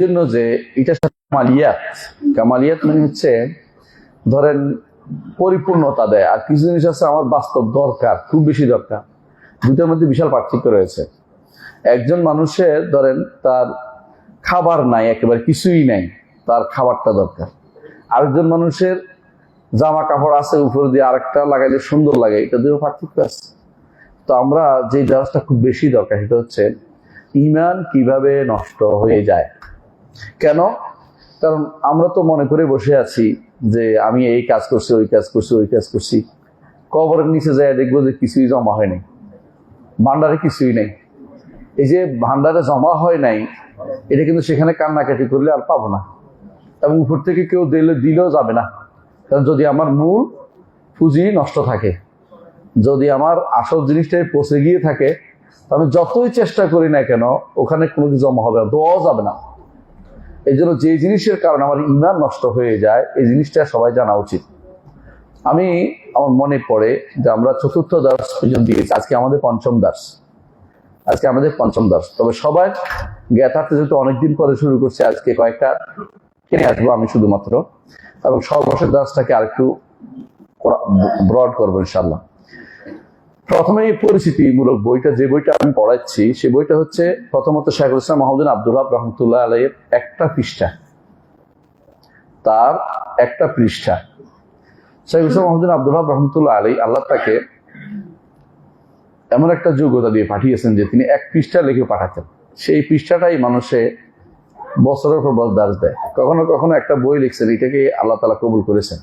জন্য যে এটা কামালিয়াত, কামালিয়াত মানে হচ্ছে ধরেন পরিপূর্ণতা দেয়, আর কিছু জিনিস আছে আমার বাস্তব দরকার, খুব বেশি দরকার। দুটোর মধ্যে বিশাল পার্থক্য রয়েছে। একজন মানুষের ধরেন তার খাবার নাই, একেবারে কিছুই নাই, তার খাবারটা দরকার। আরেকজন মানুষের জামা কাপড় আছে, উপর দিয়ে আরেকটা লাগাইলে সুন্দর লাগে, এটা দুটো পার্থক্য আছে। তো আমরা যে জাহাজটা খুব বেশি দরকার সেটা হচ্ছে ঈমান কিভাবে নষ্ট হয়ে যায়। কেন? কারণ আমরা তো মনে করে বসে আছি যে আমি এই কাজ করছি, ওই কাজ করছি, ওই কাজ করছি। কবরের নিচে যায় দেখবো যে কিছুই জমা হয় নাই, ভান্ডারে কিছুই নেই। এই যে ভান্ডারে জমা হয় নাই, এটা কিন্তু সেখানে কান্নাকাটি করলে আর পাবো না, এবং উপর থেকে কেউ দিলেও যাবে না। কারণ যদি আমার মূল পুঁজি নষ্ট থাকে, যদি আমার আসল জিনিসটাই পচে গিয়ে থাকে, আমি যতই চেষ্টা করি না কেন ওখানে কোনো কিছু জমা হবে না, দোয়াও যাবে না। এই জন্য যে জিনিসের কারণে আমার ঈমান নষ্ট হয়ে যায়, এই জিনিসটা সবাই জানা উচিত। আমার মনে পড়ে যে আমরা চতুর্থ দাস পর্যন্ত দিয়েছি, আজকে আমাদের পঞ্চম দাস। তবে সবাই জ্ঞাতার্থে যেহেতু অনেকদিন পরে শুরু করছে, আজকে কয়েকটা কিনে আসবো আমি শুধুমাত্র, এবং সর্বশেষ দাসটাকে আরেকটু ব্রড করবো ইনশাল্লাহ। প্রথমে পরিচিতিমূলক বইটা, যে বইটা আমি পড়াচ্ছি, সেই বইটা হচ্ছে প্রথমত শাইখুল ইসলাম মাহমুদ আব্দুল ওয়াহাব রহমতুল্লাহ আলাইহির একটা পৃষ্ঠা, তার একটা পৃষ্ঠা। শাইখুল ইসলাম মাহমুদ আব্দুল ওয়াহাব রহমতুল্লাহ আলাইহি, আল্লাহ তাকে এমন একটা যোগ্যতা দিয়ে পাঠিয়েছেন যে তিনি এক পৃষ্ঠা লিখে পাঠাতেন। সেই পৃষ্ঠাটাই মানুষে বছরের পর বছর দাস দেয়। কখনো কখনো একটা বই লিখছেন, এটাকে আল্লাহ তাআলা কবুল করেছেন।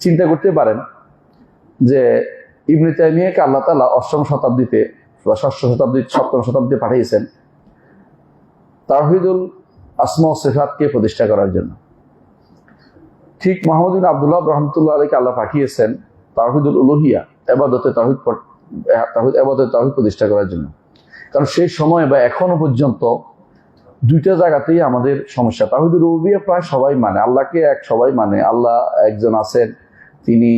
চিন্তা করতে পারেন যে ইবনে তাইমিয়াকে আল্লাহ তাআলা অষ্টম শতাব্দীতে বা ষষ্ঠ শতাব্দী, সপ্তম শতাব্দীতে পাঠিয়েছেন তাওহীদুল আসমা ওয়াস সিফাতকে প্রতিষ্ঠা করার জন্য। ঠিক মুহাম্মদ ইবনে আব্দুল ওয়াহাব রাহমাতুল্লাহ আলাইহিকে আল্লাহ পাঠিয়েছেন তাওহীদুল উলুহিয়া, ইবাদতে তাওহীদ প্রতিষ্ঠা করার জন্য। কারণ সেই সময় বা এখনো পর্যন্ত দুইটা জায়গাতেই আমাদের সমস্যা। তাওহীদুল রুবুবিয়্যাহ প্রায় সবাই মানে, আল্লাহকে এক সবাই মানে, আল্লাহ একজন আছেন, তিনি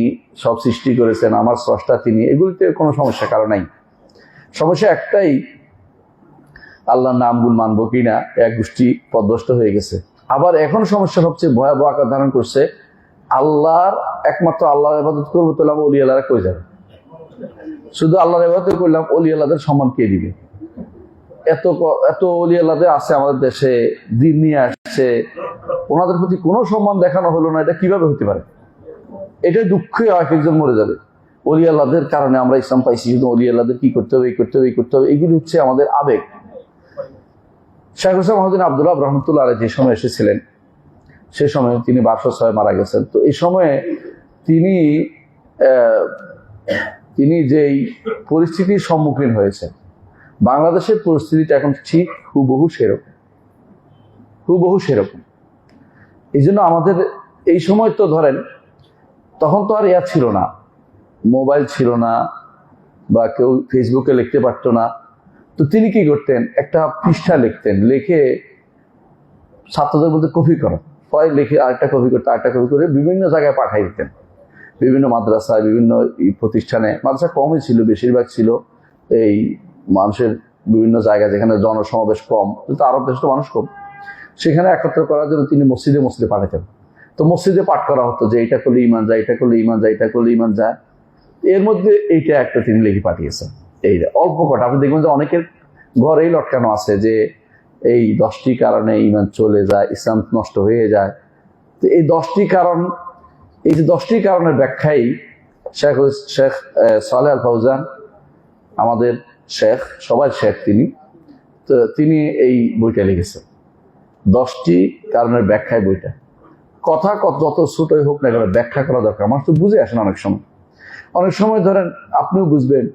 সব সৃষ্টি করেছেন, আমার স্রষ্টা তিনি, এগুলিতে কোনো সমস্যা কারো নাই। সমস্যা একটাই, আল্লাহর নামগুলো মানবো কিনা, এক গোষ্ঠী পথভ্রষ্ট হয়ে গেছে। আবার এখন সমস্যা সবচেয়ে ভয়াবহ আকার ধারণ করছে, আল্লাহর একমাত্র আল্লাহর ইবাদত করবো, তাহলে ওলি আল্লাহরা কই যাবে? শুধু আল্লাহর ইবাদত করলাম, ওলি আল্লাহদের সম্মান কে দিবে? এত ওলি আল্লাহদের আছে আমাদের দেশে, দিন নিয়ে আসছে, ওনাদের প্রতি কোনো সম্মান দেখানো হলো না, এটা কিভাবে হতে পারে? এটা দুঃখে এক একজন মরে যাবে। ওলি আল্লাহদের কারণে আমরা ইসলাম পাইছি, শুধু ওলি আল্লাহদের কি করতে হবে, এই করতে হবে, এই করতে হবে, এগুলি হচ্ছে আমাদের আবেগ। শাইখুল ইসলাম মাহমুদ আব্দুল ওয়াহাব রহমতুল্লাহ আলাইহি যে সময় এসেছিলেন, সে সময় তিনি 1206 মারা গেছেন। তো এই সময়ে তিনি যেই পরিস্থিতির সম্মুখীন হয়েছেন, বাংলাদেশের পরিস্থিতিটা এখন ঠিক হুবহু সেরকম। এই জন্য আমাদের এই সময় তো ধরেন, তখন তো আর ছিল না, মোবাইল ছিল না, বা কেউ ফেসবুকে লিখতে পারতো না। তো তিনি কি করতেন, একটা পৃষ্ঠা লিখতেন, লিখে ছাত্রদের মধ্যে কপি করা হয়, লিখে আরেকটা কপি করতে, আরেকটা কপি করে বিভিন্ন জায়গায় পাঠাই দিতেন, বিভিন্ন মাদ্রাসায়, বিভিন্ন প্রতিষ্ঠানে। মাদ্রাসা কমই ছিল, বেশিরভাগ ছিল এই মানুষের বিভিন্ন জায়গায় যেখানে জনসমাবেশ কম, কিন্তু আরব দেশে তো মানুষ কম, সেখানে একত্র করার জন্য তিনি মসজিদে পাঠাতেন। তো মসজিদে পাঠ করা হতো যে এটা করলে ইমান যায়, এটা করলে ইমান যায়, এটা করলে ইমান যায়। এর মধ্যে এইটা একটা তিনি লিখে পাঠিয়েছেন। এই অল্প কটা আপনি দেখবেন যে অনেকের ঘরেই লটকানো আছে যে এই 10টি কারণে ইমান চলে যায়, ইসলাম নষ্ট হয়ে যায়। তো এই 10টি কারণ, এই যে 10টি কারণের ব্যাখ্যাই শেখ সালেহ আল ফাউজান, আমাদের শেখ, সবাই শেখ তিনি এই বইটা লিখেছেন, 10টি কারণের ব্যাখ্যায়। বইটা কথা যত ছোটই হোক না কেন, ব্যাখ্যা করা দরকার। আমার তো বুঝে আসে না অনেক সময় ধরেন আপনিও বুঝবেন,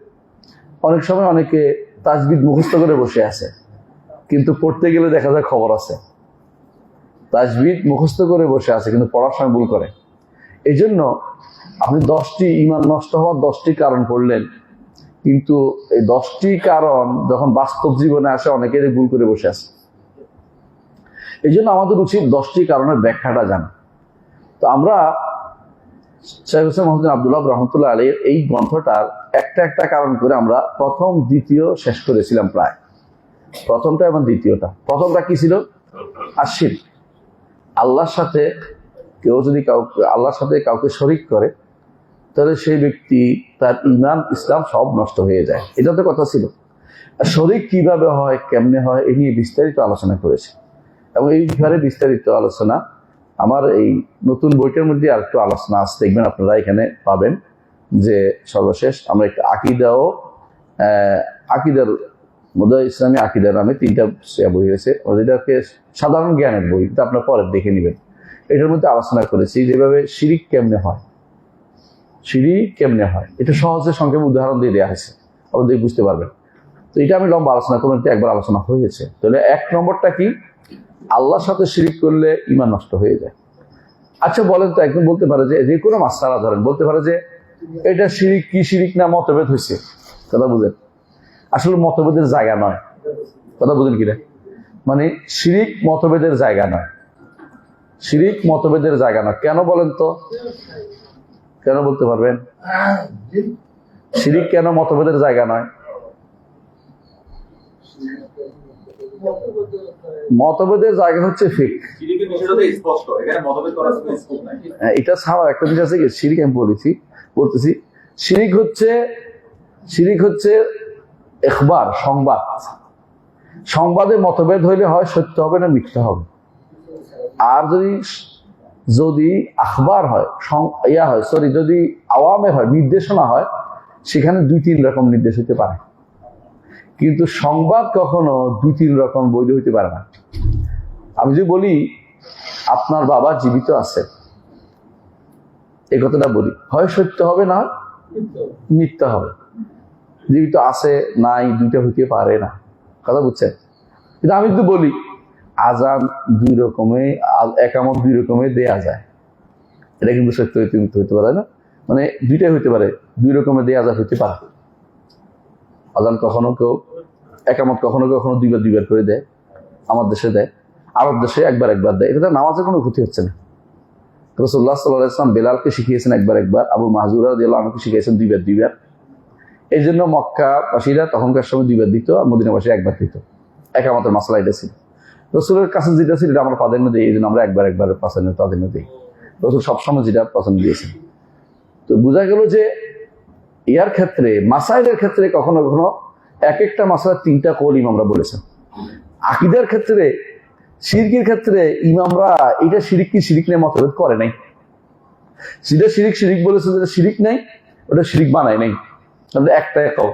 অনেক সময় অনেকে তাজবিদ মুখস্থ করে বসে আছে, কিন্তু পড়তে গেলে দেখা যায় খবর আছে। তাজবিদ মুখস্থ করে বসে আছে কিন্তু পড়ার সময় ভুল করে। এই জন্য আপনি 10টি ইমান নষ্ট হওয়ার 10টি কারণ পড়লেন, কিন্তু এই 10টি কারণ যখন বাস্তব জীবনে আসে অনেকেরই ভুল করে বসে আছে। এই জন্য আমাদের উচিত 10টি কারণের ব্যাখ্যাটা জানা। তো আমরা শাইখুল ইসলাম মাহমুদ আব্দুল ওয়াহাব রহমতুল্লাহ আলাইহির এই গ্রন্থটার একটা কারণ করে আমরা প্রথম দ্বিতীয় শেষ করেছিলাম, প্রায় প্রথমটা এবং দ্বিতীয়টা। প্রথমটা কি ছিল? আর শিরক। আল্লাহর সাথে কেউ যদি আল্লাহর সাথে কাউকে শরিক করে, তাহলে সেই ব্যক্তি তার ঈমান ইসলাম সব নষ্ট হয়ে যায়। এটা তো কথা ছিল। শরিক কিভাবে হয়, কেমনে হয়, এই নিয়ে বিস্তারিত আলোচনা করেছে, এবং এই ব্যাপারে বিস্তারিত আলোচনা আমার এই নতুন বইটার মধ্যে আর একটু আলোচনা আছে, দেখবেন আপনারা এখানে পাবেন। যে সর্বশেষ আমরা একটা আকিদার মধ্যে ইসলামী আকিদার নামে 3টা বই হয়েছে, যেটাকে সাধারণ জ্ঞানের বই, এটা আপনারা পরে দেখে নেবেন। এটার মধ্যে আলোচনা করেছি যেভাবে শিরিক কেমনে হয়, এটা সহজে সংক্ষেপে উদাহরণ দিয়ে দেওয়া হয়েছে, আপনাদের বুঝতে পারবেন। তো এটা আমি লম্বা আলোচনা করলাম, একবার আলোচনা হয়েছে। তাহলে 1 নম্বরটা কি, আল্লাহর সাথে শিরিক করলে ঈমান নষ্ট হয়ে যায়। আচ্ছা বলেন তো, একদম বলতে পারে যে কোনো মাসআলা ধরেন, বলতে পারে যে এটা শিরিক কি শিরিক না, মতভেদ হয়েছে। কথা বুঝেন, আসলে মতভেদের জায়গা নয়। কথা বুঝেন কিনা, মানে শিরিক মতভেদের জায়গা নয়, শিরিক মতভেদের জায়গা নয়। কেন বলেন তো, কেন বলতে পারবেন শিরিক কেন মতভেদের জায়গা নয়? মতভেদের জায়গা হচ্ছে ফিকহ। এটা ছাড়াও একটা জিনিস আছে কি, শিরিক আমি বলতেছি শিরিক হচ্ছে ইখবার, সংবাদে মতভেদ হইলে হয় সত্য হবে না মিথ্যা হবে। আর যদি আখবার হয়, যদি আওয়ামের হয়, নির্দেশনা হয়, সেখানে 2-3 রকম নির্দেশ হতে পারে, কিন্তু সংবাদ কখনো 2-3 রকম বৈধ হইতে পারে না। আমি যদি বলি আপনার বাবা জীবিত আছে, এই কথাটা বলি, হয় সত্য হবে না মিথ্যা হবে। জীবিত আছে নাই 2টা হইতে পারে না, কথা বুঝছেন? কিন্তু আমি যদি বলি আজান 2 রকমে, একামত 2 রকমে দেয়া যায়, এটা কিন্তু সত্য হইতে পারে না, মানে 2টাই হইতে পারে, 2 রকমে দেয়া যায় হইতে পারে। আজান কখনো কেউ, একামত কখনো 2বার করে দেয়, আমার দেশে দেয়, আরব দেশে একবার দেয়। এটা নামাজের কোনো ক্ষতি হচ্ছে না। রাসূলুল্লাহ সাল্লাল্লাহু আলাইহি ওয়াসাল্লাম বেলালকে শিখিয়েছেন একবার, আবু মাহজুরা রাদিয়াল্লাহু আনহুকে শিখিয়েছেন 2বার। এই জন্য মক্কাবাসীরা তখনকার সময় 2বার দিত, আর মদিনাবাসী একবার দিত। একামতের মাসলা এটা ছিল। রসুলের কাছে যেটা ছিল এটা আমরা প্রাধান্য দিই, এই জন্য আমরা একবার প্রাধান্য দিই। রসুল সবসময় যেটা পছন্দ দিয়েছেন। তো বোঝা গেল যে ইয়ার ক্ষেত্রে, মাসাইলের ক্ষেত্রে কখনো কখনো এক একটা মাসলা 3টা কওল ইমামরা বলেছেন। আকীদার ক্ষেত্রে, শিরকের ক্ষেত্রে ইমামরা এটা শিরিক কি শিরিক নেই মতভেদ করে নাই। যেটা শিরিক বলেছে, যেটা শিরিক নেই ওটা শিরিক বানায় নাই, একটা কওল।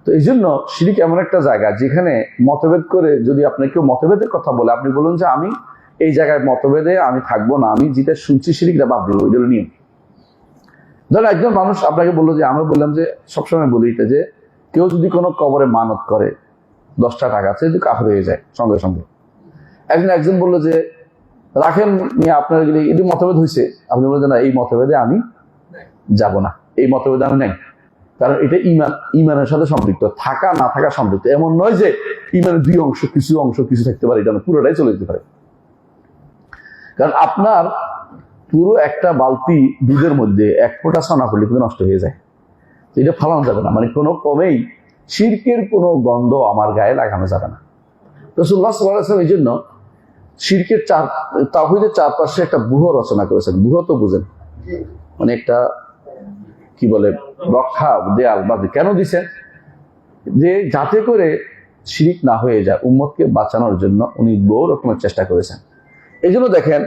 তো এই জন্য শিরিক এমন একটা জায়গা যেখানে মতভেদ করে, যদি আপনি কেউ মতভেদের কথা বলে, আপনি বলুন যে আমি এই জায়গায় মতভেদে আমি থাকবো না, আমি যেটা শুনছি শিরিকটা বাদ দিব, এটা নিয়ম। ধরো একজন মানুষ আপনাকে বললো যে, আমরা বললাম যে সবসময় বলি এটা, যে কেউ যদি কোনো কবরে মানত করে 10টা টাকা, সে যদি কাফের হয়ে যায় সঙ্গে সঙ্গে। একজন বললো যে রাখেন নিয়ে আপনার এটি মতভেদ হয়েছে, আপনি বললেন না এই মতভেদে আমি যাব না, এই মতভেদে আমি নাই, কারণ এটা ইমানের সাথে সম্পৃক্ত, থাকা না থাকা সম্পৃক্ত। এমন নয় যে ইমানের 2 অংশ, কিছু থাকতে পারে, এটা পুরোটাই চলে যেতে পারে। কারণ আপনার পুরো একটা বালতি দুধের মধ্যে 1 ফোঁটা ছানা পড়লে কিন্তু নষ্ট হয়ে যায়, তো এটা ফালানো যাবে না। মানে কোনো কমেই শিরকের কোনো গন্ধ আমার গায়ে লাগানো যাবে না। রাসূলুল্লাহ সাল্লাল্লাহু আলাইহি ওয়াসাল্লাম এই জন্য শিরকের তাওহীদের চারপাশে একটা ব্যূহ রচনা করেছেন। ব্যূহ তো বুঝেন, মানে একটা কি বলে রক্ষা দেয়াল বা কেন দিছেন, যে যাতে করে শিরিক না হয়ে যায়, উম্মতকে বাঁচানোর জন্য উনি বহু রকমের চেষ্টা করেছেন। এই জন্য দেখেন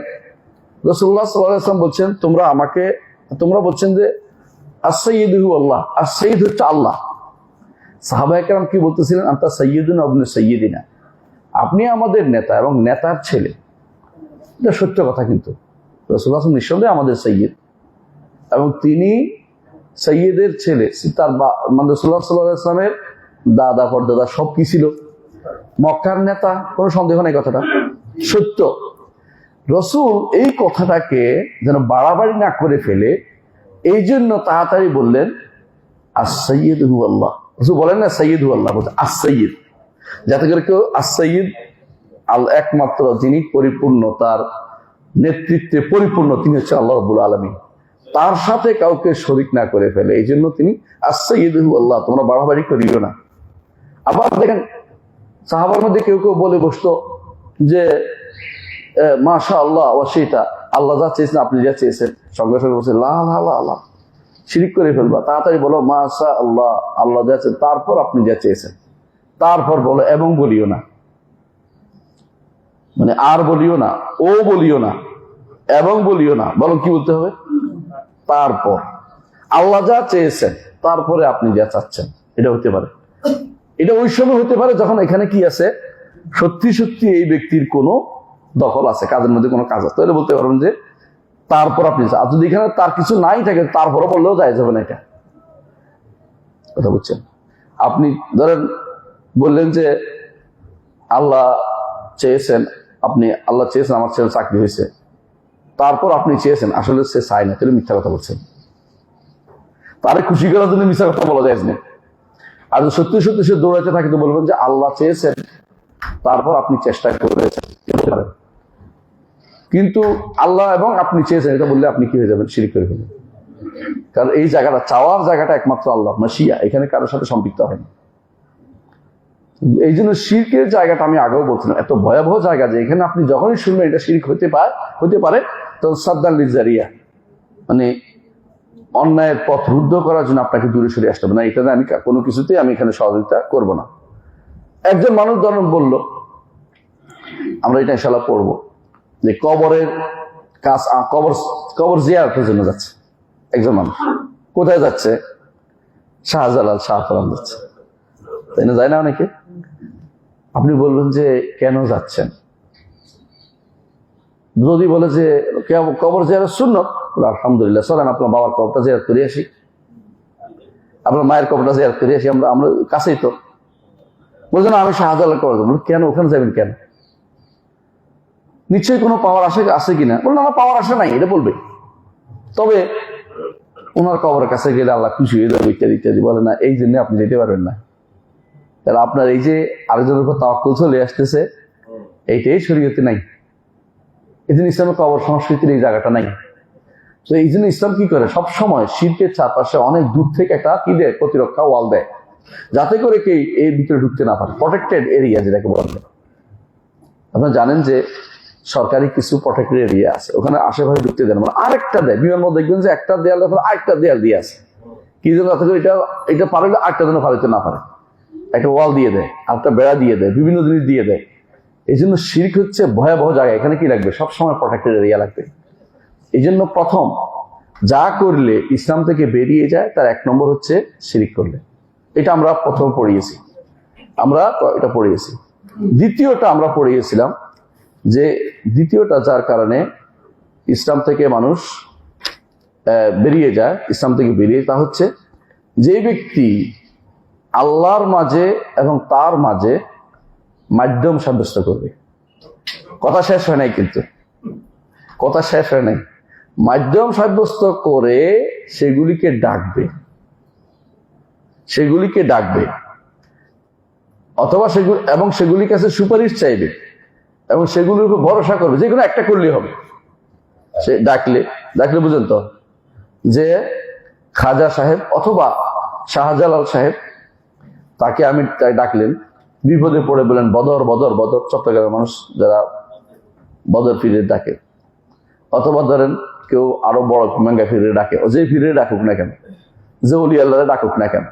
রাসূলুল্লাহ সাল্লাল্লাহু আলাইহি ওয়াসাল্লাম বলছেন, তোমরা বলছেন যে as-সাইয়্যিদু আল্লাহ, as-সাইয়্যিদ হচ্ছে আল্লাহ। সাহাবায়ে কেরাম কি বলতেছিলেন, আনতা সাইয়্যিদুনা ওয়া ইবনু সাইয়্যিদিনা, আপনি আমাদের নেতা এবং নেতার ছেলে। এটা সত্য কথা, কিন্তু রাসূলুল্লাহ নিঃসন্দেহে আমাদের সাইয়্যিদ, এবং তিনি সাইয়্যিদের ছেলে। তার মানে রাসূলুল্লাহ সাল্লাল্লাহু আলাইহি ওয়াসাল্লামের দাদা পরদাদা সব কি ছিল? মক্কার নেতা, কোনো সন্দেহ নেই, কথাটা সত্য। রসুল এই কথাটাকে যেন বাড়াবাড়ি না করে ফেলে, এই জন্য তাড়াতাড়ি বললেন as-সাইয়্যিদু আল্লাহ। রসুল বলেন না সাইয়্যিদু আল্লাহ, বলছে as-সাইয়্যিদ, যাতে করে কেউ as-সাইয়্যিদ একমাত্র যিনি পরিপূর্ণ, তার নেতৃত্বে পরিপূর্ণ, তিনি হচ্ছে আল্লাহ রাব্বুল আলামিন, তার সাথে কাউকে শরীক না করে ফেলে। এই জন্য তিনি as-সাইয়্যিদু আল্লাহ, তোমরা বাড়াবাড়ি করিও না। আবার দেখেন সাহাবার মধ্যে কেউ বলে বসতো যে মাশা আল্লাহ ও সেটা আল্লাহ যা চেয়েছেন আপনি যা চেয়েছেন, সঙ্গে সঙ্গে বলছে লা লা লা লা, শিরিক করে ফেলবা। তাড়াতাড়ি বলো মাশা আল্লাহ, আল্লাহ যা চেয়েছেন, তারপর আপনি যা চেয়েছেন, তারপর বলো এবং বলিও না, মানে আর বলিও না, ও বলিও না, এবং বলিও না, বলো কি বলতে হবে? তারপর আল্লাহ যা চেয়েছেন তারপরে আপনি যা চাচ্ছেন। এটা হতে পারে, এটা ওই সময় হতে পারে যখন এখানে কি আছে, সত্যি সত্যি এই ব্যক্তির কোনো দখল আছে, কাজের মধ্যে কোনো কাজ আছে, তাহলে বলতে পারবেন যে তারপর আপনি। আর যদি এখানে তার কিছু নাই থাকে তারপরে বললেও যায় যাবে না, এটা কথা বুঝছেন? আপনি ধরেন বললেন যে আল্লাহ চেয়েছেন, আপনি আল্লাহ চেয়েছেন আমার ছেলে চাকরি হয়েছে, তারপর আপনি চেয়েছেন আসলে সে চায় না, তাহলে মিথ্যা কথা বলছেন। তারে খুশি করার জন্য মিথ্যা কথা বলা যায় না। আর সত্যি সত্যি সে দৌড়াতে থাকে তো বলবেন যে আল্লাহ চেয়েছেন তারপর আপনি চেষ্টা করেছেন। কিন্তু আল্লাহ এবং আপনি চেয়েছেন এটা বললে আপনি কি হয়ে যাবেন? শিরক করে ফেলবেন। কারণ এই জায়গাটা, চাওয়ার জায়গাটা একমাত্র আল্লাহ মাশিয়া, এখানে কারোর সাথে সম্পৃক্ত হয় না। এই জন্য শিরকের জায়গাটা আমি আগেও বলছিলাম এত ভয়াবহ জায়গা যে এখানে আপনি যখনই শুনবেন এটা শিরক হতে পারে তখন সাদ্দান লিজারিয়া, মানে অন্যায়ের পথ রুদ্ধ করার জন্য আপনাকে দূরে সরে আসতে হবে না, এটা আমি কোনো কিছুতেই আমি এখানে সহযোগিতা করব না। একজন মানুষ ধরুন বলল, আমরা এটা ইনশাআল্লাহ পড়বো, যে কবরের কাজ, কবর জিয়ারতের জন্য যাচ্ছে একজন মানুষ। কোথায় যাচ্ছে? শাহজালাল, শাহজালাল যাচ্ছে, তাই না? যায় না অনেকে? আপনি বলবেন যে কেন যাচ্ছেন? যদি বলে যে কবর জিয়ারত সুন্নত, আলহামদুলিল্লাহ, চলেন আপনার বাবার কবরটা জিয়ারত করে আসি, আপনার মায়ের কবরটা জিয়ারত করে আসি, আমরা কাছেই তো। বলছেন আমি শাহজালাল কবর যাবো। কেন ওখানে যাবেন কেন? নিশ্চয়ই কোনো পাওয়ার আছে কিনা? বললেন আমার পাওয়ার আসে নাই, এটা বলবে। তবে ওনার কবরের কাছে গেলে আল্লাহ খুশি হয়ে যাবে ইত্যাদি ইত্যাদি বলে না, এই জন্য আপনি যেতে পারবেন না। তাহলে আপনার এই যে আরেকজনের উপর তাওয়াক্কুল চলে আসতেছে, এইটাই শরীয়তে নাই। এই জন্য ইসলামের কবর সংস্কৃতির এই জায়গাটা নাই। তো এই জন্য ইসলাম কি করে, সবসময় শিরকের চারপাশে অনেক দূর থেকে একটা কি দেয়, প্রতিরক্ষা ওয়াল দেয়, যাতে করে কেউ এর ভিতরে ঢুকতে না পারে। প্রটেক্টেড এরিয়া যেটাকে বলা হয়। আপনারা জানেন যে সরকারি কিছু প্রটেক্টেড এরিয়া আছে, ওখানে আশেপাশে ঢুকতে দেন, মানে আরেকটা দেয়। বিমানবন্দর দেখবেন যে একটা দেয়াল আরেকটা দেয়াল দিয়ে আছে, কি জন্য? যাতে করে এটা পারলে আরেকটা যেন পালিতে না পারে, একটা ওয়াল দিয়ে দেয়, আরেকটা বেড়া দিয়ে দেয়, বিভিন্ন জিনিস দিয়ে দেয়। এই জন্য শিরক হচ্ছে ভয়াবহ জায়গা, এখানে কি লাগবে? সবসময় প্রটেক্টেড এরিয়া লাগবে। এই জন্য প্রথম যা করলে ইসলাম থেকে বেরিয়ে যায় তার এক নম্বর হচ্ছে শিরক করলে। এটা আমরা প্রথম পড়িয়েছি, আমরা এটা পড়িয়েছি। দ্বিতীয়টা আমরা পড়িয়েছিলাম যে দ্বিতীয়টা যার কারণে ইসলাম থেকে মানুষ বেরিয়ে যায়, ইসলাম থেকে বেরিয়ে, তা হচ্ছে যে ব্যক্তি আল্লাহর মাঝে এবং তার মাঝে মাধ্যম সাব্যস্ত করবে। কথা শেষ হয় নাই, কিন্তু কথা শেষ হয় নাই। মাধ্যম সাব্যস্ত করে সেগুলিকে ডাকবে অথবা সেগুলির কাছে সুপারিশ চাইবে এবং সেগুলির উপর ভরসা করবে, যে কোনো একটা করলেই হবে। সে ডাকলে বুঝেন তো, যে খাজা সাহেব অথবা শাহজালাল সাহেব, তাকে ডাকলেন, বিপদে পড়ে বলেন বদর বদর বদর, চট্টগ্রামের মানুষ যারা বদর ফিরে ডাকে, অথবা ধরেন কেউ আরো বড় মেঙ্গা ফিরে ডাকে, যে ফিরে ডাকুক না কেন, যে অলি আল্লাহ ডাকুক না কেন,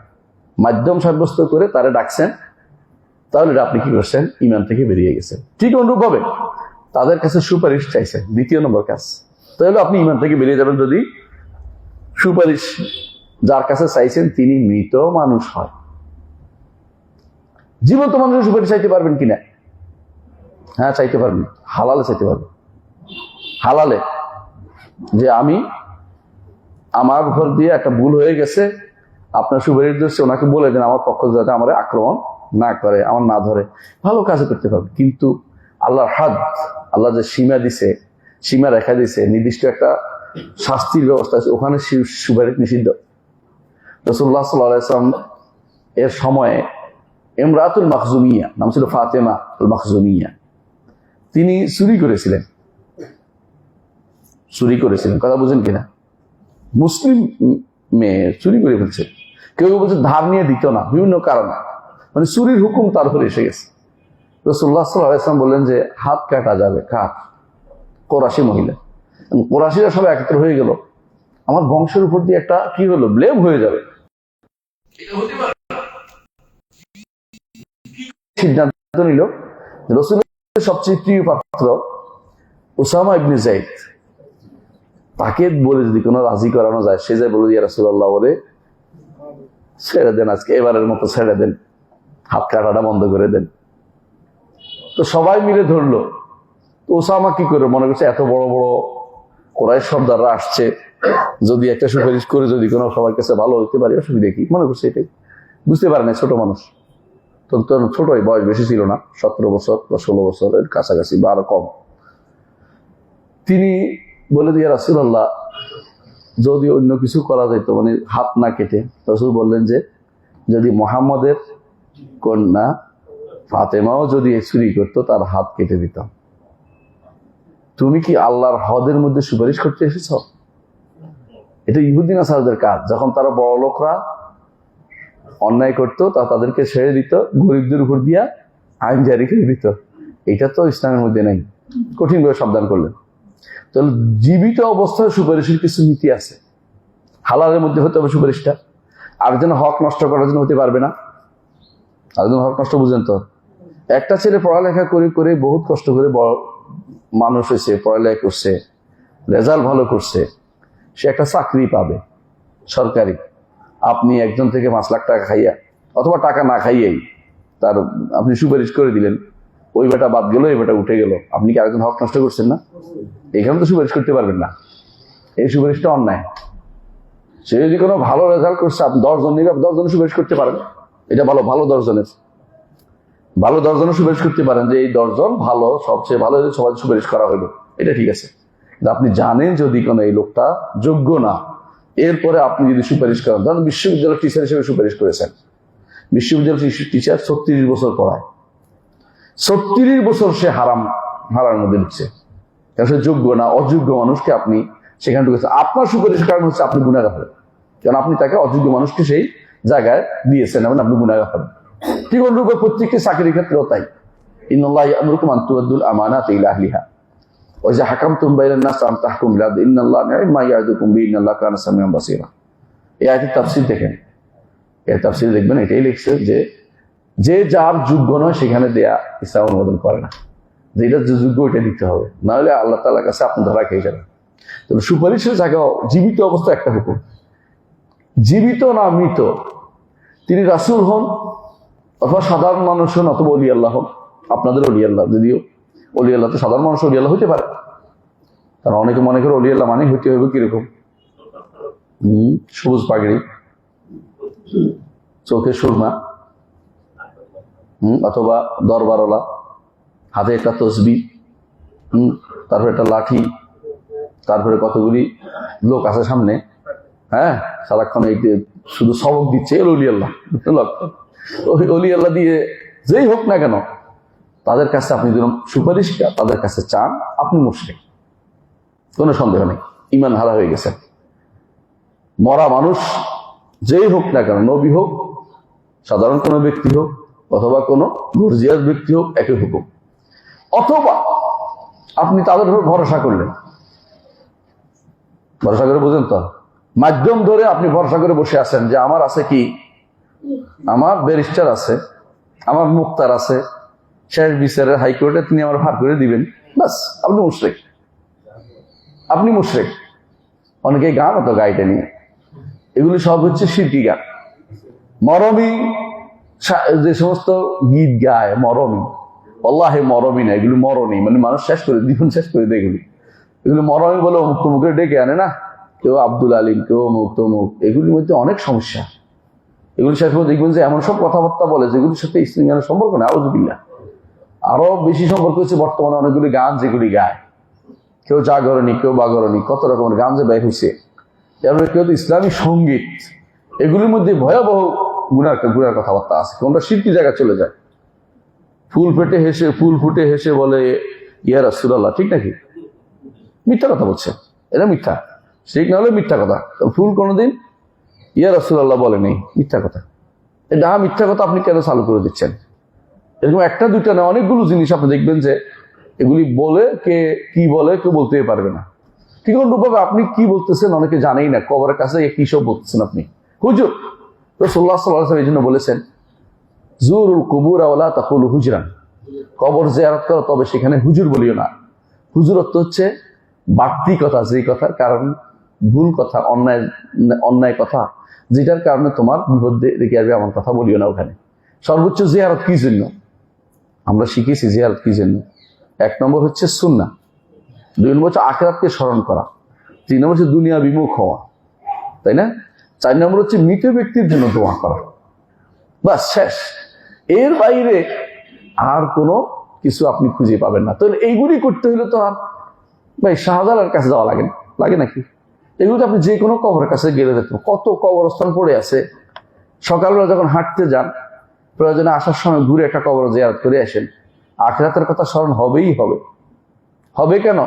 মাধ্যম সাব্যস্ত করে তারা ডাকছেন, তাহলে আপনি কি করছেন? ইমান থেকে বেরিয়ে গেছেন। ঠিক অনুরূপভাবে তাদের কাছে সুপারিশ চাইছেন, দ্বিতীয় নম্বর কাজ, তাহলে আপনি ইমান থেকে বেরিয়ে যাবেন যদি সুপারিশ যার কাছে চাইছেন তিনি মৃত মানুষ হয়। জীবন্ত মানুষের সুপারিশ চাইতে পারবেন কিনা? হ্যাঁ, চাইতে পারবেন। হালালে চাইতে পারবেন, হালালে, যে আমি আমার ঘর দিয়ে একটা ভুল হয়ে গেছে, আপনার সুপারিশ দিচ্ছে, ওনাকে বলে দেন আমার পক্ষ যাতে আমার আক্রমণ না করে, আমার না ধরে, ভালো কাজে করতে পারবে। কিন্তু আল্লাহর হাদ, আল্লাহ যে সীমা দিছে, সীমা রেখা দিছে, নির্দিষ্ট একটা শাস্তির ব্যবস্থা আছে, ওখানে সুপারিশ নিষিদ্ধ। রাসূলুল্লাহ সাল্লাল্লাহু আলাইহি ওয়াসাল্লাম এর সময়ে ইমরাতুল মাখজুমিয়া, নাম ছিল ফাতেমা আল মাখজুমিয়া, তিনি চুরি করেছিলেন, কথা বুঝেন কিনা? মুসলিম মেয়ে চুরি করে ফেলছে। কেউ বলছে ধার নিয়ে দিত না, বিভিন্ন কারণে, মানে চুরির হুকুম তার উপরে এসে গেছে। রাসূলুল্লাহ সাল্লাল্লাহু আলাইহি ওয়াসাল্লাম বললেন যে হাত কাটা যাবে। কার? কোরাশি মহিলা। কোরাশিরা সবাই একত্র হয়ে গেল, আমার বংশের উপর দিয়ে একটা কি হলো, ব্লেম হয়ে যাবে। সিদ্ধান্ত নিল রাসূলের সবচেয়ে প্রিয় পাত্র উসামা ইবনে যায়েদ, তাকে বলে যদি কোনো রাজি করানো যায়, সে যায় বলে, ইয়া রাসূলুল্লাহ, বলে ছেড়ে দেন, আজকে এবারের মতো ছেড়ে দেন, হাত কাটাটা বন্ধ করে দেন। তো সবাই মিলে ধরলো। তো ওসামা কি করে, মনে করছে এত বড় বড় কোরাইশ সর্দাররা আসছে, যদি একটা সুপারিশ করে যদি কোনো সবার কাছে ভালো হইতে পারে, অসুবিধা কি, মনে করছে এটাই। বুঝতে পারে না, ছোট মানুষ তো, ছোটই, বয়স বেশি ছিল না, 17 বছর বা 16 বছরের কাছাকাছি বা আরো কম। তিনি বলে দিয়ে, রাসূলুল্লাহ, যদি অন্য কিছু করা যেত, মানে হাত না কেটে, রাসূল বললেন যে যদি মুহাম্মদের কন্যা ফাতেমাও যদি চুরি করতো, তার হাত কেটে দিতাম। তুমি কি আল্লাহর হদের মধ্যে সুপারিশ করতে এসেছ? এটা ইহুদি নাসারাদের কাজ। যখন তারা বড় লোকরা অন্যায় করতো, তা তাদেরকে ছেড়ে দিত, গরিবদের উপর দিয়া আইন জারি করে দিত। এটা তো ইসলামের মধ্যে নেই। কঠিনভাবে সাবধান করলেন। তাহলে জীবিত অবস্থায় সুপারিশের কিছু নীতি আছে। হালালের মধ্যে হতে হবে সুপারিশটা, আরেকজন হক নষ্ট করার জন্য হতে পারবে না। আরেকজন হক নষ্ট, বুঝেন তো? একটা ছেলে পড়ালেখা করে করে বহুত কষ্ট করে মানুষ হয়েছে, পড়ালেখা করছে, রেজাল্ট ভালো করছে, সে একটা চাকরি পাবে সরকারি। আপনি একজন থেকে 5 লাখ টাকা খাইয়া অথবা টাকা না খাইয়েই তার আপনি সুপারিশ করে দিলেন, ওই বেটা বাদ গেল, এই বেটা উঠে গেল, আপনি কি আরেকজন হক নষ্ট করছেন না? এখানে তো সুপারিশ করতে পারবেন না, এই সুপারিশটা অন্যায়। সে যদি কোনো ভালো রেজাল্ট করছে, আপনি 10 জন নিবে, 10 জন সুপারিশ করতে পারেন, এটা ভালো 10 জনের সুপারিশ করতে পারেন, যে এই 10 জন ভালো, সবচেয়ে ভালো সবাই সুপারিশ করা হইলো, এটা ঠিক আছে। আপনি জানেন যদি কোনো এই লোকটা যোগ্য না, এরপরে আপনি যদি সুপারিশ করেন, ধরেন বিশ্ববিদ্যালয়ের টিচার হিসেবে সুপারিশ করেছেন, বিশ্ববিদ্যালয়ের টিচার 36 বছর পড়ায়, 36 বছর সে হারার মধ্যে ঢুকছে, সে যোগ্য না, অযোগ্য মানুষকে আপনি সেখানে ঢুকেছেন, আপনার সুপারিশের কারণ হচ্ছে আপনি গুনাহগার হবেন, কারণ আপনি তাকে অযোগ্য মানুষকে সেই জায়গায় দিয়েছেন, এবং আপনি গুনাহগার হবেন। ঠিক অনুরূপে প্রত্যেকটি চাকরির ক্ষেত্রেও তাই। ইন্নাল্লাহা ইয়া'মুরুকুম আন তু'আদ্দুল আমানাতি ইলা আহলিহা ওয়া ইযা হাকামতুম বাইনান নাস আন তাহকুমু বিল আদল ইন্নাল্লাহা নি'মা ইয়া'যুকুম বিহি ইন্নাল্লাহা কানা সামিআন বাসীরা। এই আয়াতের তাফসীর দেখেন, এই তাফসীরে দেখবেন এটাই লিখছে যে যে যার যোগ্য নয় সেখানে দেয়া ইসলাম অনুমোদন করে না, যেটা যোগ্য ওইটা দিতে হবে, না হলে আল্লাহ তাআলার কাছে আপনি ধরা খেয়ে যাবেন। তবে সুপারিশের জায়গাও জীবিত অবস্থা একটা হুকুম, জীবিত না মৃত, তিনি রাসূল হন অথবা সাধারণ মানুষ হন অথবা ওলি আল্লাহ হন, আপনাদের ওলি আল্লাহ, যদিও ওলি আল্লাহ তো সাধারণ মানুষ ওলি আল্লাহ হইতে পারে, কারণ অনেকে মনে করে ওলি আল্লাহ মানে হইতে হবে কিরকম, সবুজ পাগড়ি, চোখে সুরমা, অথবা দরবারওয়ালা, হাতে একটা তসবিহ, তারপরে একটা লাঠি, তারপরে কতগুলি লোক আছে সামনে, হ্যাঁ, সারাক্ষণ শুধু সবক দিচ্ছে, ওলি আল্লাহ। ওলি আল্লাহ দিয়ে যেই হোক না কেন, তাদের কাছে আপনি যদি সুপারিশ তাদের কাছে চান, আপনি মুশরিক, কোনো সন্দেহ নেই, ঈমান হারা হয়ে গেছেন। মরা মানুষ যেই হোক না কেন, নবী হোক, সাধারণ কোনো ব্যক্তি হোক, অথবা কোনো গর্জিয়াস ব্যক্তি হোক, একই হুকুম। অথবা আপনি তাদের উপর ভরসা করলেন, ভরসা করে, বুঝেন তো, মাধ্যম ধরে আপনি ভরসা করে বসে আছেন যে আমার আছে কি, আমার ব্যারিস্টার আছে, আমার মুক্তার আছে, শেষ বিচারের হাইকোর্টে তিনি আমার ভার করে দিবেন, বাস, আপনি মুশরিক, আপনি মুশরিক। অনেকে গান হতো গাইটা নিয়ে, এগুলি সব হচ্ছে শিরকি গান। মরমি যে সমস্ত গীত গায়, মরমি, আল্লাহে মরমি না, এগুলি মরণী, মানে মানুষ শেষ করে, জীবন শেষ করে দেয় এগুলি মরমি বলে অমুক তমুকে ডেকে আনে না, কেউ আব্দুল আলিম, কেউ অমুক তমুক, এগুলির মধ্যে অনেক সমস্যা। এগুলি শেষ করে দেখবেন যে এমন সব কথাবার্তা বলে যেগুলির সাথে ইসলামের সম্পর্ক না, আউযুবিল্লাহ। আরো বেশি সম্পর্ক হচ্ছে বর্তমানে অনেকগুলি গান যেগুলি গায়, কেউ জাগরণী, কেউ বাগরণী, কত রকমের গান যে বের হয়েছে, এরপরে কেউ তো ইসলামী সঙ্গীত, এগুলির মধ্যে ভয়াবহ গুনার কথাবার্তা আছে, কোনটা শিরকি জায়গায় চলে যায়। ফুল ফুটে হেসে বলে ইয়া রাসূলুল্লাহ, ঠিক নাকি? মিথ্যা কথা বলছে, এটা মিথ্যা, শিরক না হলে মিথ্যা কথা। ফুল কোনোদিন ইয়া রাসূলুল্লাহ বলে নেই, মিথ্যা কথা। এটা মিথ্যা কথা আপনি কেন চালু করে দিচ্ছেন? এরকম একটা দুইটা না, অনেকগুলো জিনিস আপনি দেখবেন যে এগুলি বলে কে কি বলে কেউ বলতেই পারবে না। ঠিক অনুরূপভাবে আপনি কি বলতেছেন অনেকে জানেই না, কবরের কাছে কি সব বলতেছেন আপনি। হুজুর রাসূলুল্লাহ সাল্লাল্লাহু আলাইহি ওয়াসাল্লাম এই জন্য বলেছেন, জুরুল কুবুর ওয়ালা তাকুলু হুজরান, কবর জিয়ারত করো তবে সেখানে হুজুর বলিও না। হুজুর অর্থ হচ্ছে বাড়তি কথা, যেই কথার কারণ ভুল কথা, অন্যায় কথা, যেটার কারণে তোমার বিপদ রেখে আসবে এমন কথা বলিও না ওখানে। সর্বোচ্চ জিয়ারত কি জন্য আমরা শিখেছি? জিয়ারত কি জন্য? 1 নম্বর হচ্ছে সুন্নাহ, 2 নম্বর হচ্ছে আখিরাতকে স্মরণ করা, 3 নম্বর হচ্ছে দুনিয়া বিমুখ হওয়া, তাই না? 4 নম্বর হচ্ছে মৃত ব্যক্তির জন্য দোয়া করা। বাস, শেষ। এর বাইরে আর কোনো কিছু আপনি খুঁজে পাবেন না। তাহলে এইগুলি করতে হলে তো আর ভাই শাহজালালের কাছে যাওয়া লাগে নাকি? এগুলো তো আপনি যে কোনো কবরের কাছে গেলে দেখবেন কত কবরস্থান পড়ে আছে। সকালবেলা যখন হাঁটতে যান, প্রয়োজনে আসার সময় ঘুরে একটা কবর জিয়ারত করে আসেন। আখিরাতের কথা স্মরণ হবেই হবে। কেন?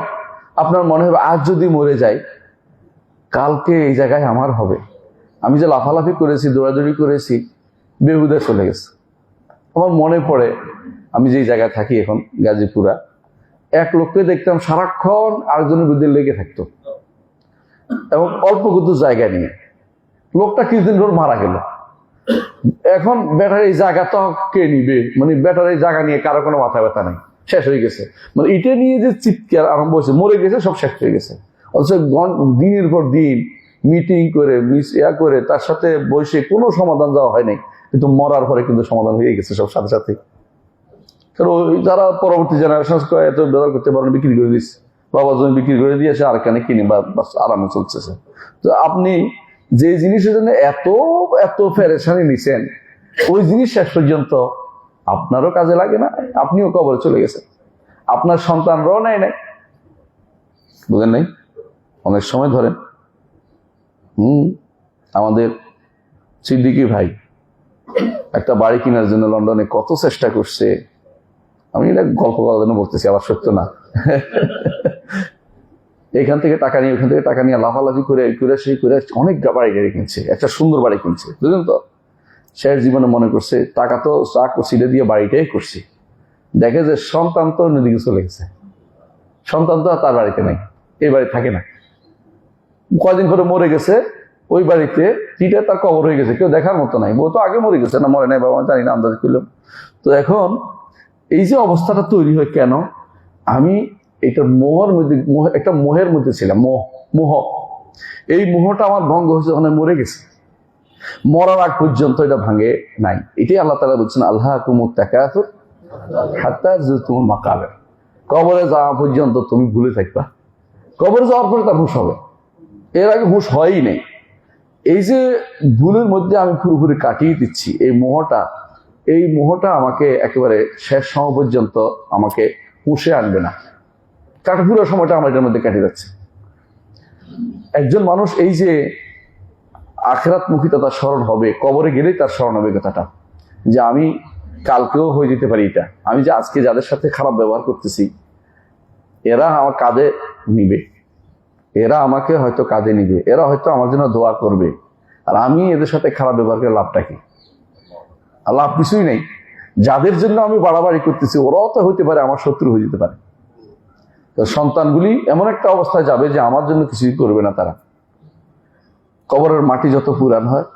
আপনার মনে হবে আজ যদি মরে যাই, কালকে এই জায়গায় আমার হবে। আমি যে লাফালাফি করেছি, দৌড়াদৌড়ি করেছি, বেহুদা চলে গেছে। আমার মনে পড়ে, আমি যেই জায়গায় থাকি এখন গাজীপুরা, এক লোককে দেখতাম সারাক্ষণ আরেকজনের বিরুদ্ধে লেগে থাকতো, এবং অল্প কিছু জায়গা নিয়ে। লোকটা কিছুদিন পর মারা গেল। এখন বেটার এই জায়গা তো কে নিবে, মানে বেটার এই জায়গা নিয়ে কারো কোনো মাথা ব্যথা নাই, শেষ হয়ে গেছে। মানে এটা নিয়ে যে চিৎকার আরম্ভ হয়েছে, মরে গেছে, সব শেষ হয়ে গেছে। অথচ দিনের পর দিন মিটিং করে তার সাথে বসে কোনো সমাধান দেওয়া হয় নাই, কিন্তু মরার পরে কিন্তু সমাধান হয়ে গেছে সব সাথে সাথে। যারা পরবর্তী জেনারেশন এত ব্যবহার করতে পারেন, বিক্রি করে দিচ্ছে, বাবা জমি বিক্রি করে দিয়েছে, আর কেন কিনে বা আরামে চলতেছে। তো আপনি যে জিনিসের জন্য এত পেরেশানি নিছেন, ওই জিনিস শেষ পর্যন্ত আপনারও কাজে লাগে না, আপনিও কবরে চলে গেছেন, আপনার সন্তানরাও নেয় নাই। বুঝেন নাই? অনেক সময় ধরেন আমাদের সিদ্দিকী ভাই একটা বাড়ি কেনার জন্য লন্ডনে কত চেষ্টা করছে। আমি এটা গল্প করার জন্য বলতেছি, আবার সত্য না। এখান থেকে টাকা নিয়ে ওখান থেকে টাকা নিয়ে লাফালাফি করে অনেক বাড়ি গাড়ি কিনছে, একটা সুন্দর বাড়ি কিনছে, বুঝলেন তো? শেষ জীবনে মনে করছে টাকা তো চা সিটে দিয়ে বাড়িটাই করছি, দেখে যে সন্তান তো অন্যদিকে চলে গেছে, সন্তান তো তার বাড়িতে নাই, এই বাড়ি থাকে না। কয়দিন পরে মরে গেছে, ওই বাড়িতে চিঠে তার কবর হয়ে গেছে, কেউ দেখার মতো নাই। বউ তো আগে মরে গেছে, না মরে নাই বাবা জানি না, আন্দাজ করলাম। তো এখন এই যে অবস্থাটা তৈরি হয় কেন? আমি এটা মোহের মধ্যে ছিলাম, মোহ। এই মোহটা আমার ভঙ্গ হয়েছে যখন মরে গেছে। মরার আগ পর্যন্ত এটা ভাঙে নাই। এটাই আল্লাহ তাআলা বলছেন, আল্লাহকুমুত তাকাসুর হাত্তা যুরতুমুল মাকাবির। কবরে যাওয়া পর্যন্ত তুমি ভুলে থাকবা, কবরে যাওয়ার পরে তার হুঁশ হবে, এর আগে হুঁশ হয়ই নেই। এই যে ভুলের মধ্যে আমি পুরোপুরি কাটিয়ে দিচ্ছি, এই মোহটা আমাকে একেবারে শেষ সময় পর্যন্ত আমাকে হুঁশে আনবে না। পুরো সময়টা আমার এটার মধ্যে কেটে যাচ্ছে। একজন মানুষ এই যে আখিরাত মুখিতা তার স্মরণ হবে, কবরে গেলেই তার স্মরণ হবে কথাটা, যে আমি কালকেও হয়ে যেতে পারি এটা। আমি যে আজকে যাদের সাথে খারাপ ব্যবহার করতেছি, এরা আমার কাঁধে নিবে, এরা আমাকে হয়তো কাঁধে নিবে, এরা হয়তো আমার জন্য দোয়া করবে, আর আমি এদের সাথে খারাপ ব্যবহার করে লাভটা কি? লাভ কিছুই নেই। যাদের জন্য আমি বাড়াবাড়ি করতেছি, ওরাও তো হইতে পারে আমার শত্রু হয়ে যেতে পারে। তো সন্তানগুলি এমন একটা অবস্থায় যাবে যে আমার জন্য কিছুই করবে না তারা। কবরের মাটি যত পুরান হয়,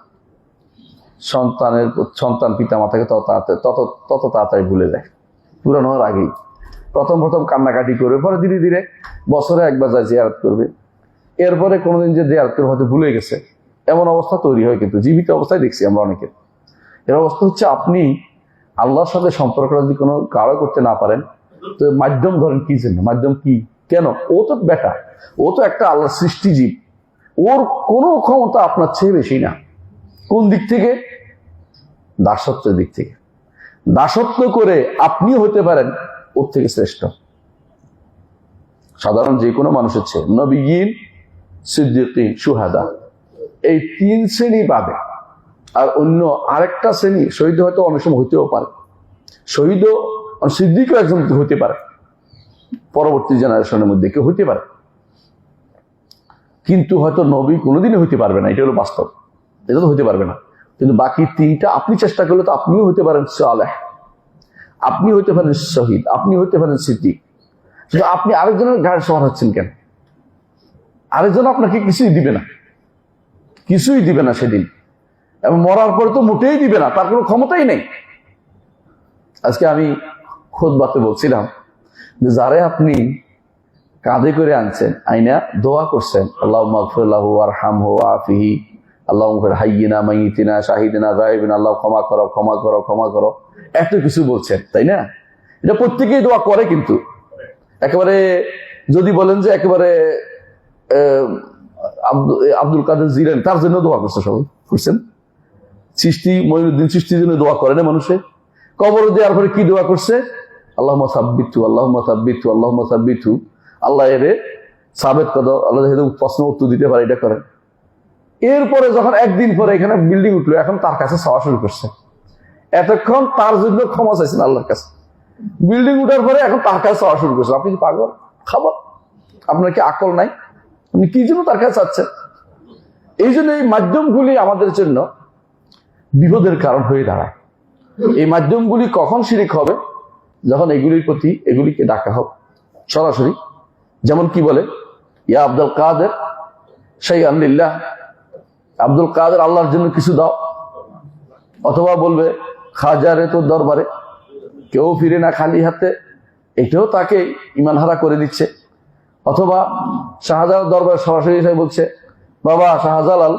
সন্তান পিতা মাতাকে তত তাড়াতাড়ি ভুলে যায়, পুরান হওয়ার আগেই। প্রথম কান্নাকাটি করবে, পরে ধীরে ধীরে বছরে একবার যায় জিয়ারত করবে, এরপরে কোনোদিন যে জিয়ারত করবে হয়তো ভুলে গেছে। এমন অবস্থা তৈরি হয়, কিন্তু জীবিত অবস্থায় দেখছি আমরা অনেকে। এর অবস্থা হচ্ছে, আপনি আল্লাহর সাথে সম্পর্ক যদি কোনো গাঢ় করতে না পারেন, তো মাধ্যম ধরেন কি জন্য? মাধ্যম কি? কেন? ও তো বেটা, ও তো একটা আল্লাহর সৃষ্টিজীব, ওর কোনো ক্ষমতা আপনার চেয়ে বেশি না। কোন দিক থেকে? দাসত্বের দিক থেকে। দাসত্ব করে আপনিও হতে পারেন ওর থেকে শ্রেষ্ঠ, সাধারণ যে কোনো মানুষের চেয়ে। নবিয়্যিন, সিদ্দিকিন, শুহাদা, এই 3 শ্রেণী পাবে। আর অন্য আরেকটা শ্রেণী শহীদ হয়তো অনেক সময় হইতেও পারে, শহীদও সিদ্দিকও একজন হইতে পারে, পরবর্তী জেনারেশনের মধ্যে কেউ হইতে পারে, কিন্তু হয়তো নবী কোনোদিনই হইতে পারবে না। এটা হলো বাস্তব, এটা তো হইতে পারবে না। কিন্তু বাকি 3টা আপনি চেষ্টা করলে তো আপনিও হইতে পারেন সালেহ, আপনি হইতে পারেন শহীদ, আপনি হইতে পারেন সিদ্দিক, কিন্তু আপনি আরেকজনের ঘাড়ে সওয়ার হচ্ছেন কেন? আরেকজন আপনাকে কিছুই দিবে না, কিছুই দিবে না সেদিন, এবং মরার পর তো মোটেই দিবে না, তার কোনো ক্ষমতাই নেই। আজকে আমি খুতবাতে বলছিলাম যে যারে আপনি কাঁধে করে আনছেন, আইনা দোয়া করছেন, আল্লাহ মাগফির লাহু ওয়ারহামহু ওয়াআফিহি, আল্লাহুম্মা গফির হাইয়িনা মাইয়িতিনা শাহিদিনা গায়বিনা, আল্লাহ ক্ষমা করো ক্ষমা করো ক্ষমা করো, এত কিছু বলছেন, তাই না? এটা প্রত্যেকেই দোয়া করে, কিন্তু একেবারে যদি বলেন যে একেবারে আব্দুল কাদের জিলানী, তার জন্য দোয়া করছে, সবাই করছেন। চিশতি, মঈনুদ্দিন চিশতির জন্য দোয়া করে না মানুষে? কবর দেওয়ার পরে কি দোয়া করছে? আল্লাহুম্মা সাব্বিতহু, আল্লাহুম্মা সাব্বিতহু, আল্লাহুম্মা সাব্বিতহু, আল্লাহ এরে সাবেত করো, আল্লাহ প্রশ্ন উত্তর দিতে পারে, এটা করেন। এরপরে যখন একদিন পরে এখানে বিল্ডিং উঠলো, এখন তার কাছে চাওয়া শুরু করছে। এতক্ষণ তার জন্য ক্ষমা চাইছেন আল্লাহর কাছে, বিল্ডিং উঠার পরে এখন তার কাছে চাওয়া শুরু করছে। আপনি কি পাগল? খাবার আপনার কি আকল নাই? আপনি কি জন্য তার কাছে চাচ্ছেন? এই জন্য এই মাধ্যমগুলি আমাদের জন্য বিপদের কারণ হয়ে দাঁড়ায়। এই মাধ্যমগুলি কখন শিরিক হবে? যখন এগুলির প্রতি এগুলিকে ডাকা হবে সরাসরি। যেমন কি বলে, ইয়া আব্দুল কাদের শাইআন লিল্লাহ, আব্দুল কাদের আল্লাহর জন্য কিছু দাও। অথবা বলবে খাজারে তোর দরবারে কেউ ফিরে না খালি হাতে, এটাও তাকে ইমান হারা করে দিচ্ছে। অথবা শাহজালাল দরবারে সরাসরি এসে বলছে, বাবা শাহজালাল,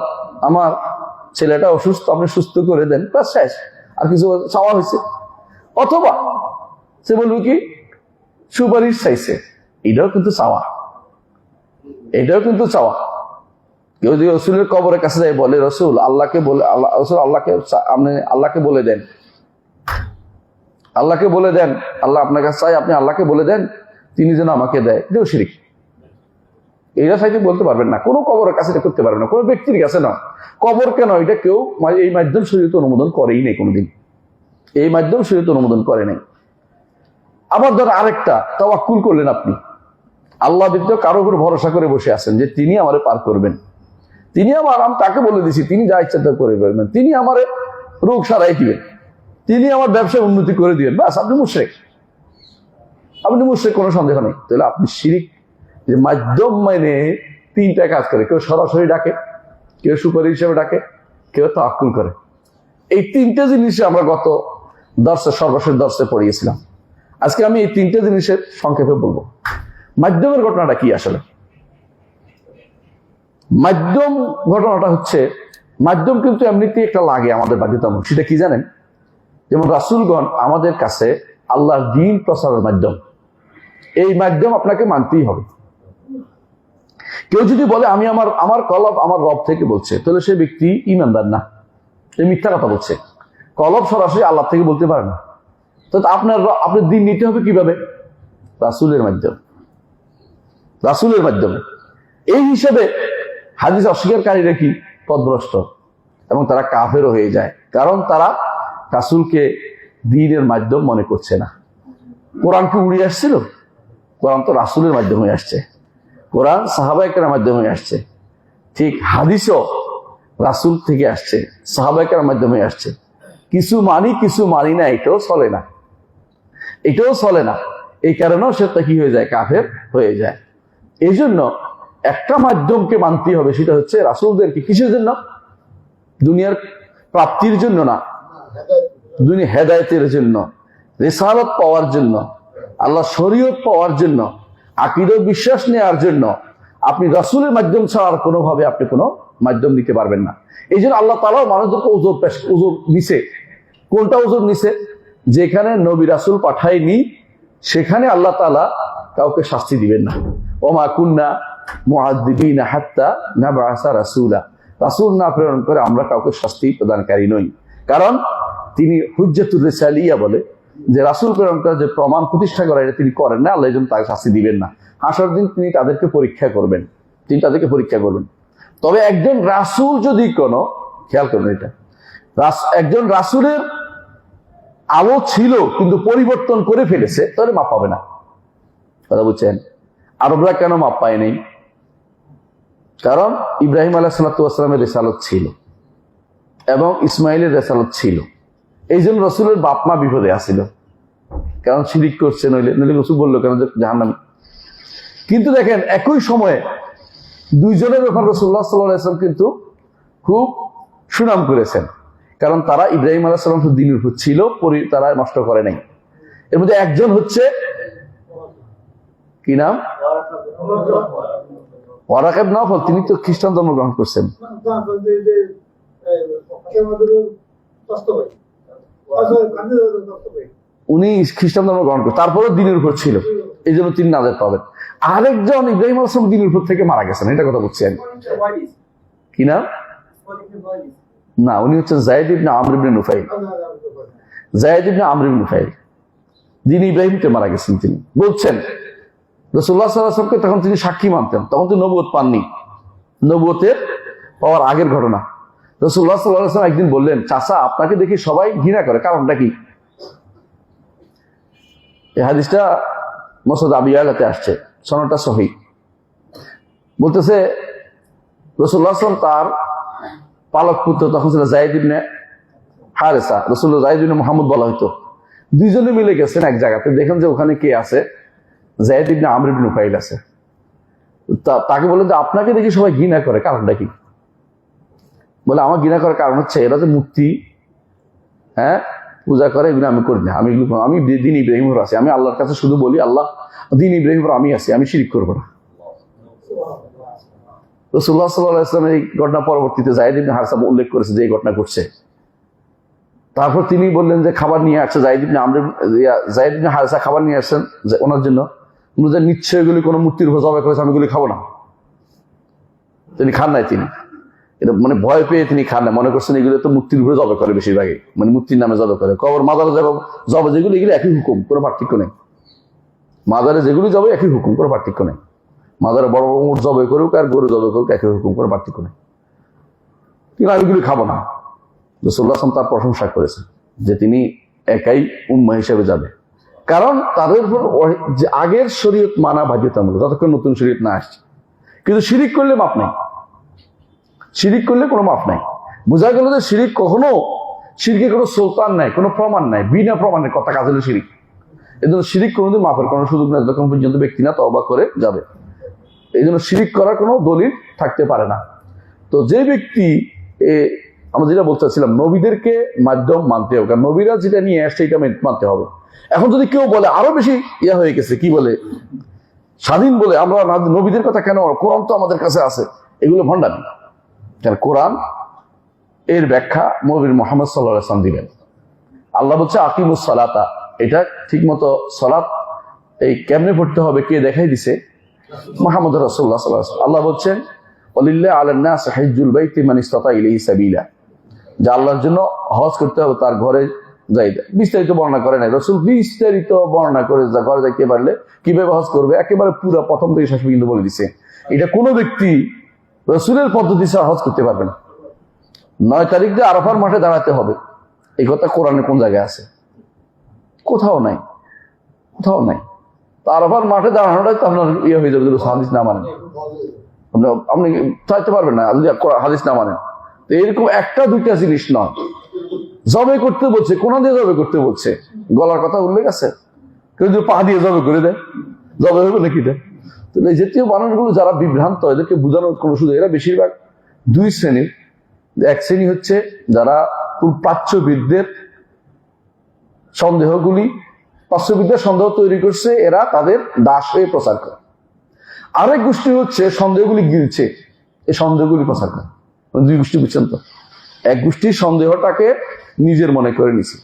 আমার ছেলেটা অসুস্থ, আপনি সুস্থ করে দেন, প্লাস শেষ, আর কিছু চাওয়া হয়েছে। অথবা সে বলবে কি সুপারিশ চাইছে, এটাও কিন্তু চাওয়া, এটাও কিন্তু চাওয়া। কেউ যদি রসুলের কবরের কাছে যায় বলে, রসুল আল্লাহকে বলে, রসুল আল্লাহকে, আপনি আল্লাহকে বলে দেন, আল্লাহকে বলে দেন, আল্লাহ আপনার কাছে চাই, আপনি আল্লাহকে বলে দেন তিনি যেন আমাকে দেয়, এটাও শিরিক। এইটা চাইতে বলতে পারবেন না, কোনো কবরের কাছে এটা করতে পারবেন না, কোনো ব্যক্তির কাছে না। কবর কেন, এটা কেউ এই মাধ্যম শরীয়ত অনুমোদন করেই নেই কোনোদিন, এই মাধ্যম শরীয়ত অনুমোদন করে নাই। আবার ধর আরেকটা তাওয়াক্কুল করলেন আপনি, আল্লাহ ব্যতীত কারো উপর ভরসা করে বসে আছেন যে তিনি আমারে পার করবেন, তিনি আমার, আমি তাকে বলে দিছি তিনি যা ইচ্ছা তা করে পারবেন, তিনি আমারে রোগ সারাই দিবেন, তিনি আমার ব্যবসায় উন্নতি করে দিবেন, বাস আপনি মুশরিক, আপনি মুশরিক, কোনো সন্দেহ নেই। তাহলে আপনি শিরিক, যে মাধ্যম মানে তিনটা কাজ করে, কেউ সরাসরি ডাকে, কেউ সুপারিশ হিসেবে ডাকে, কেউ তাওয়াক্কুল করে। এই তিনটে জিনিসে আমরা গত সর্বশেষ দর্শে পড়িয়েছিলাম। আজকে আমি এই তিনটে জিনিসের সংক্ষেপে বলবো। মাধ্যমের ঘটনাটা কি আসলে? মাধ্যম ঘটনাটা হচ্ছে, মাধ্যম কিন্তু এমনিতে একটা লাগে আমাদের বাধ্যতামূলক। সেটা কি জানেন? যেমন রাসূলগণ আমাদের কাছে আল্লাহর দ্বীন প্রচারের মাধ্যম, এই মাধ্যম আপনাকে মানতেই হবে। কেউ যদি বলে আমি আমার কলব আমার রব থেকে বলছে, তাহলে সে ব্যক্তি ঈমানদার না, সে মিথ্যা কথা বলছে। কলব সরাসরি আল্লাহ থেকে বলতে পারে না। তো আপনার দ্বীন নিতে হবে কিভাবে? রাসূলের মাধ্যমে, রাসূলের মাধ্যমে। এই হিসেবে হাদিস অস্বীকারীরা কি পথভ্রষ্ট, এবং তারা কাফেরও হয়ে যায়, কারণ তারা রাসূলকে দ্বীনের মাধ্যম মনে করছে না। কোরআন কি উড়ে আসছিল? কোরআন তো রাসূলের মাধ্যমে আসছে, কোরআন সাহাবায়ে কেরামের মাধ্যমে আসছে। ঠিক হাদিসও রাসূল থেকে আসছে, সাহাবায়ে কেরামের মাধ্যমে আসছে। কিছু মানি কিছু মানি না, এটাও চলে না, এটাও চলে না। এই কারণেও সে কি হয়ে যায়? কাফের হয়ে যায়। এই জন্য একটা মাধ্যমকে মানতেই হবে, সেটা হচ্ছে রাসূলদেরকে। কিসের জন্য? দুনিয়ার প্রাপ্তির জন্য না, দুনিয়া হেদায়েতের জন্য, রিসালাত পাওয়ার জন্য, আল্লাহ শরীয়ত পাওয়ার জন্য, আকীদা বিশ্বাস নেওয়ার জন্য। আপনি রাসূলের মাধ্যম ছাড়া আর কোনোভাবে আপনি কোনো মাধ্যম নিতে পারবেন না। এই জন্য আল্লাহ তাআলা মানুষদেরকে উযর নিছে। কোনটা উযর নিছে? যেখানে নবী রাসূল পাঠায়নি সেখানে আল্লাহ তাআলা কাউকে শাস্তি দিবেন না। ওমা কুন্না মুআযযিবিনা হাত্তা নাবআসা রাসূলা, রাসূল না প্রেরণ করে আমরা কাউকে শাস্তি প্রদানকারী নই। কারণ তিনি হুজ্জাতুর রিসালিয়া বলে যে রাসূল প্রেরণ করে যে প্রমাণ প্রতিষ্ঠা করা, এটা তিনি করেন না, আল্লাহ এজন্য তাকে শাস্তি দিবেন না। হাসর দিন তিনি তাদেরকে পরীক্ষা করবেন, তিনি তাদেরকে পরীক্ষা করবেন। তবে একজন রাসূল যদি কোনো, খেয়াল করবেন এটা, একজন রাসূলের আলো ছিল কিন্তু পরিবর্তন করে ফেলেছে, তাহলে মাপ পাবে না। কথা বুঝছেন? আরবরা কেন মাপ পায় নাই? কারণ ইব্রাহিম আলাইহিস সালামের রিসালাত ছিল এবং ইসমাইলের রিসালাত ছিল। এই জন্য রাসূলের বাপ মা বিপদে আসছিল। কারণ শিরিক করছে, নইলে নইলে রসুল বললো কেন যে জাহান্নামী। কিন্তু দেখেন একই সময়ে দুইজনের ব্যাপার রাসূলুল্লাহ সাল্লাল্লাহু আলাইহি ওয়াসাল্লাম কিন্তু খুব সুনাম করেছেন, কারণ তারা ইব্রাহিম আলাইহিস সালাম দিনের উপর ছিল, তারা নষ্ট করে নাই। এর মধ্যে একজন হচ্ছে কি নাম, ওয়ারাকা ইবনে নওফল, তিনি তো খ্রিস্টান ধর্ম গ্রহণ করছেন। উনি খ্রিস্টান ধর্ম গ্রহণ করেন, তারপরেও দিনের উপর ছিল, এই জন্য তিনি নাজাত পাবেন। আরেকজন ইব্রাহিম আলাইহিস সালাম দিনের উপর থেকে মারা গেছেন, এটা কথা বলছি আমি। কি নাম? না, উনি হচ্ছেন যায়েদ ইবনে আমর ইবনে নুফাইল। যায়েদ ইবনে আমর ইবনে নুফাইল যিনি ইব্রাহিমকে মারা গেছেন, তিনি বলছেন রাসূলুল্লাহ সাল্লাল্লাহু আলাইহি ওয়াসাল্লামকে তখন তিনি সাক্ষী মানতেন, তখন তিনি নবুয়ত পাননি, নবুয়তের পাওয়ার আগের ঘটনা। রাসূলুল্লাহ সাল্লাল্লাহু আলাইহি ওয়াসাল্লাম একদিন বললেন, চাচা আপনাকে দেখি সবাই ঘৃণা করে, কারণটা কি? এই হাদিসটা মুসনাদ আবি ইয়ালাতে আসছে, সনদটা সহিহ। বলতেছে রাসূলুল্লাহ সাল্লাল্লাহু আলাইহি ওয়াসাল্লাম তার পালক পুত্র তখন ছিল যায়েদ ইবনে হারেসা, রাসূলুল্লাহ যায়েদ ইবনে মুহাম্মদ বলা হতো, দুইজনে মিলে গেছেন এক জায়গাতে, দেখেন যে ওখানে কে আছে, যায়েদ ইবনে আমর ইবনে নুফাইল আছে। তাকে বলেন যে আপনাকে দেখি সবাই ঘৃণা করে, কারণটা কি? বলে আমার ঘৃণা করার কারণ হচ্ছে এরা যে মূর্তি পূজা করে, এগুলো আমি করি না, আমি দিন ইব্রাহিমের আছি, আমি আল্লাহর কাছে শুধু বলি আল্লাহ দিন ইব্রাহিমের আমি আছি, আমি শিরিক করবো না। রাসূলুল্লাহ সাল্লাল্লাহু আলাইহি ওয়াসাল্লাম এই ঘটনা পরবর্তীতে যায়েদ ইবনে হারেসা উল্লেখ করেছে যে এই ঘটনা ঘটছে। তারপর তিনি বললেন যে খাবার নিয়ে আসছে, যায়েদ ইবনে হারেসা খাবার নিয়ে আসছেন ওনার জন্য, নিশ্চয় এগুলি কোনো মূর্তির উপর জবাই করেছে, আমি এগুলি খাবো না। তিনি খান নাই, তিনি এটা মানে ভয় পেয়ে তিনি খান না, মনে করছেন এগুলো তো মূর্তির উপরে জবাই করে বেশিরভাগই, মানে মূর্তির নামে জবাই করে, কবর মাজারে জবাই যেগুলো, এগুলো একই হুকুম, কোনো পার্থক্য নেই। মাজারে যেগুলি জবাই একই হুকুম, কোনো পার্থক্য নেই। মাজারে বড় বড় উট জবাই করুক আর গরু জবাই করুক একই হুকুম, কোনো পার্থক্য নেই। কিন্তু আমি এগুলি খাবো না। রাসূলুল্লাহ সাল্লাল্লাহু আলাইহি ওয়াসাল্লাম তার প্রশংসা করেছেন যে তিনি একাই উম্মাহ হিসেবে যাবে, কারণ তাদের উপর যে আগের শরীয়ত মানা বাধ্যতামূলক যতক্ষণ নতুন শরীয়ত না আসছে। কিন্তু শিরিক করলে মাপ নাই, শিরিক করলে কোনো মাপ নাই। বোঝা গেল যে শিরিক কখনো, শিরকে কোনো সুলতান নাই, কোনো প্রমাণ নাই, বিনা প্রমাণের কথা কাজ হলো শিরিক। এই জন্য শিরিক কোনোদিন মাপের কোনো সুযোগ নেই যতক্ষণ পর্যন্ত ব্যক্তি না তওবা করে যাবে। এই জন্য শিরিক করার কোনো দলিল থাকতে পারে না। তো যে ব্যক্তি আমরা যেটা বলতে চাচ্ছিলাম, নবীদেরকে মাধ্যম মানতে হবে, কারণ নবীরা যেটা নিয়ে আসছে এটা মানতে হবে। এখন যদি কেউ বলে আরো বেশি ইয়া হয়ে গেছে, কি বলে স্বাধীন বলে আমরা নবীদের কথা কেন, কোরআন তো আমাদের কাছে আছে, এগুলো ভণ্ডামি। কারণ কোরআন এর ব্যাখ্যা নবী মুহাম্মদ সাল্লাল্লাহু আলাইহি ওয়াসাল্লাম দিবেন। আল্লাহ বলছে আকিমুস সালাতা, এটা ঠিক মতো সালাত এই কেমনে পড়তে হবে কে দেখাই দিছে? মুহাম্মদ রাসূলুল্লাহ সাল্লাল্লাহু আলাইহি ওয়াসাল্লাম। আল্লাহ বলছেন ওয়ালিল্লাহি আলান নাস হিজ্জুল বাইতি মান ইসতাতা ইলাইহি সাবিলা, যে আল্লাহর জন্য হজ করতে হবে তার ঘরে যাইতে। বিস্তারিত বর্ণনা করে নাই রাসূল, বিস্তারিত বর্ণনা করে ঘরে যাইতে পারলে কিভাবে হজ করবে একেবারে পুরো প্রথম থেকে শেষ পর্যন্ত বলে দিছে। এটা কোনো ব্যক্তি রাসূলের পদ্ধতি ছাড়া হজ করতে পারবে না। 9 তারিখ দিয়ে আরাফার মাঠে দাঁড়াতে হবে, এই কথা কোরআনে কোন জায়গায় আছে? কোথাও নাই, কোথাও নাই। তো আরাফার মাঠে দাঁড়ানোটাই তো আপনার ইয়ে হয়ে যাবে যদি হাদিস না মানেন, আপনি চাইতে পারবেন না যদি হাদিস না মানেন। তো এরকম একটা দুইটা জিনিস নয়, জবে করতে বলছে, কোন দিয়ে জবে করতে বলছে? গলার কথা উল্লেখ আছে? কেউ যদি পা দিয়ে জবে করে দেয়, জবে হবে নাকি? দেয়। তো এই জাতীয় মানুষগুলো যারা বিভ্রান্ত, এদেরকে বোঝানোর কোনো সুযোগ, এরা বেশিরভাগ দুই শ্রেণীর। এক শ্রেণী হচ্ছে যারা প্রাচ্যবিদদের সন্দেহগুলি, প্রাচ্যবিদ্যার সন্দেহ তৈরি করছে, এরা তাদের দাস হয়ে প্রচার করে। আরেক গোষ্ঠী হচ্ছে সন্দেহগুলি গিলছে, এই সন্দেহগুলি প্রচার করে। দুই গোষ্ঠী বুঝছেন তো? এক গোষ্ঠীর সন্দেহটাকে নিজের মনে করে নিছে,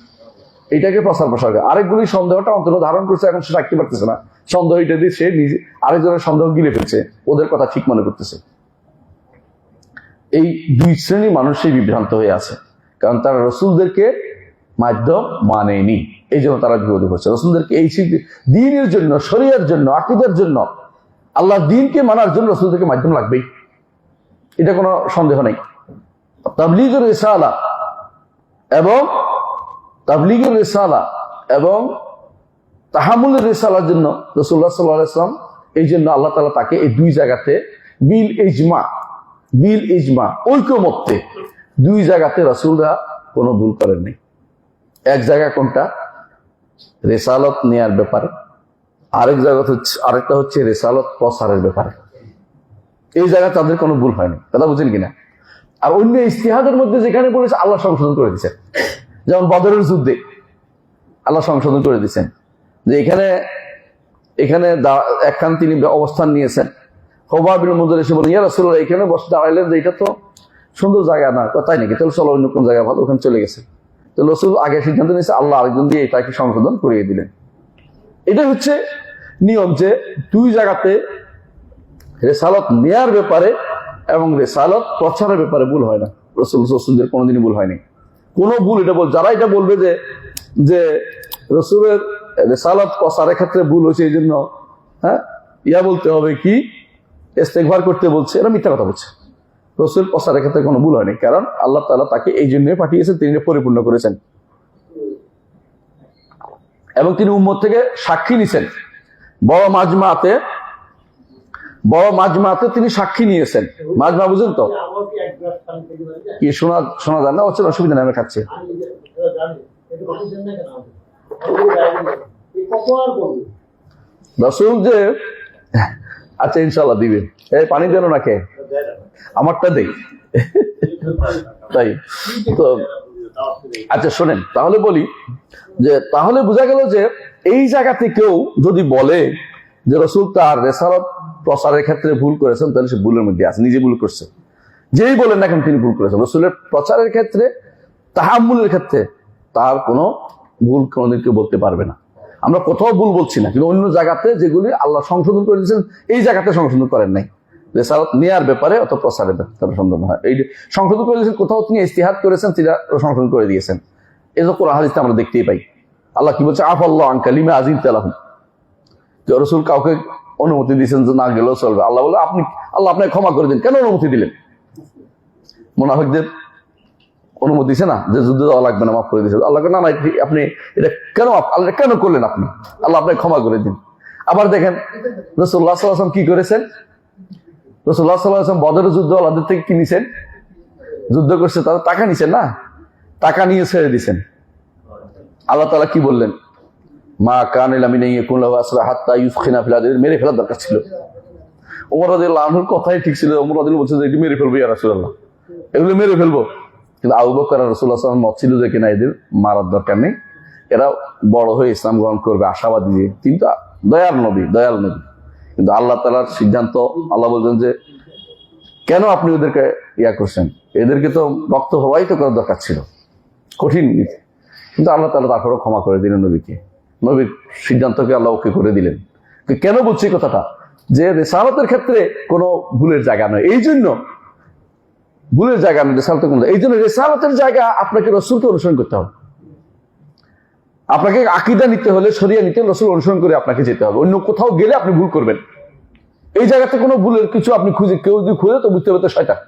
এটাকে প্রচার করে। আরেকগুলি সন্দেহটা অন্তত ধারণ করছে, এখন সে রাখতে পারতেছে না, সন্দেহ এটা দিয়ে সে নিজে আরেকজনের সন্দেহ গিলে ফেলছে, ওদের কথা ঠিক মনে করতেছে। এই দুই শ্রেণী মানুষই বিভ্রান্ত হয়ে আছে, কারণ তারা রসুলদেরকে মাধ্যম মানেনি, এই জন্য তারা বিপদে পড়ছে। রসুলদেরকে এই দ্বীনের জন্য, শরিয়ার জন্য, আকীদার জন্য, আল্লাহ দ্বীনকে মানার জন্য রসুলদেরকে মাধ্যম লাগবেই, এটা কোনো সন্দেহ নেই। তাবলীগের রিসালা এবং তাহামুলের রিসালার জন্য রাসূলুল্লাহ সাল্লাল্লাহু আলাইহি ওয়াসাল্লাম, এই জন্য আল্লাহ তাআলা তাকে এই দুই জায়গাতে বিল ইজমা ঐকমত্যে দুই জায়গাতে রাসূলরা কোনো ভুল করেননি। এক জায়গা কোনটা? রেসালত নেয়ার ব্যাপারে, আরেকটা হচ্ছে রেসালত প্রসারের ব্যাপারে। এই জায়গায় তাদের কোনো ভুল হয়নি, কথা বুঝেন কিনা? আর অন্য ইস্তিহাদের মধ্যে যেখানে বলেছে আল্লাহ সংশোধন করে দিচ্ছেন, যেমন বদরের যুদ্ধে আল্লাহ সংশোধন করে দিচ্ছেন যে এখানে একখান তিনি অবস্থান নিয়েছেন। খোবাব বিন মুনজির এসে বলেন, ইয়া রাসূলুল্লাহ, এখানে বসে দাঁড়াইলেন যে এটা তো সুন্দর জায়গা না, তাই নাকি? তাহলে চলো অন্য কোন জায়গা ভালো, ওখানে চলে গেছে। তো রাসূল আগে সিদ্ধান্ত নিয়েছে, আল্লাহ আরেকজন দিয়ে এটাকে সংশোধন করিয়ে দিলেন। এটাই হচ্ছে নিয়ম, যে দুই জায়গাতে রেসালত নেয়ার ব্যাপারে এবং রেসালত প্রচারের ব্যাপারে ভুল হয় না। রাসূলের কোনোদিনই ভুল হয়নি। কোনো ভুল এটা যারা এটা বলবে যে রাসূলের রেসালত প্রচারের ক্ষেত্রে ভুল হয়েছে, এই জন্য বলতে হবে কি ইস্তেগফার করতে বলছে, এরা মিথ্যা কথা বলছে। রাসূল প্রচারের ক্ষেত্রে কোনো ভুল হয়নি, কারণ আল্লাহ তাআলা তাকে এই জন্যই পাঠিয়েছেন, তিনি পরিপূর্ণ করেছেন এবং তিনি উম্মত থেকে সাক্ষী নিছেন। বড় মাজমাতে তিনি সাক্ষী নিয়েছেন। মাজমা বুঝেন তো কি? শোনা যায় না? অসুবিধা নেই, আমি খাচ্ছি। রাসূল যে আচ্ছা ইনশাআল্লাহ দিবেন। এই পানি দেন নাকি? আমারটা দেই। তাই তো আচ্ছা শোনেন, তাহলে বলি যে তাহলে বোঝা গেল যে এই জায়গা থেকেও যদি বলে যে রাসূল তার রিসালাত প্রচারের ক্ষেত্রে ভুল করেছেন, তাহলে সে ভুলের মধ্যে আছে, নিজে ভুল করছে। যেই বলেন না কেন তিনি ভুল করেছেন। রাসূলের প্রচারের ক্ষেত্রে, তাহাম্মুলের ক্ষেত্রে তার কোনো ভুল কোনোদিন কেউ বলতে পারবে না। আমরা কোথাও ভুল বলছি না, কিন্তু অন্য জায়গাতে যেগুলি আল্লাহ সংশোধন করে দিয়েছেন, এই জায়গাতে সংশোধন করেন নাই। রিসালাত নেয়ার ব্যাপারে অত প্রচারের ব্যাপারে সংশোধন হয়, এই সংশোধন করে দিয়েছেন। কোথাও তিনি ইজতিহাদ করেছেন, তিনি সংশোধন করে দিয়েছেন। এই যে কোরআন হাদিসে আমরা দেখতেই পাই। আল্লাহ কি বলছে? আফাল্লাহু আনকা লিমা আযিনতা লাহুম। যে রাসূল কাউকে অনুমতি দিয়েছেন যে না গেলেও চলবে, আল্লাহ বলে আল্লাহ আপনাকে ক্ষমা করে দিন। কেন অনুমতি দিলেন? মুনাফিকদের অনুমতি দিছে না যে যুদ্ধ দেওয়া লাগবে না, মাফ করে দিয়েছে। আল্লাহ না আপনি এটা কেন করলেন? আপনি আল্লাহ আপনাকে ক্ষমা করে দিন। আবার দেখেন রাসূলুল্লাহ সাল্লাল্লাহু আলাইহি ওয়াসাল্লাম কি করেছেন? রাসূলুল্লাহ সাল্লাল্লাহু আলাইহি ওয়াসাল্লাম বদরের যুদ্ধ আল্লাহদের থেকে কি নিছেন? যুদ্ধ করছে, তাদের টাকা নিছেন না, টাকা নিয়ে ছেড়ে দিছেন। আল্লাহ তাআলা কি বললেন? মা কান লামিন ইয়াকুন লাহু আসরা হাত্তা ইউসখিনা ফিল আরদি। মেরে ফেলার দরকার ছিল। ওমর রাদিয়াল্লাহু আনহুর কথাই ঠিক ছিল। ওমর রাদিয়াল্লাহু বলছে যে এটি মেরে ফেলবো ইয়া রাসূলুল্লাহ, এগুলো মেরে ফেলবো। কিন্তু আবু বকর আর রাসূলুল্লাহ সাল্লাল্লাহু আলাইহি ওয়াসাল্লাম মত ছিল যে কিনা এদের মারার দরকার নেই, এরা বড় হয়ে ইসলাম গ্রহণ করবে, আশাবাদী। কিন্তু দয়াল নবী। কিন্তু আল্লাহ তাআলার সিদ্ধান্ত, আল্লাহ বলছেন যে কেন আপনি ওদেরকে করছেন? এদেরকে তো রক্ত প্রবাহিত করার দরকার ছিল, কঠিন নীতি। কিন্তু আল্লাহ তাআলা তারপরেও ক্ষমা করে দিলেন নবীকে। নবীর সিদ্ধান্তকে আল্লাহ ওকে করে দিলেন। কেন বলছি কথাটা? যে রিসালাতের ক্ষেত্রে কোনো ভুলের জায়গা নয়। এই জন্য ভুলের জায়গা নয় রিসালাতের কোনো। এই জন্য রিসালাতের জায়গা আপনাকে রাসূলকে অনুসরণ করতে হবে। আপনাকে আকীদা নিতে হলে, শরিয়া নিতে হলে রাসূল অনুসরণ করে আপনাকে যেতে হবে। অন্য কোথাও গেলে আপনি ভুল করবেন। এই জায়গাতে কোনো ভুলের কিছু আপনি কেউ যদি খুঁজে, তো বুঝতে হবে তো শয়তান,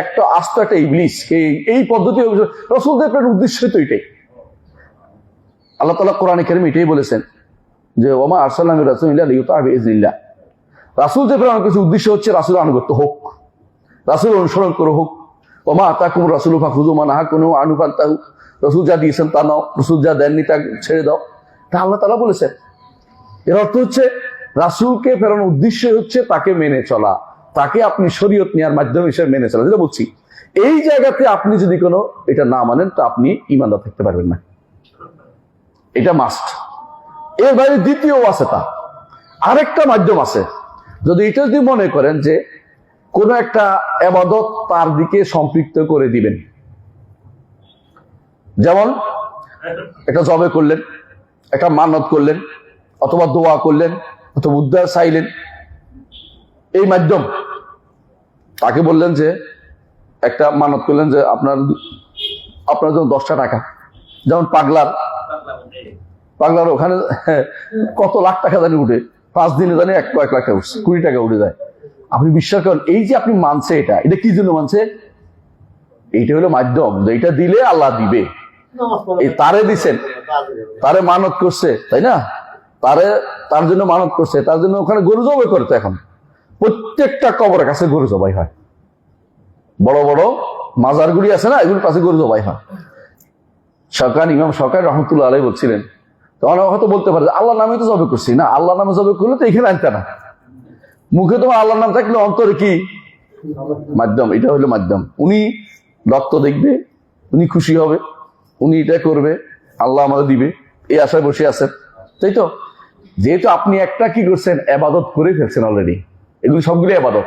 একটা আস্ত একটা ইবলিস। এই পদ্ধতি রাসূলদের উদ্দেশ্য তো এটাই। আল্লাহ তাআলা কোরআনে কারীমে এটাই বলেছেন যে ওমা আরসালনা মির রাসূলিন ইল্লা লিইউতা বিইজনিল্লাহ। রাসূল যে প্রেরণ করেছে উদ্দেশ্য হচ্ছে রাসূলের আনুগত্য হোক, রাসূল অনুসরণ করো হোক। ওমা আতাকুমুর রাসূলু ফাখুযু মা নাহাকুনু আনহু ফান্তাহু। রাসূল যা দিয়েছেন তা নাও, রাসূল যা দেননি তা ছেড়ে দাও। তা আল্লাহ তাআলা বলেছেন। এর অর্থ হচ্ছে রাসূলকে প্রেরণের উদ্দেশ্য হচ্ছে তাকে মেনে চলা, তাকে আপনি শরীয়ত নেওয়ার মাধ্যম হিসেবে মেনে চলা। যেটা বলছি, এই জায়গাতে আপনি যদি কোনো এটা না মানেন, তো আপনি ঈমানদার থাকতে পারবেন না। এটা মাস্ট। এর বাইরে দ্বিতীয় আছে, তা আরেকটা মাধ্যম আছে। এটা যদি মনে করেন যে কোন একটা ইবাদত তার দিকে সম্পৃক্ত করে দিবেন, যেমন একটা জবে করলেন, একটা মানত করলেন, অথবা দোয়া করলেন, অথবা উদ্ধার চাইলেন, এই মাধ্যম। তাকে বললেন যে একটা মানত করলেন যে আপনার জন্য 10টা টাকা, যেমন পাগলার ওখানে কত লাখ টাকা জানি উঠে, 5 দিনে জানি কয়েক লাখ টাকা উঠছে, 20 টাকা উঠে যায়। আপনি বিশ্বাস করেন, এই যে আপনি মানছে, এটা কি জন্য মানছে? এইটা হলো মাধ্যম, যে এটা দিলে আল্লাহ দিবে। এই তারে দিছেন, তারে মানত করছে, তাই না? তার জন্য মানত করছে, তার জন্য ওখানে গরু জবাই করতে। এখন প্রত্যেকটা কবরের কাছে গরু জবাই হয়, বড় বড় মাজারগুলি আছে না, এগুলোর কাছে গরু জবাই হয়। ইমাম শওকী রাহমাতুল্লাহ আলাইহি বলছিলেন তো অনেক হয়তো বলতে পারে আল্লাহ নামে তো জবে করছি, না আল্লাহ নামে জবে করলে তো এখানে আনতে না, মুখে তোমার আল্লাহর নাম থাকলে অন্তরে কি মাধ্যম, এটা হলো মাধ্যম। উনি রক্ত দেখবে, উনি খুশি হবে, উনি এটা করবে, আল্লাহ আমাদের দিবে, এই আশায় বসে আছেন, তাই তো? যেহেতু আপনি একটা কি করছেন, এবাদত করে ফেলছেন অলরেডি, এগুলি সবগুলি এবাদত,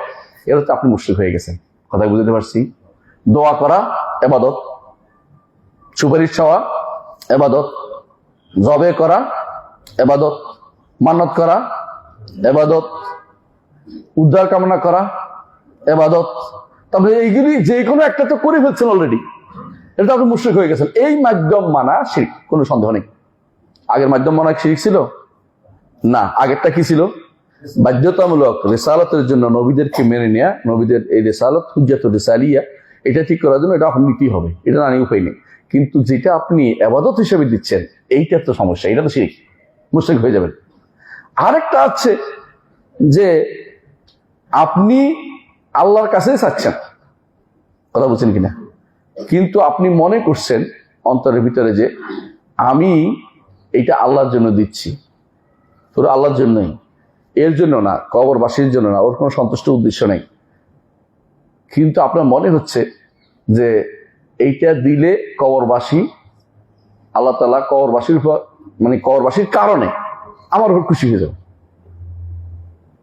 এর হচ্ছে আপনি মুশরিক হয়ে গেছেন। কথা বুঝতে পারছি? দোয়া করা এবাদত, সুপারিশ চাওয়া এবাদত, জবে করা এবাদত, মান্নত করা এবাদত, উদ্ধার কামনা করা এবাদত। তারপরে এইগুলি যে কোনো একটা তো করে ফেলছেন অলরেডি, এটা আপনি মুশরিক হয়ে গেছেন। এই মাধ্যম মানা শিরক, কোনো সন্দেহ নেই। আগের মাধ্যম মানা শিরক ছিল না, আগেরটা কি ছিল? বাধ্যতামূলক রিসালাতের জন্য নবীদেরকে মেনে নেয়া, নবীদের এই রিসালাত হুজ্জাতুর রিসালিয়া, এটা ঠিক করার জন্য এটা আপনি নিতেই হবে, এটা না নিয়ে উপায় নেই। কিন্তু যেটা আপনি ইবাদত হিসেবে দিচ্ছেন, এইটা তো সমস্যা, এটা তো শিরক, মুশরিক হয়ে যাবেন। আরেকটা আছে যে আপনি আল্লাহর কাছে চাচ্ছেন, কথা বলছেন কিনা, কিন্তু আপনি মনে করছেন অন্তরের ভিতরে যে আমি এইটা আল্লাহর জন্য দিচ্ছি, পুরো আল্লাহর জন্যই, এর জন্য না, কবরবাসীর জন্য না, ওর কোনো সন্তুষ্ট উদ্দেশ্য নেই। কিন্তু আপনার মনে হচ্ছে যে এইটা দিলে কবরবাসী, আল্লাহ তাআলা কবরবাসীর উপর, মানে কবরবাসীর কারণে আমার উপর খুশি হয়ে যাবে।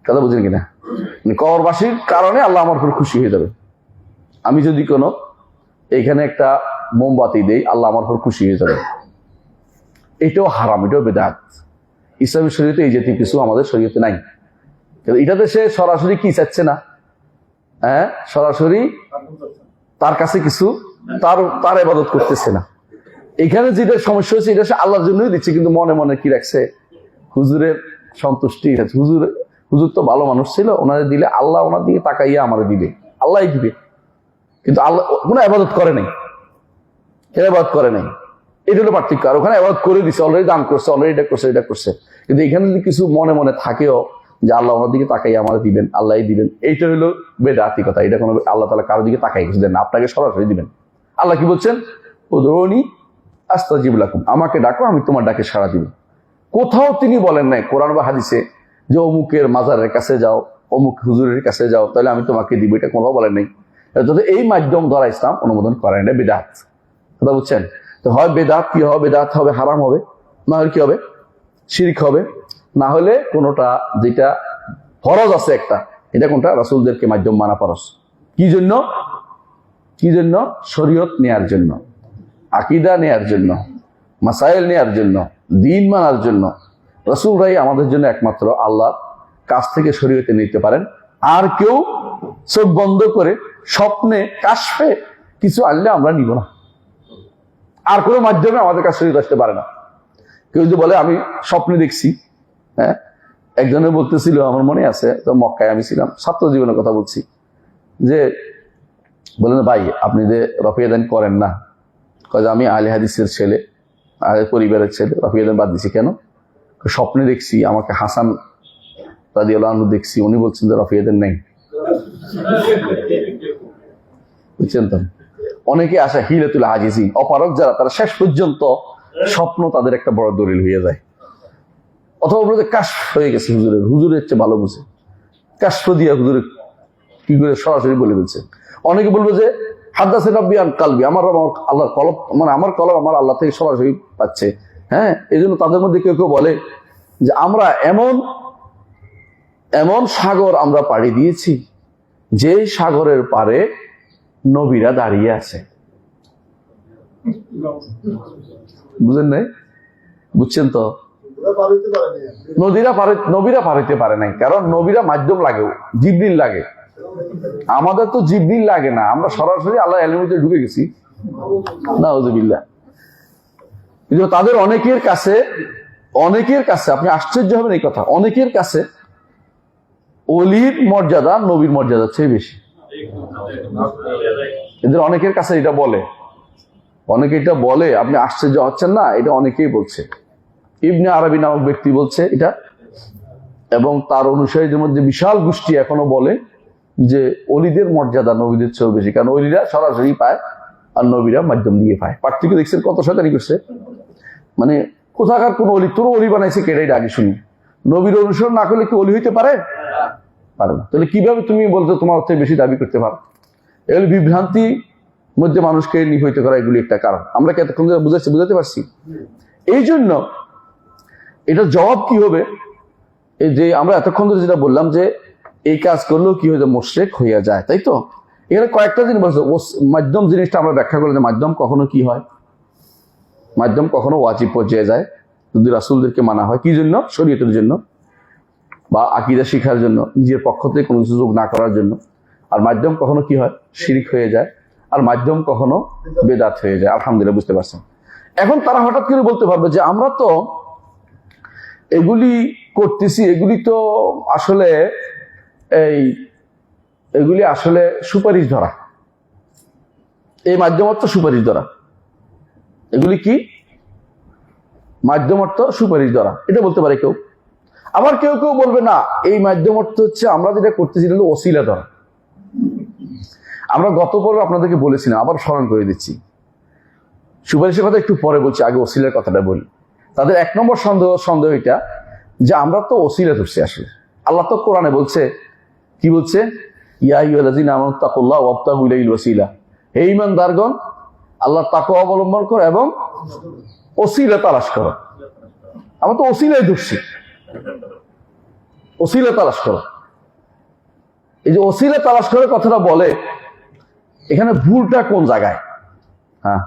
কথা বুঝলেন কিনা? কবরবাসীর কারণে আল্লাহ আমার উপর খুশি হয়ে যাবে। আমি যদি কোনো এখানে একটা মোমবাতি দেই, আল্লাহ আমার উপর খুশি হয়ে যাবে। এটাও হারাম, এটাও বেদাত। ইসলামী শরীয়তে এই জাতীয় কিছু আমাদের শরীয়তে নাই। এটাতে সে সরাসরি কি চাচ্ছে না, হ্যাঁ, সরাসরি তার কাছে কিছু তার ইবাদত করতেছে না। এখানে যেটা সমস্যা হচ্ছে, এটা সে আল্লাহর জন্যই দিচ্ছে, কিন্তু মনে মনে কি রাখছে, হুজুরের সন্তুষ্টি আছে, হুজুর তো ভালো মানুষ ছিল, ওনাদের দিলে আল্লাহ ওনার দিকে তাকাইয়া আমার দিবে, আল্লাহই দিবে। কিন্তু আল্লাহ কোনো ইবাদত করে নাই, ইবাদত করে নাই, এটা হলো পার্থক্য। আর ওখানে ইবাদত করে দিচ্ছে, অলরেডি দান করছে, অলরেডি এটা করছে, এটা করছে। কিন্তু এখানে যদি কিছু মনে মনে থাকেও যে আল্লাহ ওনার দিকে তাকাইয়া আমার দিবেন, আল্লাহই দিবেন, এইটা হলো বেদাতি কথা। এটা কোনো আল্লাহ তাআলা কারোর দিকে তাকাই কিছু দেন না, আপনাকে সরাসরি দিবেন। আল্লাহ কি বলছেন? উদউনি আস্তাজিব লাকুম, আমাকে ডাকো আমি তোমার ডাকে সাড়া দিব। কোথাও তিনি বলেন নাই কোরআন বা হাদিসে যে অমুকের মাজারের কাছে যাও, অমুক হুজুরের কাছে যাও, তাহলে আমি তোমাকে দিব, এটা কোথাও বলেন নাই। এই মাধ্যম দ্বারা ইসলাম অনুমোদন করেন, এটা বেদাত। কথা বুঝছেন? তো হয় বেদাত কি হবে, বেদাত হবে, হারাম হবে, না হলে কি হবে, শিরক হবে, না হলে কোনোটা যেটা ফরজ আছে একটা, এটা কোনটা, রাসূলদেরকে মাধ্যম মানা ফরজ। কি জন্য? কি জন্য? শরীয়ত নেয়ার জন্য, আকীদা নেয়ার জন্য, মাসাইল নেয়ার জন্য, দিন মানার জন্য। রাসূলরাই আমাদের জন্য একমাত্র আল্লাহ কাছ থেকে শরীয়তে নিতে পারেন। আর কেউ চোখ বন্ধ করে স্বপ্নে কাশফে কিছু আনলে আমরা নিব না। আর কোনো মাধ্যমে আমাদের কাছে শরীয়ত আসতে পারে না। কেউ যদি বলে আমি স্বপ্নে দেখছি, হ্যাঁ, একজনে বলতেছিল, আমার মনে আছে, তো মক্কায় আমি ছিলাম, ছাত্র জীবনের কথা বলছি, যে বলেন ভাই আপনি যে রফিয়াদান করেন না, কাজে আমি আহলে হাদিসের ছেলে, পরিবারের ছেলে, রফিয়াদান বাদ দিছি কেন? স্বপ্নে দেখছি আমাকে হাসান রাদিয়াল্লাহু আনহু দেখছি, উনি বলছেন যে রফিয়াদান নেই। বুঝছেন তো? অনেকে আসা হিলাতুল আজিজি, অপারক যারা, তারা শেষ পর্যন্ত স্বপ্ন তাদের একটা বড় দলিল হয়ে যায়। অথবা বলতে কাশফ হয়ে গেছে হুজুরের, হুজুরের চেয়ে ভালো বুঝে, কাশফ দিয়া হুজুরের কি করে সরাসরি বলে বলছে। অনেকে বলবে যে হাদাসে রাব্বি আন কালবি, আমার আল্লাহর কলব, মানে আমার কলব আমার আল্লাহ থেকে সরাসরি পাচ্ছে। হ্যাঁ, এই জন্য তাদের মধ্যে কেউ কেউ বলে যে আমরা এমন সাগর আমরা পাড়ি দিয়েছি, যে সাগরের পারে নবীরা দাঁড়িয়ে আছে। বুঝেন নাই? বুঝছেন তো? নবীরা পারিতে পারে নাই, কারণ নবীরা মাধ্যম লাগে, জিবরিল লাগে। আমাদের তো জিবরিল লাগে না, আমরা সরাসরি আল্লাহ এলের মধ্যে ঢুকে গেছি। নাউযুবিল্লাহ। কিন্তু তাদের অনেকের কাছে আপনি আশ্চর্য হবেন এই কথা, অনেকের কাছে ওলির মর্যাদা নবীর মর্যাদার চেয়ে বেশি। এদের অনেকের কাছে এটা বলে, অনেকে এটা বলে, আপনি আশ্চর্য হচ্ছেন না, এটা অনেকেই বলছে। ইবনে আরবি নামক ব্যক্তি বলছে এটা, এবং তার অনুসারীদের মধ্যে বিশাল গোষ্ঠী এখনো বলে যে অলিদের মর্যাদা নবীদের চেয়েও বেশি, কারণ অলিরা সরাসরি পায় আর নবীরা মাধ্যম দিয়ে পায়। পার্থক্য দেখছেন কত শয়তানি করছে। মানে কোথাকার কোন অলি, তোর অলি বানাইছে কেটাই আগে শুনি। নবীর অনুসরণ না করলে কি অলি হইতে পারে? পারে না। তাহলে কিভাবে তুমি বলতে তোমার থেকে বেশি দাবি করতে পারো? এগুলি বিভ্রান্তি মধ্যে মানুষকে নিহিত করা, এগুলি একটা কারণ। আমরা কি এতক্ষণ ধরে বুঝাতে পারছি? এই জন্য এটার জবাব কি হবে? এই যে আমরা এতক্ষণ ধরে যেটা বললাম যে এই কাজ করলেও কি হয়ে যায়, মুশরিক হইয়া যায়, তাই তো? এখানে কয়েকটা জিনিস বলছে। মাধ্যম জিনিসটা আমরা ব্যাখ্যা করলে, মাধ্যম কখনো কি হয়, মাধ্যম কখনো ওয়াজিব পর্যায়ে যায় যদি রাসূলদেরকে মানা হয়। কি জন্য? শরীয়তের জন্য বা আকীদা শিখার জন্য, নিজের পক্ষ থেকে কোনো সুযোগ না করার জন্য। আর মাধ্যম কখনো কি হয়, শিরক হয়ে যায়। আর মাধ্যম কখনো বেদাত হয়ে যায়। আলহামদুলিল্লাহ, বুঝতে পারছেন? এখন তারা হঠাৎ করে বলতে পারবে যে আমরা তো এগুলি করতেছি, এগুলি তো আসলে এগুলি আসলে সুপারিশ ধরা, এই মাধ্যম অর্থ সুপারিশ ধরা। এগুলি কি? মাধ্যম অর্থ সুপারিশ ধরা, এটা বলতে পারে কেউ। আবার কেউ কেউ বলবে না, এই মাধ্যম অর্থ হচ্ছে আমরা যেটা করতেছি এটা হলো ওসিলা ধরা। আমরা গত পর্বে আপনাদেরকে বলেছিলাম, আবার স্মরণ করে দিচ্ছি। সুপারিশের কথা একটু পরে বলছি, আগে ওসিলার কথাটা বলি। তাদের এক নম্বর সন্দেহ এটা যে আমরা তো ওসিলা ধরছি। আসলে আল্লাহ তো কোরআনে বলছে, কি বলছে? ইয়া আইয়ুহাল্লাযীনা আমানু তাকুল্লাহ ওয়াবতাগু ইলাইহিল ওয়াসিলা, হে ঈমানদারগণ, আল্লাহর তাকওয়া অবলম্বন করো এবং ওসিলা তালাশ করো। আমরা তো ওসিলাই ধরছি, ওসিলা তালাশ করো। এই যে ওসিলা তালাশ করে কথাটা বলে, এখানে ভুলটা কোন জায়গায়? হ্যাঁ,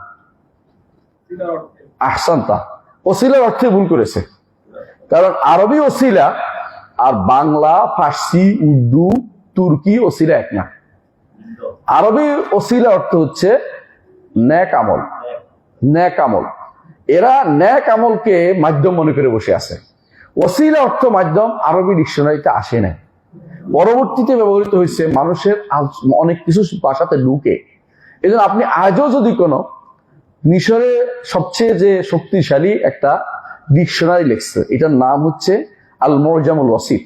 আহসানতা, ওসিলার অর্থে ভুল করেছে। কারণ আরবি ওসিলা আর বাংলা, ফার্সি, উর্দু, তুর্কি ওসিলা এক না। আরবি ওসিলা অর্থ হচ্ছে নেক আমল, নেক আমল। এরা নেক আমলকে মাধ্যম মনে করে বসে আছে। ওসিলা অর্থ মাধ্যম আরবি ডিকশনারিতে আসে নাই, পরবর্তীতে ব্যবহৃত হয়েছে মানুষের অনেক কিছু ভাষাতে ঢুকে। এই জন্য আপনি আজও যদি কোনো মিশরে সবচেয়ে যে শক্তিশালী একটা ডিকশনারি লিখছে, এটার নাম হচ্ছে আল মুরজামুল ওয়াসিত।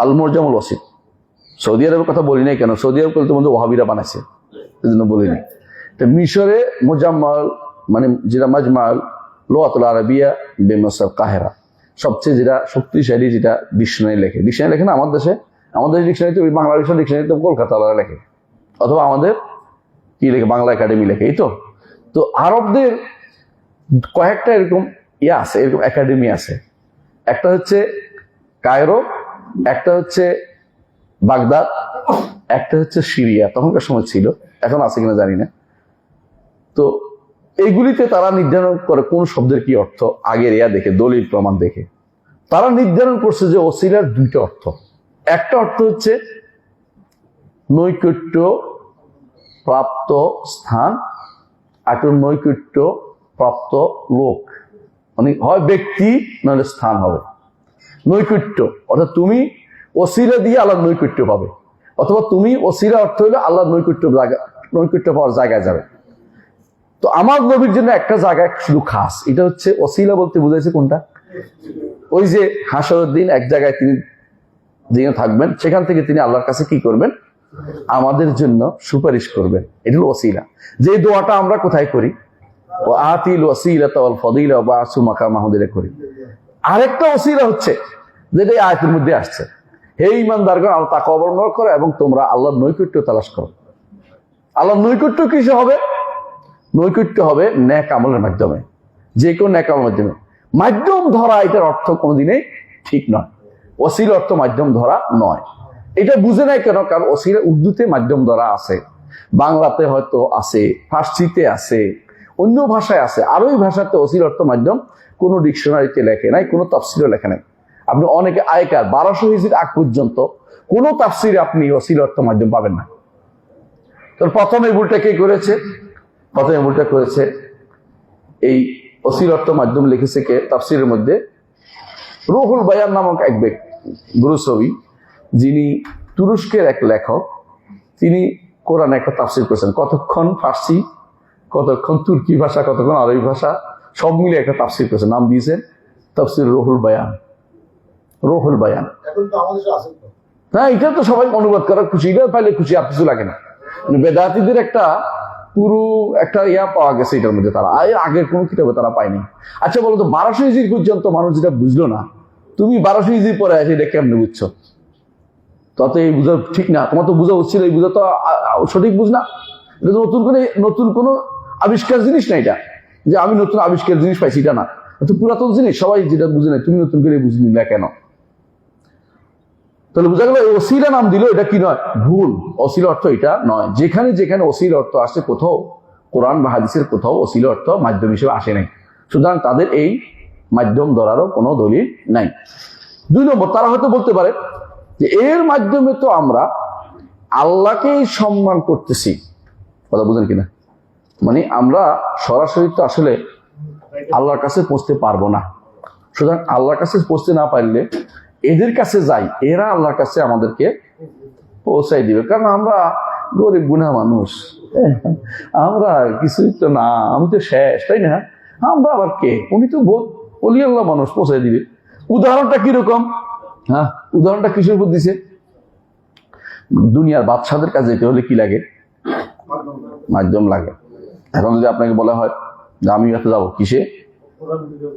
আল মুরজামুল ওয়াসিত। সৌদি আরবের কথা বলি নাই কেন? সৌদি আরব তো মধ্যে ওয়াহাবিরা বানাইছে, এই জন্য বলি নাই। তো মিশরে মুজাম্মাল, মানে যেটা মাজমাল লুগাতুল আরাবিয়া বেমিসর কাহিরা, সবচেয়ে যেটা শক্তিশালী যেটা ডিকশনারি লেখে। ডিকশনারি লেখে না আমাদের দেশে, আমাদের ডিকশনারিতে ওই বাংলাদেশের ডিকশনারিতে কলকাতাওয়ালা লেখে, অথবা আমাদের কি লেখে, বাংলা একাডেমি লেখে, এই তো। তো আরবদের কয়েকটা এরকম আছে, এরকম একাডেমি আছে। একটা হচ্ছে কায়রো, একটা হচ্ছে বাগদাদ, একটা হচ্ছে সিরিয়া, তখনকার সময় ছিল, এখন আছে কিনা জানি না। তো এইগুলিতে তারা নির্ধারণ করে কোন শব্দের কি অর্থ, আগের দেখে, দলিল প্রমাণ দেখে তারা নির্ধারণ করছে যে ওসিলার দুইটা অর্থ। একটা অর্থ হচ্ছে নৈকট্য প্রাপ্ত স্থান, আর নৈকট্য প্রাপ্ত লোক, মানে হয় ব্যক্তি নইলে স্থান হবে। নৈকট্য অর্থাৎ তুমি ওসিলা দিয়ে আল্লাহর নৈকট্য পাবে, অথবা তুমি ওসিলা অর্থ হইলে আল্লাহর নৈকট্য পাওয়ার জায়গায় যাবে। তো আমার নবীর জন্য একটা জায়গায় শুধু খাস, এটা হচ্ছে ওসিলা বলতে বুঝাইছে কোনটা? ওই যে হাসরের দিন এক জায়গায় তিনি যেখানে থাকবেন, সেখান থেকে তিনি আল্লাহর কাছে কি করবেন? আমাদের জন্য সুপারিশ করবেন। এটা হলো ওসিলা। যে দোয়াটা আমরা কোথায় করি? ও আতিল ওয়াসিলাতা ওয়াল ফাদিলা ওয়া বাসু মাকামাহুদিরে করি। আরেকটা ওসিলা হচ্ছে যেটা এই আয়াতের মধ্যে আসছে, হে ঈমানদারগণ, আল্লাহ তাকওয়া অবলম্বন করো এবং তোমরা আল্লাহর নৈকট্য তালাশ করো। আল্লাহর নৈকট্য কিসে হবে? নৈকট্য হবে নেক আমলের মাধ্যমে, যে কোনো নেক আমলের মাধ্যমে। মাধ্যম ধরা এটার অর্থ কোনোদিনই ঠিক নয়। ওসিলা অর্থ মাধ্যম ধরা নয়। এটা বুঝে নাই কেন? কারণ ওসিলা উর্দুতে মাধ্যম ধরা আছে, বাংলাতে হয়তো আছে, ফার্সিতে আছে, অন্য ভাষায় আছে। আরবি ভাষাতে ওসিলা অর্থ মাধ্যম কোনো ডিকশনারিতে লেখে নাই, কোনো তাফসিরও লেখে নাই। আপনি অনেকে আয়কার 1200 হিজরির আগ পর্যন্ত কোনো তাফসিরে আপনি ওসিলা অর্থ মাধ্যম পাবেন না। তো প্রথমে ভুলটা কে করেছে? প্রথমে ভুলটা করেছে এই ওসিলা অর্থ মাধ্যম লিখেছে কে? তাফসিরের মধ্যে রুহুল বায়ান নামক এক ব্যক্তি, বুরুসবি, যিনি তুরস্কের এক লেখক। তিনি কোরআনে একটা তাফসির করেছেন, কতক্ষণ ফার্সি, কতক্ষণ তুর্কি ভাষা, কতক্ষণ আরবি ভাষা, সব মিলে একটা তাফসির করেছেন, নাম দিয়েছেন তাফসির রুহুল বায়ান। রুহুল বায়ান, হ্যাঁ, এটা তো সবাই অনুবাদ করার খুশি, এটা পাইলে খুশি, আর কিছু লাগে না। বেদাতীদের একটা পুরো একটা পাওয়া গেছে এটার মধ্যে, তারা আগের কোনো কিতাবে তারা পায়নি। আচ্ছা বলো তো 1200 ইজি পর্যন্ত মানুষ যেটা বুঝলো না, তুমি 1200 ইজি পরে আছে এটা কেমনে বুঝছো? তত এই বুঝা ঠিক না, তোমার তো বুঝা উচিত, এই বুঝা তো সঠিক বুঝ না। এটা তো নতুন কোনো আবিষ্কার জিনিস না, এটা যে আমি নতুন আবিষ্কার জিনিস পাইছি এটা না, তো পুরাতন জিনিস সবাই যেটা বুঝে না, তুমি নতুন করে বুঝলি না কেন? তাহলে বোঝা গেল ওসিলা নাম দিল, এটা কি নয়? ভুল। ওসিলা অর্থ এটা নয়। যেখানে যেখানে ওসিলা অর্থ আসছে, কোথাও কোরআন বা হাদিসের কোথাও ওসিলা অর্থ মাধ্যম হিসেবে আসে নাই, সুতরাং তাদের এই মাধ্যম ধরারও কোনো দলিল নাই। 2 নম্বর, তারা হয়তো বলতে পারে যে এর মাধ্যমে তো আমরা আল্লাহকেই সম্মান করতেছি। কথা বুঝেন কিনা? মানে আমরা সরাসরি তো আসলে আল্লাহর কাছে পৌঁছতে পারবো না, সুতরাং আল্লাহর কাছে পৌঁছতে না পারলে এদের কাছে যাই, এরা আল্লাহর কাছে আমাদেরকে পৌঁছাই দিবে, কারণ আমরা গরিব গুনাহ মানুষ, আমরা কিছুই তো না, আমি তো শেষ, তাই না? আমরা আবার কে? উনি তো বলি আল্লাহ মানুষ, পৌঁছাই দিবে। উদাহরণটা কিরকম? হ্যাঁ, উদাহরণটা কিসের উপর দিছে? দুনিয়ার বাদশাদের কাছে যেতে হলে কি লাগে? মাধ্যম লাগে। এখন যদি আপনাকে বলা হয় যে আমি এত যাবো কিসে?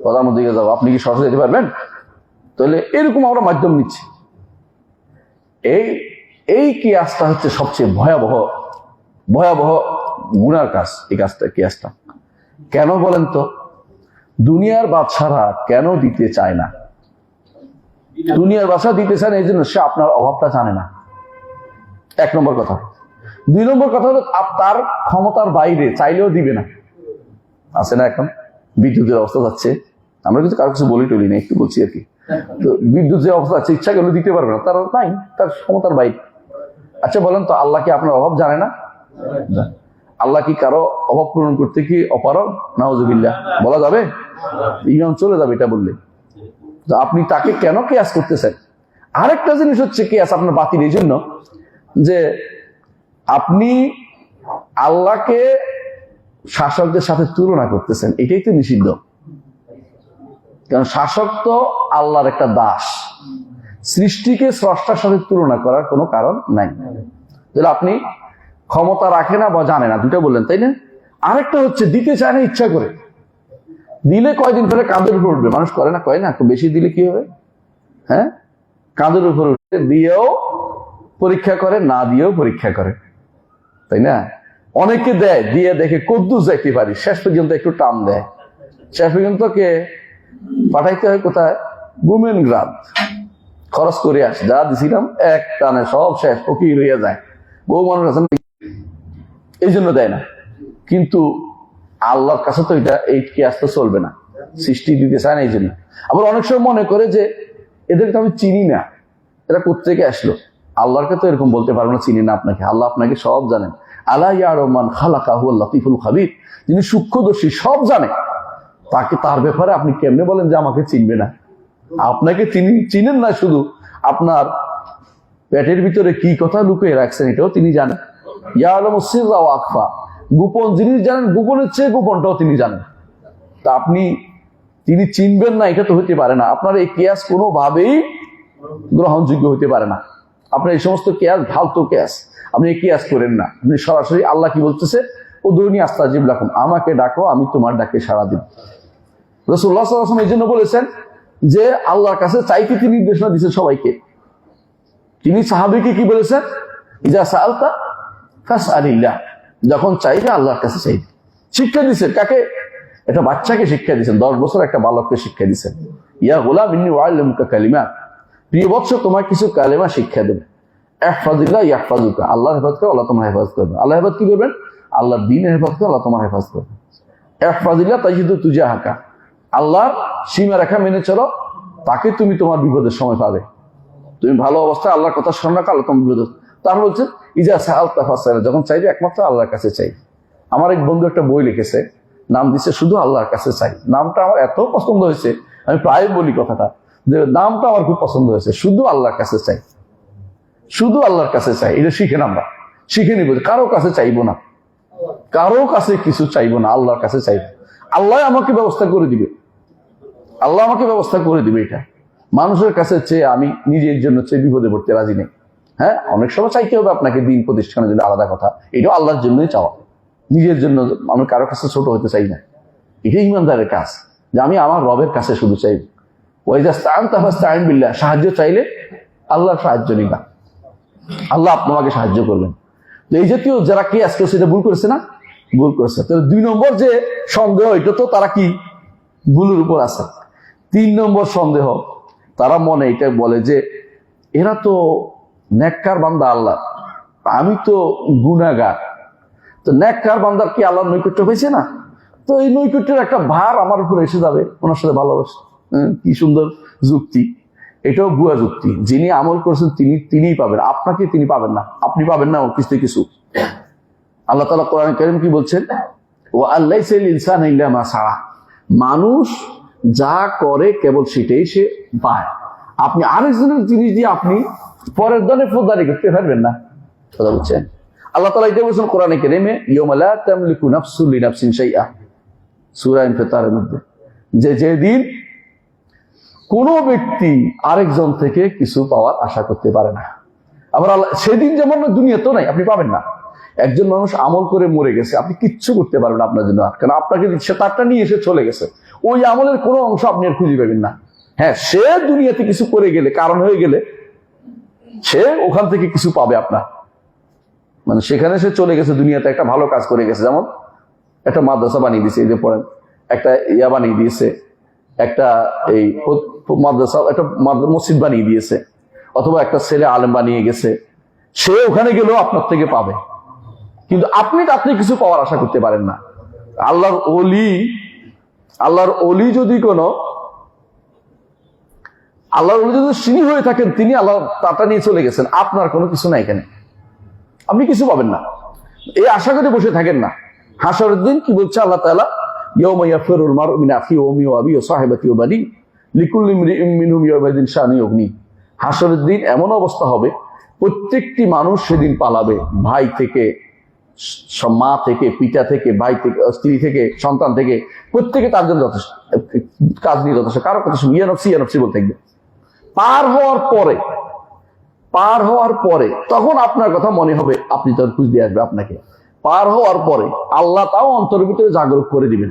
প্রধানমন্ত্রীকে যাবো, আপনি কি সরাসরি যেতে পারবেন? তাহলে এরকম আমরা মাধ্যম নিচ্ছি। এই কিয়াসটা হচ্ছে সবচেয়ে ভয়াবহ গুনার কাজ। এই কাজটা, কিয়াসটা কেন বলেন তো? দুনিয়ার বাদশারা কেন দিতে চায় না? দুনিয়ার বাদশা দিতে চায় না এই জন্য সে আপনার অভাবটা জানে না, 1 নম্বর কথা। 2 নম্বর কথা হলো তার ক্ষমতার বাইরে চাইলেও দিবে না। আছে না এখন বিদ্যুতের অবস্থা যাচ্ছে, আমরা কিন্তু কারো কিছু বলি টলি না, একটু বলছি আর কি। তো বিদ্যুৎ যে অবস্থা আছে, ইচ্ছা করলে দিতে পারবে না, তার নাই, তার ক্ষমতার বাইরে। আচ্ছা বলেন তো, আল্লাহ কি আপনার অভাব জানে না? আল্লাহ কি কারো অভাব পূরণ করতে কি অপারগ? নাউজুবিল্লাহ, বলা যাবে? ইমান চলে যাবে এটা বললে। তো আপনি তাকে কেন কিয়াস করতেছেন? আরেকটা জিনিস হচ্ছে কিয়াস আপনার বাতিল এই জন্য যে আপনি আল্লাহকে শাসকদের সাথে তুলনা করতেছেন, এটাই তো নিষিদ্ধ। কারণ শাসক তো আল্লাহর একটা দাস, সৃষ্টিকে স্রষ্টার সাথে তুলনা করার কোনো কারণ নাই। তাহলে আপনি ক্ষমতা রাখে না বা জানে না, দুটো বললেন, তাই না? আরেকটা হচ্ছে দিতে চায় না ইচ্ছা করে, দিলে কয়দিন পরে কাঁধের উপর উঠবে। মানুষ করে না, কয় না, একটু বেশি দিলে কি হবে? হ্যাঁ, কাঁধের উপর উঠে দিয়েও পরীক্ষা করে, না দিয়েও পরীক্ষা করে, তাই না? অনেকে দেয়, দিয়ে দেখে কদ্দুস যাইতে পারি, শেষ পর্যন্ত একটু টান দেয়, শেষ পর্যন্ত কে পাঠাইতে হয় কোথায়? গুমেন গ্রাম, খরচ করে আসে, যা দিছিলাম এক টানে সব শেষ, ফকির হইয়া যায়। বহু মানুষ আছেন এই জন্য দেয় না। কিন্তু আল্লাহর কাছে তো এই কিয়াস তো চলবে না, সৃষ্টি দিতে চায় না এই জন্য। আবার অনেক সময় মনে করে যে এদেরকে আমি চিনি না, এরা কোত্থেকে আসলো। আল্লাহকে তো এরকম বলতে পারবো না চিনি না আপনাকে, আল্লাহ আপনাকে সব জানেন। আলা ইয়ারমান খালাকাহু লাতিফুল খাবির, যিনি সূক্ষ্মদর্শী, সব জানে, তার ব্যাপারে আপনি কেমনে বলেন যে আমাকে চিনবে না? আপনাকে চিনেন না, শুধু আপনার পেটের ভিতরে কি কথা লুকিয়ে রাখছেন এটাও তিনি জানেন। ইয়ালামু সিররা ওয়া আখফা, গোপন জিনিস জানেন, গোপনের চেয়ে গোপনটাও তিনি জানেন। তা তিনি চিনবেন না, এটা তো হতে পারে না। আপনার এই কিয়াস কোনোভাবেই গ্রহণযোগ্য হতে পারে না। আপনার এই সমস্ত কিয়াস ফালতু কিয়াস, আপনি এই কিয়াস করেন না। আপনি সরাসরি আল্লাহ কি বলতেছে? উদউনি আস্তাজিব লাকুম, আমাকে ডাকো আমি তোমার ডাকে সাড়া দিব। রাসূলুল্লাহ সাল্লাল্লাহু আলাইহি ওয়াসাল্লাম এই জন্য বলেছেন যে আল্লাহর কাছে চাইতে তিনি নির্দেশনা দিয়েছেন সবাইকে। তিনি সাহাবীকে কি বলেছেন? ইজা সাআলতা ফাসআলিল্লাহ, যখন চাইবে আল্লাহর কাছে চাইবে। শিক্ষা দিচ্ছেন কাকে? একটা বাচ্চাকে শিক্ষা দিচ্ছেন, 10 বছর একটা বালককে শিক্ষা দিচ্ছেন। ইয়া গোলাম ইন্নী উআল্লিমুকা কালিমাত, প্রিয় বৎস তোমার কিছু কালেমা শিক্ষা দেবে। ইহফাজিল্লাহ ইয়াহফাজুকা, আল্লাহর হেফাজত করো, আল্লাহ তোমার হেফাজত করবে। আল্লাহ হেফাজত কি করবেন? আল্লাহর দ্বীনের হেফাজত করো, আল্লাহ তোমার হেফাজত করবে। ইহফাজিল্লাহ তাজিদু তুজাহাকা, আল্লাহর সীমা রেখা মেনে চলো, তাকে তুমি তোমার বিপদের সময় পাবে। তুমি ভালো অবস্থায় আল্লাহর কথা স্মরণ রাখো, আল্লাহ তোমার বিপদ। তার বলছেন ইজা সাআলতা ফাসআল, যখন চাইবে একমাত্র আল্লাহর কাছে চাই। আমার এক বন্ধু একটা বই লিখেছে, নাম দিচ্ছে শুধু আল্লাহর কাছে চাই। নামটা আমার এত পছন্দ হয়েছে, আমি প্রায় বলি কথাটা, যে নামটা আমার খুব পছন্দ হয়েছে, শুধু আল্লাহর কাছে চাই, শুধু আল্লাহর কাছে চাই। এটা শিখেন, আমরা শিখে নিব, কারো কাছে চাইবো না, কারো কাছে কিছু চাইবো না, আল্লাহর কাছে চাইবো। আল্লাহ আমাকে ব্যবস্থা করে দিবে, আল্লাহ আমাকে ব্যবস্থা করে দিবে। এটা মানুষের কাছে চেয়ে আমি নিজের জন্য চেয়ে বিপদে পড়তে রাজি নেই। হ্যাঁ, অনেক সময় চাইতে হবে আপনাকে দিন প্রতিষ্ঠানের জন্য, আলাদা কথা, এটাও আল্লাহর জন্যই চাওয়া। নিজের জন্য আমি কারো কাছে ছোট হতে চাই না। এটাই ইমানদারের কাজ, যে আমি আমার রবের কাছে শুধু চাই। সাহায্য চাইলে আল্লাহর সাহায্য নিবা, আল্লাহ আপনাকে সাহায্য করবেন। তো এই জাতীয় যারা কি আজকে সেটা ভুল করেছে না, ভুল করেছে। তাহলে 2 নম্বর যে সন্দেহ, এটা তো তারা কি ভুলের উপর আছে। 3 নম্বর সন্দেহ, তারা মনে এটা বলে যে এরা তো নেককার বান্দা আল্লাহ, আমি তো গুনাহগার, তো নেককার বান্দার কি আল্লাহর নৈকট্য পেয়েছে না, তো এই নৈকট্যের একটা ভার আমার উপর এসে যাবে ওনার সাথে ভালোবাসে। কি সুন্দর যুক্তি! এটাও ভুয়া যুক্তি। যিনি আমল করছেন তিনিই পাবেন, আপনাকে তিনি পাবেন না, আপনি পাবেন না কিছু। আল্লাহ তাআলা কোরআন কারীম কি বলছেন? ওয়া আল্লাইসা লিল ইনসানি ইল্লা মা সাআ, মানুষ যা করে কেবল সেটাই সে পায়। আপনি আরেকজনের জিনিস দিয়ে আপনি পরের দলে ফৌজদারি করতে পারবেন না, কথা বলছেন। আল্লাহ তাআলা এটা বলেছেন কোরআনে কারীমে, ইয়াউমা লা তামলিকু নাফসুন লিনাফসিন শাইআ, সূরা ইনফিতারের মধ্যে, যে যেদিন কোন ব্যক্তি আরেকজন থেকে কিছু পাওয়ার আশা করতে পারে না। আবার আল্লাহ সেদিন যেমন দুনিয়াতেও নাই, আপনি পাবেন না। একজন মানুষ আমল করে মরে গেছে, আপনি কিচ্ছু করতে পারবেন আপনার জন্য, কারণ আপনাকে সে তারটা নিয়ে এসে চলে গেছে, ওই আমলের কোনো অংশ আপনি আর খুঁজে পাবেন না। হ্যাঁ, সে দুনিয়াতে কিছু করে গেলে, কারণ হয়ে গেলে সে ওখান থেকে কিছু পাবে আপনার, মানে সেখানে সে চলে গেছে, দুনিয়াতে একটা ভালো কাজ করে গেছে। যেমন একটা মাদ্রাসা বানিয়ে দিয়েছে, এই যে পড়েন, একটা ইয়া বানিয়ে দিয়েছে, একটা এই মাদ্রাসা, একটা মসজিদ বানিয়ে দিয়েছে, অথবা একটা ছেলে আলেম বানিয়ে গেছে, সে ওখানে গেলেও আপনার থেকে পাবে, কিন্তু আপনি তাতে কিছু পাওয়ার আশা করতে পারেন না। আল্লাহর অলি যদি সিনি হয়ে থাকেন, তিনি আল্লাহ তাটা নিয়ে চলে গেছেন, আপনার কোনো কিছু নাই, এখানে আপনি কিছু পাবেন না, এই আশা করে বসে থাকেন না। হাসরের দিন কি বলছে আল্লাহ তাআলা? ইয়াউমা ইয়াফিরুল মারউ মিন আখিহি ওয়া উম্মিহি ওয়া আবিহি ওয়া সাহিবাতিহি ওয়া বানিহি লিকুল্লি ইমরিইম মিনহুম ইয়াওমাইযিন শাআনুন ইউগনিহি। হাসরের দিন এমন অবস্থা হবে, প্রত্যেকটি মানুষ সেদিন পালাবে, ভাই থেকে, মা থেকে, পিতা থেকে, ভাই থেকে, স্ত্রী থেকে, সন্তান থেকে, প্রত্যেকে তার জন্য যথেষ্ট, কাজ নিয়ে যথেষ্ট, কারো কথা শুনে ইয়া নফসি বলতে থাকবে। পার হওয়ার পরে তখন আপনার কথা মনে হবে, আপনি তখন খুঁজ দিয়ে আসবে আপনাকে। পার হওয়ার পরে আল্লাহ তাও অন্তরের ভিতরে জাগরুক করে দিবেন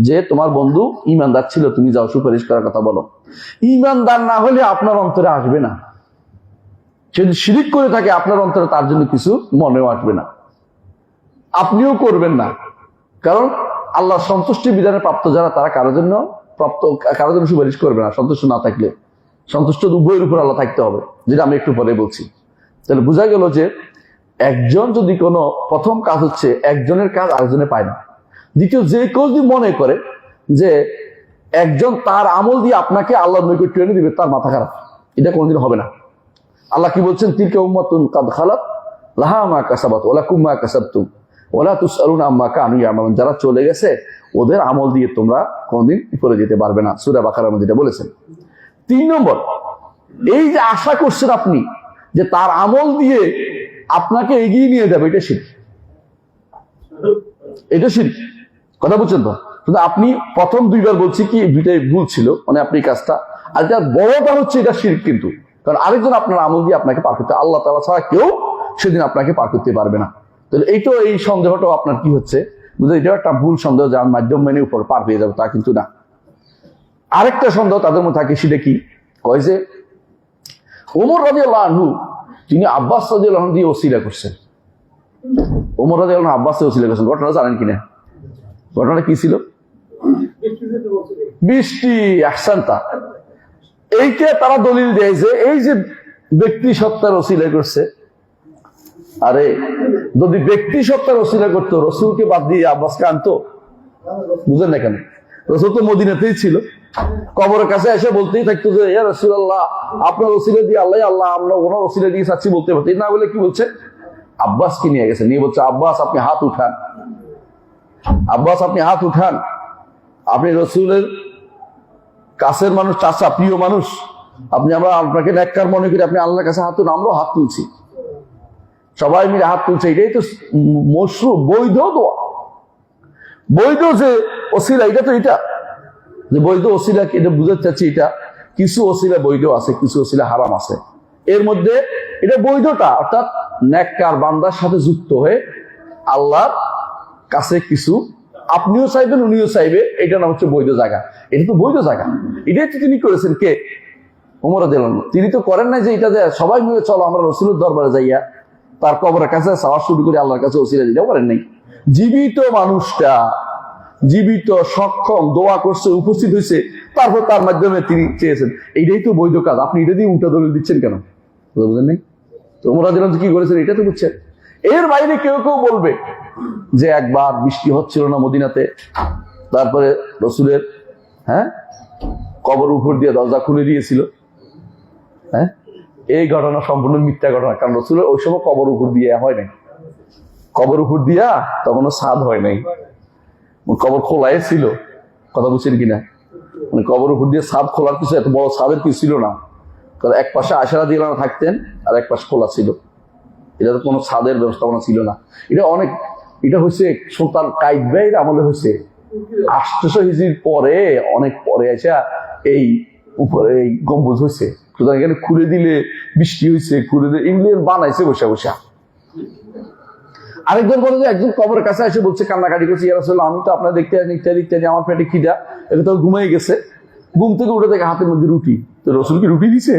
যে তোমার বন্ধু ইমানদার ছিল, তুমি যাও সুপারিশ করার কথা বলো। ইমানদার না হলে আপনার অন্তরে আসবে না, সে যদি শিরিক করে থাকে আপনার অন্তরে তার জন্য কিছু মনেও আসবে না, আপনিও করবেন না। কারণ আল্লাহ সন্তুষ্টি বিধানে প্রাপ্ত যারা, তারা কারো জন্য সুপারিশ করবে না, সন্তুষ্ট না থাকলে। সন্তুষ্ট উভয়ের উপর আল্লাহ থাকতে হবে, যেটা আমি একটু পরে বলছি। তাহলে বোঝা গেল যে একজন যদি কোনো, প্রথম কাজ হচ্ছে একজনের কাজ আরেকজনে পায় না। দ্বিতীয়, যে কেউ যদি মনে করে যে একজন তার আমল দিয়ে আপনাকে আল্লাহর নৈকট্য এনে দিবে, তার মাথা খারাপ, এটা কোনোদিন হবে না। আল্লাহ কি বলছেন? তিলকা উম্মাতুন কাদ খালাত লাহা মা কাসাবাত ওয়া লাকুম মা কাসাবতুম ওয়া লা তুসআলুনা আম্মা কানু ইয়ামালুন। যারা চলে গেছে ওদের আমল দিয়ে তোমরা কোনোদিন উপরে যেতে পারবে না, সূরা বাকারার মধ্যে এটা বলেছেন। 3 নম্বর, এই যে আশা করছেন আপনি যে তার আমল দিয়ে আপনাকে এগিয়ে নিয়ে যাবে, এটা শিরক, এটা শিরক, কথা বুঝছেন তো? কিন্তু আপনি প্রথম 2 বার বলছি কি, দুইটাই ভুল ছিল, মানে আপনি কাজটা, আর এটা বড়টা হচ্ছে এটা শিরক। কিন্তু কারণ আরেকজন আপনার আমল দিয়ে আপনাকে পার করতে, আল্লাহ তাআলা ছাড়া কেউ সেদিন আপনাকে পার করতে পারবে না। তাহলে এই সন্দেহটাও আপনার কি হচ্ছে, বুঝলেন? এটাও একটা ভুল সন্দেহ, যার মাধ্যম মেনে উপর পার পেয়ে যাবে, তা কিন্তু না। আরেকটা সন্দেহ তাদের মধ্যে থাকে, সেটা কি কয় যে ওমর রাদিয়াল্লাহু আনহু তিনি আব্বাস রাদিয়াল্লাহু আনহু দিয়ে ওসিলা করছেন। ওমর রাদিয়াল্লাহু আনহু আব্বাসে ওসিলা করছেন, ঘটনা জানেন কিনা? ঘটনাটা কি ছিল? বৃষ্টি, আহসানতা। এইকে তারা দলিল দেয় যে এই যে ব্যক্তি সত্তার ওসিলা করছে। আরে যদি ব্যক্তি সত্তার ওসিলা করতো, রসুলকে বাদ দিয়ে আব্বাসকে আনতো? বুঝেন না কেন? রসুল তো মদিনাতেই ছিল, কবরের কাছে এসে বলতেই থাকতো যে ইয়া রাসূলুল্লাহ, আপনার ওসিলা দিয়ে আল্লাহ, আমরা ওনার ওসিলা দিয়ে চাচ্ছি বলতে পারতো না। বলে কি বলছে? আব্বাসকে নিয়ে গেছে, নিয়ে বলছে আব্বাস আপনি হাত উঠান, আব্বাস আপনি হাত উঠান, আপনি রসুলের কাছের মানুষ, চাচা, প্রিয় মানুষ, আমরা আপনাকে নেককার মনে করি, আপনি আল্লাহর কাছে হাত তুলুন। আমরাও হাত তুলছি, সবাই মিলে হাত তুলছে। এটাই তো মশরু, বৈধ দোয়া, বৈধ যে ওসিলা, এটা তো এটা যে বৈধ ওসিলা, এটা বুঝতে চাচ্ছি। এটা কিছু ওসিলা বৈধ আছে, কিছু ওসিলা হারাম আছে। এর মধ্যে এটা বৈধটা, অর্থাৎ নেককার বান্দার সাথে যুক্ত হয়ে আল্লাহর কাছে কিছু আপনিও চাইবেন, উনিও চাইবে, এটা নাম হচ্ছে বৈধ জায়গা। এটা তো বৈধ জায়গা, এটাই তো তিনি করেছেন। কে? ওমর রাদিয়াল্লাহু আনহু। তিনি তো করেন নাই যে এটা যে সবাই মিলে চলো আমরা রাসূলের দরবারে যাইয়া তার কবরের কাছে চাওয়া শুরু করে আল্লাহর কাছে ওসিলা দিতে পারেন নাই। জীবিত মানুষটা, জীবিত সক্ষম, দোয়া করছে, উপস্থিত হয়েছে, তারপর তার মাধ্যমে তিনি চেয়েছেন, এইটাই তো বৈধ কাজ। আপনি এটা দিয়ে উল্টা দলিল দিচ্ছেন কেন? বুঝলেন নাই? তো ওমর রাদিয়াল্লাহু আনহু কি করেছেন এটা তো বুঝছেন। এর বাইরে কেউ কেউ বলবে যে একবার বৃষ্টি হচ্ছিল না মদিনাতে, তারপরে রসুলের কবর উপর দিয়ে দরজা খুলে দিয়েছিল। এই ঘটনা সম্পূর্ণ মিথ্যা ঘটনা, কারণ রসুলের ওই সময় কবর উপর দিয়ে হয় নাই। কবর উপর দিয়া তখনও ছাদ হয় নাই, কবর খোলাই ছিল। কথা বুঝছেন কিনা? মানে কবর উপর দিয়ে ছাদ খোলার কিছু, এত বড় ছাদের কিছু ছিল না, কারণ এক পাশে আয়েশা রাদিয়াল্লাহু আনহা থাকতেন আর এক পাশে খোলা ছিল। এটা তো কোনো ছাদের ব্যবস্থাপনা ছিল না। এটা হচ্ছে সুলতান কায়ুবাইয়ের আমলে হয়েছে 800 হিজরির পরে, অনেক পরে আসা এই উপরে এই গম্বুজ হয়েছে। সুতরাং এখানে খুলে দিলে বৃষ্টি হয়েছে, খুলে দিলে ইংল্যান্ড বানাইছে বসে বসে। আরেকজন বলে যে একজন কবরের কাছে এসে বলছে, কান্নাকাটি করছে, ইয়া রাসূলুল্লাহ আমি তো আপনার দেখতে ইত্যাদি, আমার পেটে খিদা, এটা তো ঘুমাই গেছে। ঘুম থেকে উঠে দেখে হাতের মধ্যে রুটি। তো রসুল কি রুটি দিছে?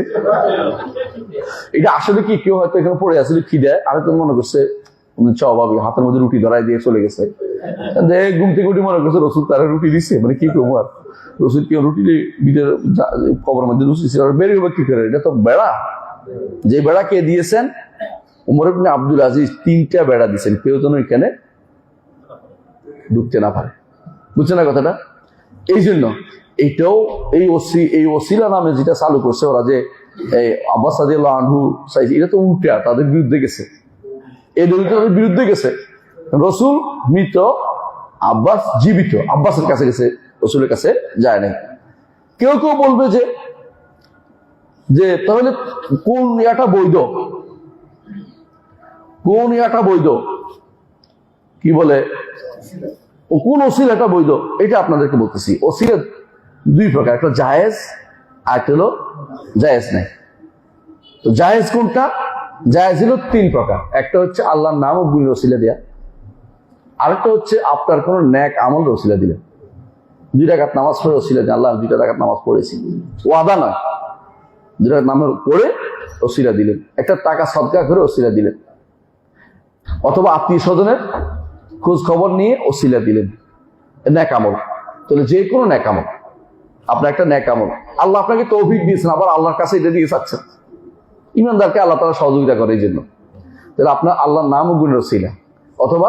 এটা আসলে কি কেউ হয়তো এখানে পড়ে আসলে খিদায়, আরেকজন মনে করছে ভাবি হাতের মধ্যে রুটি ধরাই দিয়ে চলে গেছে। ঘুম থেকে উঠে মনে করছে রসুল তারা রুটি দিচ্ছে, মানে কি করবো আর, রসুল কি রুটি কবরের মধ্যে রুটি বেরিয়ে হবে কি করে? এটা তো বেড়া। যে বেড়া কে দিয়েছেন? ওমর ইবনে আব্দুল আজিজ 3টা বেড়া দিয়েছেন, কেউ যেন এখানে ঢুকতে না পারে। বুঝছে না কথাটা? এই জন্য এইটাও এই ওসিলা নামে যেটা চালু করছে ওরা, যে এই আব্বাস রাদিয়াল্লাহু আনহু চাইছে, এটা তো উল্টা তাদের বিরুদ্ধে গেছে। এই দলিলটা তাদের বিরুদ্ধে গেছে। রসুল মৃত, আব্বাস জীবিত, আব্বাসের কাছে গেছে, রসুলের কাছে যায় নাই। কেউ কেউ বলবে যে তাহলে কোন ইয়াটা বৈধ, কোন ইয়াটা বৈধ, কি বলে কোন ওসিলাটা বৈধ, এটা আপনাদেরকে বলতেছি। ওসিলা 2 প্রকার, একটা জায়েজ আর একটা হলো জায়েজ নাই। তো জায়েজ কোনটা? জায়েজ হলো 3 প্রকার। একটা হচ্ছে আল্লাহর নাম ও গুণের ওসিলা দেয়া, আরেকটা হচ্ছে আপনার কোন ন্যাক আমল ওসিলা দিলেন। 2 রাকাত নামাজ পড়ে ওসিলা দেন, আল্লাহ 2 রাকাত নামাজ পড়েছি, ওয়াদা নয়, 2 রাকাত নামাজ পড়ে ওসিলা দিলেন। একটা টাকা সদকা করে ওসিলা দিলেন, অথবা আত্মীয় স্বজনের খোঁজ খবর নিয়ে ওসিলা দিলেন, ন্যাক আমল। তাহলে যে কোনো ন্যাক আমল, আপনার একটা ন্যাক আমল, আল্লাহ আপনাকে তৌফিক দিয়েছেন, আবার আল্লাহর কাছে এটা দিয়ে চাচ্ছেন। ইমানদারকে আল্লাহ তাআলা সহযোগিতা করে এই জন্য। তাহলে আপনার আল্লাহর নাম ও গুণের ওসিলা, অথবা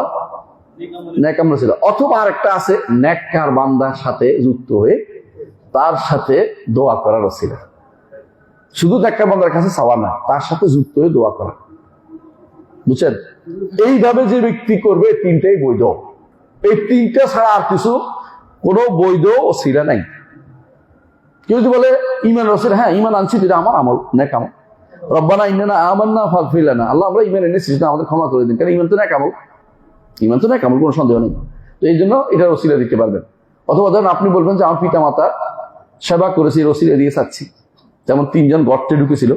ন্যাক আমল ওসিলা, অথবা আরেকটা আছে নেককার বান্দার সাথে যুক্ত হয়ে তার সাথে দোয়া করার ওসিলা। শুধু নেককার বান্দার কাছে চাওয়া না, তার সাথে যুক্ত হয়ে দোয়া করা। বুঝছেন? এইভাবে যে ব্যক্তি করবে 3টাই বৈধ। এই 3টা ছাড়া আর কিছু কোনো বৈধ ওসিলা নাই। কেউ যদি বলে ঈমান রসুল, হ্যাঁ ঈমান আনছি, এটা আমার আমল, নেক আমল। রব্বানা ইন্নানা আমান্না ফাগফির লানা, আল্লাহ আমরা ঈমান এনেছি, সেটা আমাদের ক্ষমা করে দিন। কারণ ঈমান তো নেক আমল, ঈমান তো নেক আমল, কোনো সন্দেহ নেই। তো এই জন্য এটার ওসিলা দিতে পারবেন। অথবা ধরেন আপনি বলবেন যে আমার পিতা মাতা সেবা করেছি, ওসিলা দিয়ে চাচ্ছি। যেমন 3 জন গর্তে ঢুকেছিল,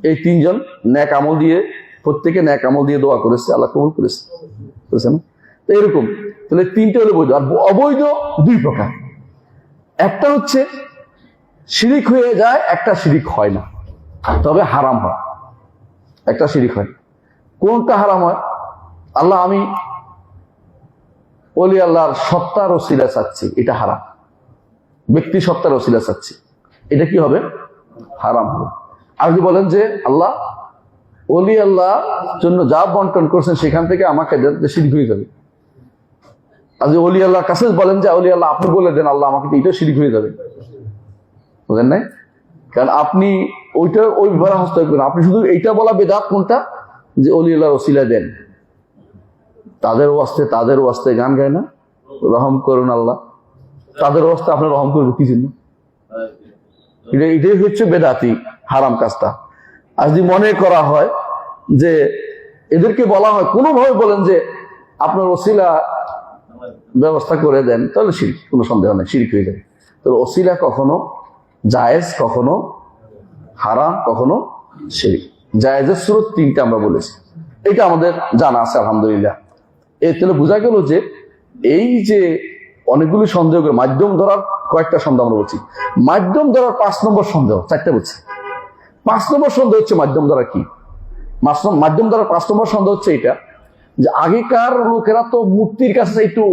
এই 3 জন নেক আমল দিয়ে, প্রত্যেকে নেক আমল দিয়ে দোয়া করেছে, আল্লাহ কবুল করেছে, বুঝছেন? তো এরকম। তাহলে 3টে হলো বৈধ। আর অবৈধ 2 প্রকার, একটা হচ্ছে শিরিক হয়ে যায়, একটা শিরিক হয় না, তবে হারাম হয়। একটা শিরিক হয়। কোনটা হারাম হয়? আল্লাহ আমি ওলি আল্লাহর সত্তার ওসিলা চাচ্ছি, এটা হারাম। ব্যক্তি সত্তার ওসিলা চাচ্ছি, এটা কি হবে? হারাম হবে। আর যদি বলেন যে আল্লাহ ওলি আল্লাহ জন্য যা বন্টন করছেন সেখান থেকে আমাকে দেন, শিরিক হয়ে যাবে। আর যদি ওলি আল্লাহর কাছে বলেন যে ওলি আল্লাহ আপনি বলে দেন আল্লাহ আমাকে, এটাও শিরিক হয়ে যাবে। বুঝলেন নাই? কারণ আপনি ওই ব্যাপারে হস্তক্ষেপ করেন। আপনি শুধু এইটা বলা বেদাত কোনটা, যে ওলি আল্লাহর ওসিলা দেন, তাদের ওয়াস্তে গান গায় না, রহম করুন আল্লাহ, তাদের ওয়াস্তে আপনি রহম করবেন কি জন্য? এটাই হচ্ছে বেদাতি হারাম কাজটা। আর যদি মনে করা হয় যে এদেরকে বলা হয়, কোনোভাবে বলেন যে আপনার ওসিলা ব্যবস্থা করে দেন, তাহলে শিরক, কোনো সন্দেহ নেই, শিরক হয়ে যাবে। তাহলে ওসিলা কখনো জায়েজ, কখনো হারাম, কখনো শিরক। জায়েজের সূরত 3টা আমরা বলেছি, এটা আমাদের জানা আছে আলহামদুলিল্লাহ। এর তাহলে বোঝা গেল যে এই যে অনেকগুলি সন্দেহ করে মাধ্যম ধরার কয়েকটা সন্দেহ আমরা বলছি, মাধ্যম ধরার 5 নম্বর সন্দেহ, 4টা বলছি। 5 নম্বর সন্দেহ হচ্ছে মাধ্যম ধরা কি, মাধ্যম ধরার 5 নম্বর সন্দেহ হচ্ছে এটা যে আগেকার লোকেরা তো মূর্তির কাছে চাইতো,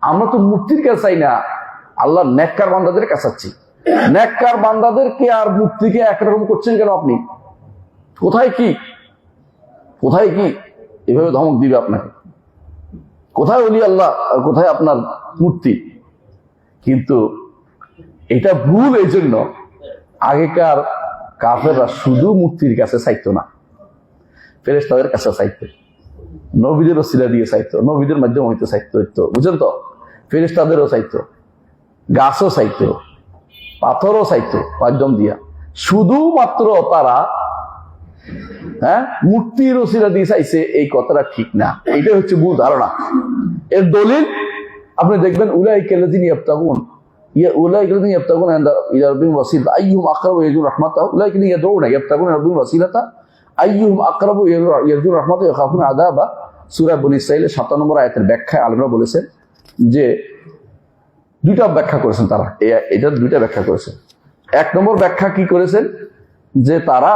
আমরা তো মূর্তির কাছে চাই না, আল্লাহ নেককার বান্দাদের কাছে চাচ্ছি। নেককার বান্দাদেরকে আর মূর্তিকে একরকম করছেন কেন আপনি? কোথায় কি এভাবে ধমক দিবে আপনাকে, কোথায় ওলি আল্লাহ আর কোথায় আপনার মূর্তি? কিন্তু এটা ভুল। এই জন্য আগেকার কাফেররা শুধু মূর্তির কাছে চাইতো না, ফেরেশতাদের কাছে চাইতো, নবীদের ওসিলা দিয়ে চাইতো, নবীদের মাধ্যমে হইতে চাইতো, বুঝলেন তো? ফেরেশতাদেরও চাইতো, গাছও চাইতো, পাথরও চাইতো মাধ্যম দিয়া। শুধুমাত্র তারা মূর্তির ওসিলা দিয়ে চাইছে, এই কথাটা ঠিক না, এটা হচ্ছে ভুল ধারণা। এর দলিল আপনি দেখবেন উলাইকাল্লাযিনা ইয়াবতাগুন উলাইকাল্লাযিনা ইয়াবতাগুন ইলা রাব্বিহিম ওয়াসিলা আইয়ুহুম আকরাবু ইয়ারজুন রাহমাতাহু উলাইকাল্লাযিনা ইয়াদউনা ইয়াবতাগুন ইলা রাব্বিহিম ওয়াসিলাতা আইয়ুহুম আকরাবু ইয়ারজুন রাহমাতাহু ইয়াখাফুনা আযাবা। সূরা বনী ইসরাঈলের 57 নম্বর আয়াতের ব্যাখ্যায় আলেমরা বলেছেন যে 2টা ব্যাখ্যা করেছেন তারা, এটা 2টা ব্যাখ্যা করেছেন। 1 নম্বর ব্যাখ্যা কি করেছেন যে তারা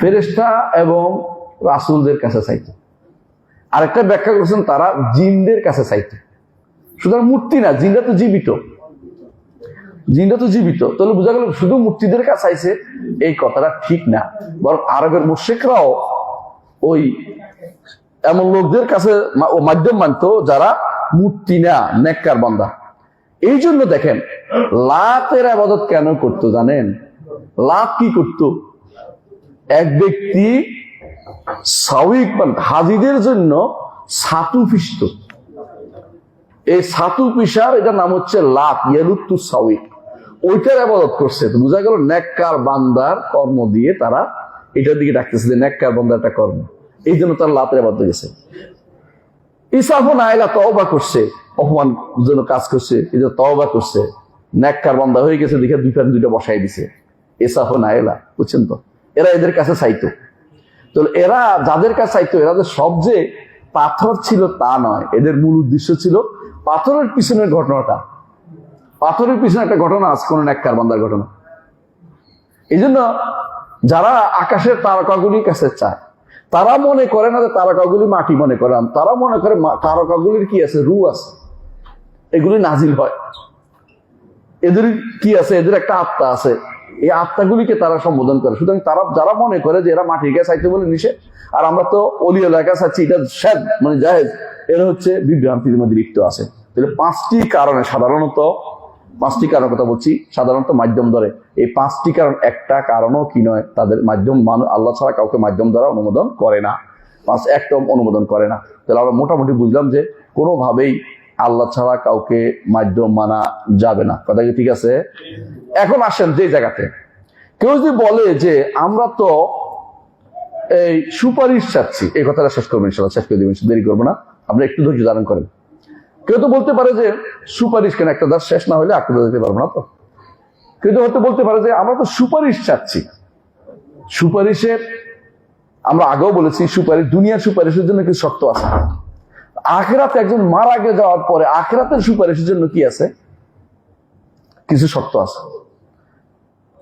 ফেরেশতা এবং রাসূলদের কাছে চাইতো। আরেকটা ব্যাখ্যা করেছেন তারা জিনদের কাছে চাইতো। সুতরাং মূর্তি না, জিনরা তো জীবিত, তাহলে বোঝা গেল শুধু মূর্তিদের কাছে চাইছে, এই কথাটা ঠিক না। বরং আরবের মুশরিকরাও ওই এমন লোকদের কাছে মাধ্যম মানতো যারা মূর্তি না, নেককার বান্দা। এই জন্য দেখেন লাতের ইবাদত কেন করতো জানেন? লাত কি করতো? এক ব্যক্তি সাউইক হাজিদের জন্য ছাতু পিষত। এই ছাতু পিষার এটা নাম হচ্ছে লাত, ইয়ালুত্তু সাউইক। ওইটার ইবাদত করছে। তো বোঝা গেল নেককার বান্দার কর্ম দিয়ে তারা এটার দিকে ডাকতেছে যে নেককার বান্দার একটা কর্ম, এই জন্য তারা লাতের ইবাদত গেছে। ইসাফ নাইলা তওবা করছে, অপমান জন্য কাজ করছে, এই যে তওবা করছে, নেককার বান্দা হয়ে গেছে, দেখে দুইটা বসাই দিছে। ইসাফ নাইলা, বুঝছেন তো? এরা এদের কাছে চাইতো। তো এরা যাদের কাছে চাইতো, এরা যে সব যে পাথর ছিল তা নয়, এদের মূল উদ্দেশ্য ছিল পাথরের পিছনের ঘটনাটা। পাথরের পিছনে একটা ঘটনা আছে, কোন নেককার বান্দার ঘটনা। এই জন্য যারা আকাশের তারকাগুলির কাছে চায়, তারা মনে করে না যে তারকাগুলি মাটি মনে করে, তারা মনে করে তারকাগুলির কি আছে, রূহ আছে, এগুলি নাজিল হয়। এদের কি আছে, এদের একটা আত্মা আছে, এই আত্মাগুলিকে তারা সম্বোধন করে। সুতরাং তারা যারা মনে করে যে এরা মাটির কাছে চাইতে বলে নিষেধ, আর আমরা তো অলিয়ার কাছে চাচ্ছি, এটা শাদ মানে জায়েজ, এরা হচ্ছে বিভ্রান্তির মধ্যে লিপ্ত আছে। তাহলে 5টি কারণে, সাধারণত 5টি কারণ কথা বলছি, সাধারণত মাধ্যম ধরে। এই 5টি কারণ, একটা কারণও কি নয়, তাদের মাধ্যম আল্লাহ ছাড়া কাউকে মাধ্যম দ্বারা অনুমোদন করে না, একটা অনুমোদন করে না। তাহলে আমরা মোটামুটি বুঝলাম যে কোনোভাবেই আল্লাহ ছাড়া কাউকে মাধ্যম মানা যাবে না। কথা কি ঠিক আছে? এখন আসেন যে জায়গাতে কেউ যদি বলে যে আমরা তো এই সুপারিশ চাচ্ছি, এই কথাটা শেষ করবেন ইনশাআল্লাহ, শেষ করে দেবেন, দেরি করবো না, আপনি একটু ধৈর্য ধারণ করেন। কেউ তো বলতে পারে যে সুপারিশ কেন, একটা দাস শেষ না হলে আঁকড়ে দিতে পারবো না। তো কেউ তো হয়তো বলতে পারে যে আমরা তো সুপারিশ চাচ্ছি। সুপারিশের আমরা আগেও বলেছি, সুপারিশ, দুনিয়ার সুপারিশের জন্য কিছু শর্ত আছে। আখিরাতে একজন মারা গিয়ে যাওয়ার পরে আখিরাতের সুপারিশের জন্য কি আছে, কিছু শর্ত আছে।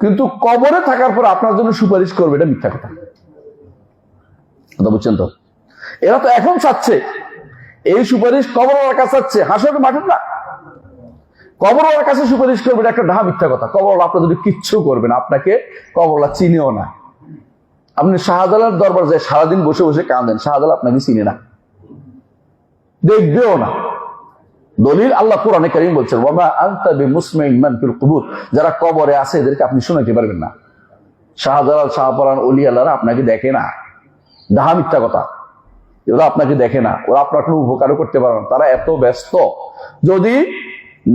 কিন্তু কবরে থাকার পর আপনার জন্য সুপারিশ করবে, এটা মিথ্যা কথা। কথা বুঝছেন তো? এরা তো এখন চাচ্ছে এই সুপারিশ কবরওয়ালার কাছে চাচ্ছে, হাসরের মাঠের না, কবরওয়ালার কাছে সুপারিশ করবে, এটা একটা ডাহা মিথ্যা কথা। কবরওয়ালা আপনার যদি কিচ্ছু করবে না, আপনাকে কবরওয়ালা চিনেও না। আপনি শাহজালাল দরবার যায় সারাদিন বসে বসে কাঁদেন, শাহজালাল আপনাকে চিনে না, দেখবেও না। দলিল আল্লাহ কোরআনে কারীম বলছেন, ওয়ামা আনতা বিমুসমিইন মান ফিল কুবুর, যারা কবরে আছে এদেরকে আপনি শোনাতে পারবেন না। শাহজালাল, শাহপরান, ওলি আল্লাহরা আপনাকে দেখে না, ডাহা মিথ্যা কথা। ওরা আপনাকে দেখে না, ওরা আপনার কোনো উপকারও করতে পারে না, তারা এত ব্যস্ত। যদি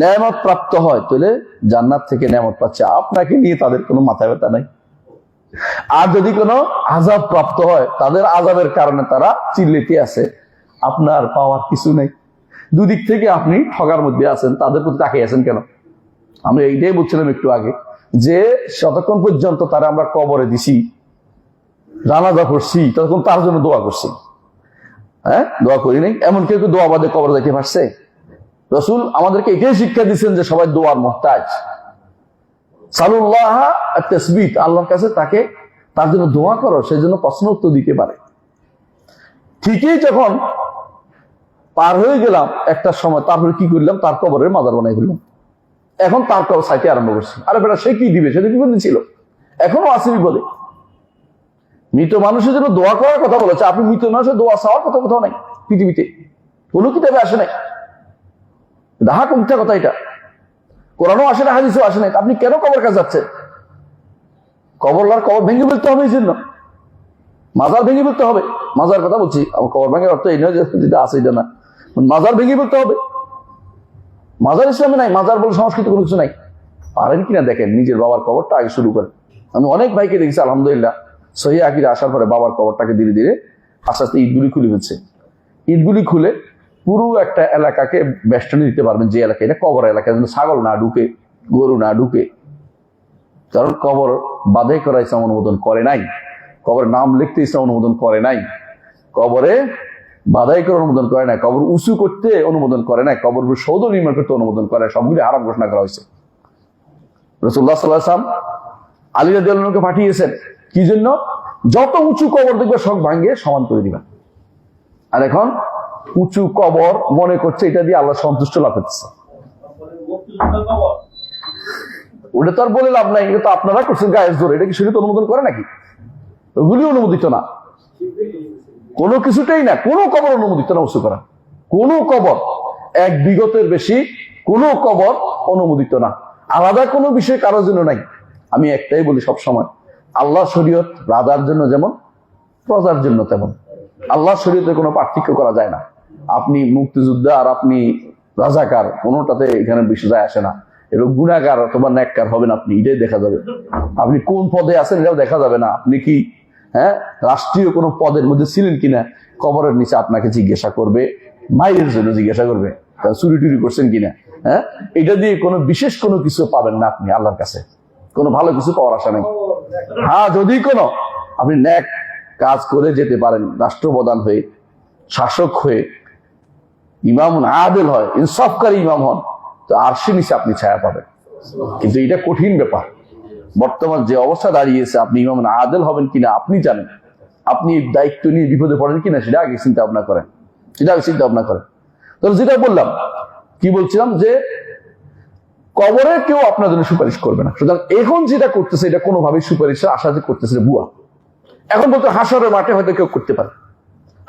নেয়ামত প্রাপ্ত হয় তাহলে জান্নাত থেকে নেয়ামত পাচ্ছে, আপনাকে নিয়ে তাদের কোনো মাথা ব্যথা নাই। আর যদি কোনো আযাব প্রাপ্ত হয়, তাদের আযাবের কারণে তারা চিল্লিতে আছে, আপনার পাওয়ার কিছু নেই। দুদিক থেকে আপনি ঠগার মধ্যে আছেন, তাদের প্রতি তাকিয়ে আছেন কেন? আমরা এইটাই বলছিলাম একটু আগে, যে যতক্ষণ পর্যন্ত তারা আমরা কবরে দিছি, জানাজা করছি, ততক্ষণ তার জন্য দোয়া করছি। হ্যাঁ, দোয়া করি নাই। এমন কেউ দোয়া বাদে কবর যাইতে পারছে? রাসূল আমাদেরকে এটাই শিক্ষা দিচ্ছেন যে সবাই দোয়ার মুহতাজ। সালুল্লাহ তাসবিত, আল্লাহর কাছে তাকে তার জন্য দোয়া করো, সেই জন্য প্রশ্ন উত্তর দিতে পারে। ঠিকই যখন পার হয়ে গেলাম একটা সময়, তারপরে কি করলাম, তার কবরের মাজার বানাই ফেললাম। এখন তার কবর চাইতে আরম্ভ করছি। আরে বেটা, সে কি দিবে? সে তো বিপদে ছিল, এখনো আছে বিপদে। মৃত মানুষের জন্য দোয়া করার কথা বলেছে, আপনি মৃত মানুষের দোয়া চাওয়ার কথা কোথাও নাই পৃথিবীতে, কোনো কিতাবে আসে নাই। ডাহা মিথ্যা কথা এটা, কোরআনও আসে না, হাদিসও আসে নাই। আপনি কেন কবর কাছে যাচ্ছেন? কবর ভেঙে ফেলতে হবে, এই জন্য মাজার ভেঙে ফেলতে হবে। মাজার কথা বলছি, কবর ভাঙার অর্থ এই নয় যেটা আছে এটা না, মাজার ভেঙে ফেলতে হবে। মাজার ইসলামে নাই, মাজার বলে সংস্কৃত কোনো কিছু নাই। পারেন কিনা দেখেন, নিজের বাবার কবরটা আগে শুরু করেন। আমি অনেক ভাইকে দেখেছি আলহামদুলিল্লাহ, সহি আকিদা আসার পরে বাবার কবরটাকে ধীরে ধীরে আস্তে আস্তে ইটগুলি খুলে ফেলছে। ইটগুলি খুলে পুরো একটা এলাকাকে বেষ্টনী দিতে পারবেন, যে এলাকা এটা কবর এলাকা, যেন ছাগল না ঢুকে, গরু না ঢুকে। কারণ কবর বাধাই করা ইসলাম অনুমোদন করে নাই, কবরের নাম লিখতে ইসলাম অনুমোদন করে নাই, কবরে বাধাই করে অনুমোদন করে নাই, কবর উঁচু করতে অনুমোদন করে নাই, কবর সৌধ নির্মাণ করতে অনুমোদন করে, সবগুলি হারাম ঘোষণা করা হয়েছে। রাসূলুল্লাহ সাল্লাল্লাহু আলাইহি ওয়াসাল্লাম আলী রাদিয়াল্লাহু আনহুকে পাঠিয়েছেন কি জন্য? যত উঁচু কবর দেখবে সব ভাঙিয়ে সমান করে দিবেন। আর এখন উঁচু কবর মনে করছে এটা দিয়ে আল্লাহ সন্তুষ্ট লাভ করতেছে। ওটা তো আর বলে লাভ নাই, এটা তো আপনারা করছেন গায়ের জোরে। এটা কি শরীয়ত অনুমোদন করে নাকি? ওগুলি অনুমোদিত না, কোনো কিছুটাই না। কোনো কবর অনুমোদিত না উঁচু করা, কোনো কবর, এক বিগতের বেশি কোনো কবর অনুমোদিত না। আলাদা কোনো বিষয় কারোর জন্য নাই। আমি একটাই বলি সব সময়, আল্লাহ শরীয়ত রাজার জন্য যেমন প্রজার জন্য তেমন। আল্লাহ শরীয়তে কোনো পার্থক্য করা যায় না। আপনি মুক্তিযোদ্ধা আর আপনি রাজাকার, কোনোটাতে এখানে বেশি যায় আসে না। এরকম গুণাগার অথবা ন্যাক্কার হবেন আপনি, এটাই দেখা যাবে। আপনি কোন পদে আছেন এটাও দেখা যাবে না। আপনি কি রাষ্ট্রীয় কোনো পদের মধ্যে ছিলেন কিনা, কবরের নিচে আপনাকে জিজ্ঞাসা করবে, মায়ের জন্য জিজ্ঞাসা করবে, চুরি টুরি করছেন কিনা। এটা দিয়ে কোনো বিশেষ কোনো কিছু পাবেন না আপনি আল্লাহর কাছে, কোনো ভালো কিছু পাওয়ার আশা নেই। হ্যাঁ, যদি কোনো আপনি ন্যাক কাজ করে যেতে পারেন, রাষ্ট্রপ্রধান হয়ে, শাসক হয়ে, ইমাম আদেল হয়, ইনসাফকারী ইমাম হন, তো আরশের নিচে আপনি ছায়া পাবেন। কিন্তু এটা কঠিন ব্যাপার। বর্তমান যে অবস্থা দাঁড়িয়েছে, আপনি ইমাম আদেল হবেন কিনা আপনি জানেন, আপনি দায়িত্ব নিয়ে বিপদে পড়েন কিনা সেটা আগে চিন্তা ভাবনা করেন, তাহলে যেটা বললাম, কি বলছিলাম, যে কবরে কেউ আপনার জন্য সুপারিশ করবে না। সুতরাং এখন যেটা করতেছে এটা কোনোভাবেই সুপারিশের আশা যে করতেছে বুয়া। এখন বলতে হাসরের মাঠে হয়তো কেউ করতে পারে।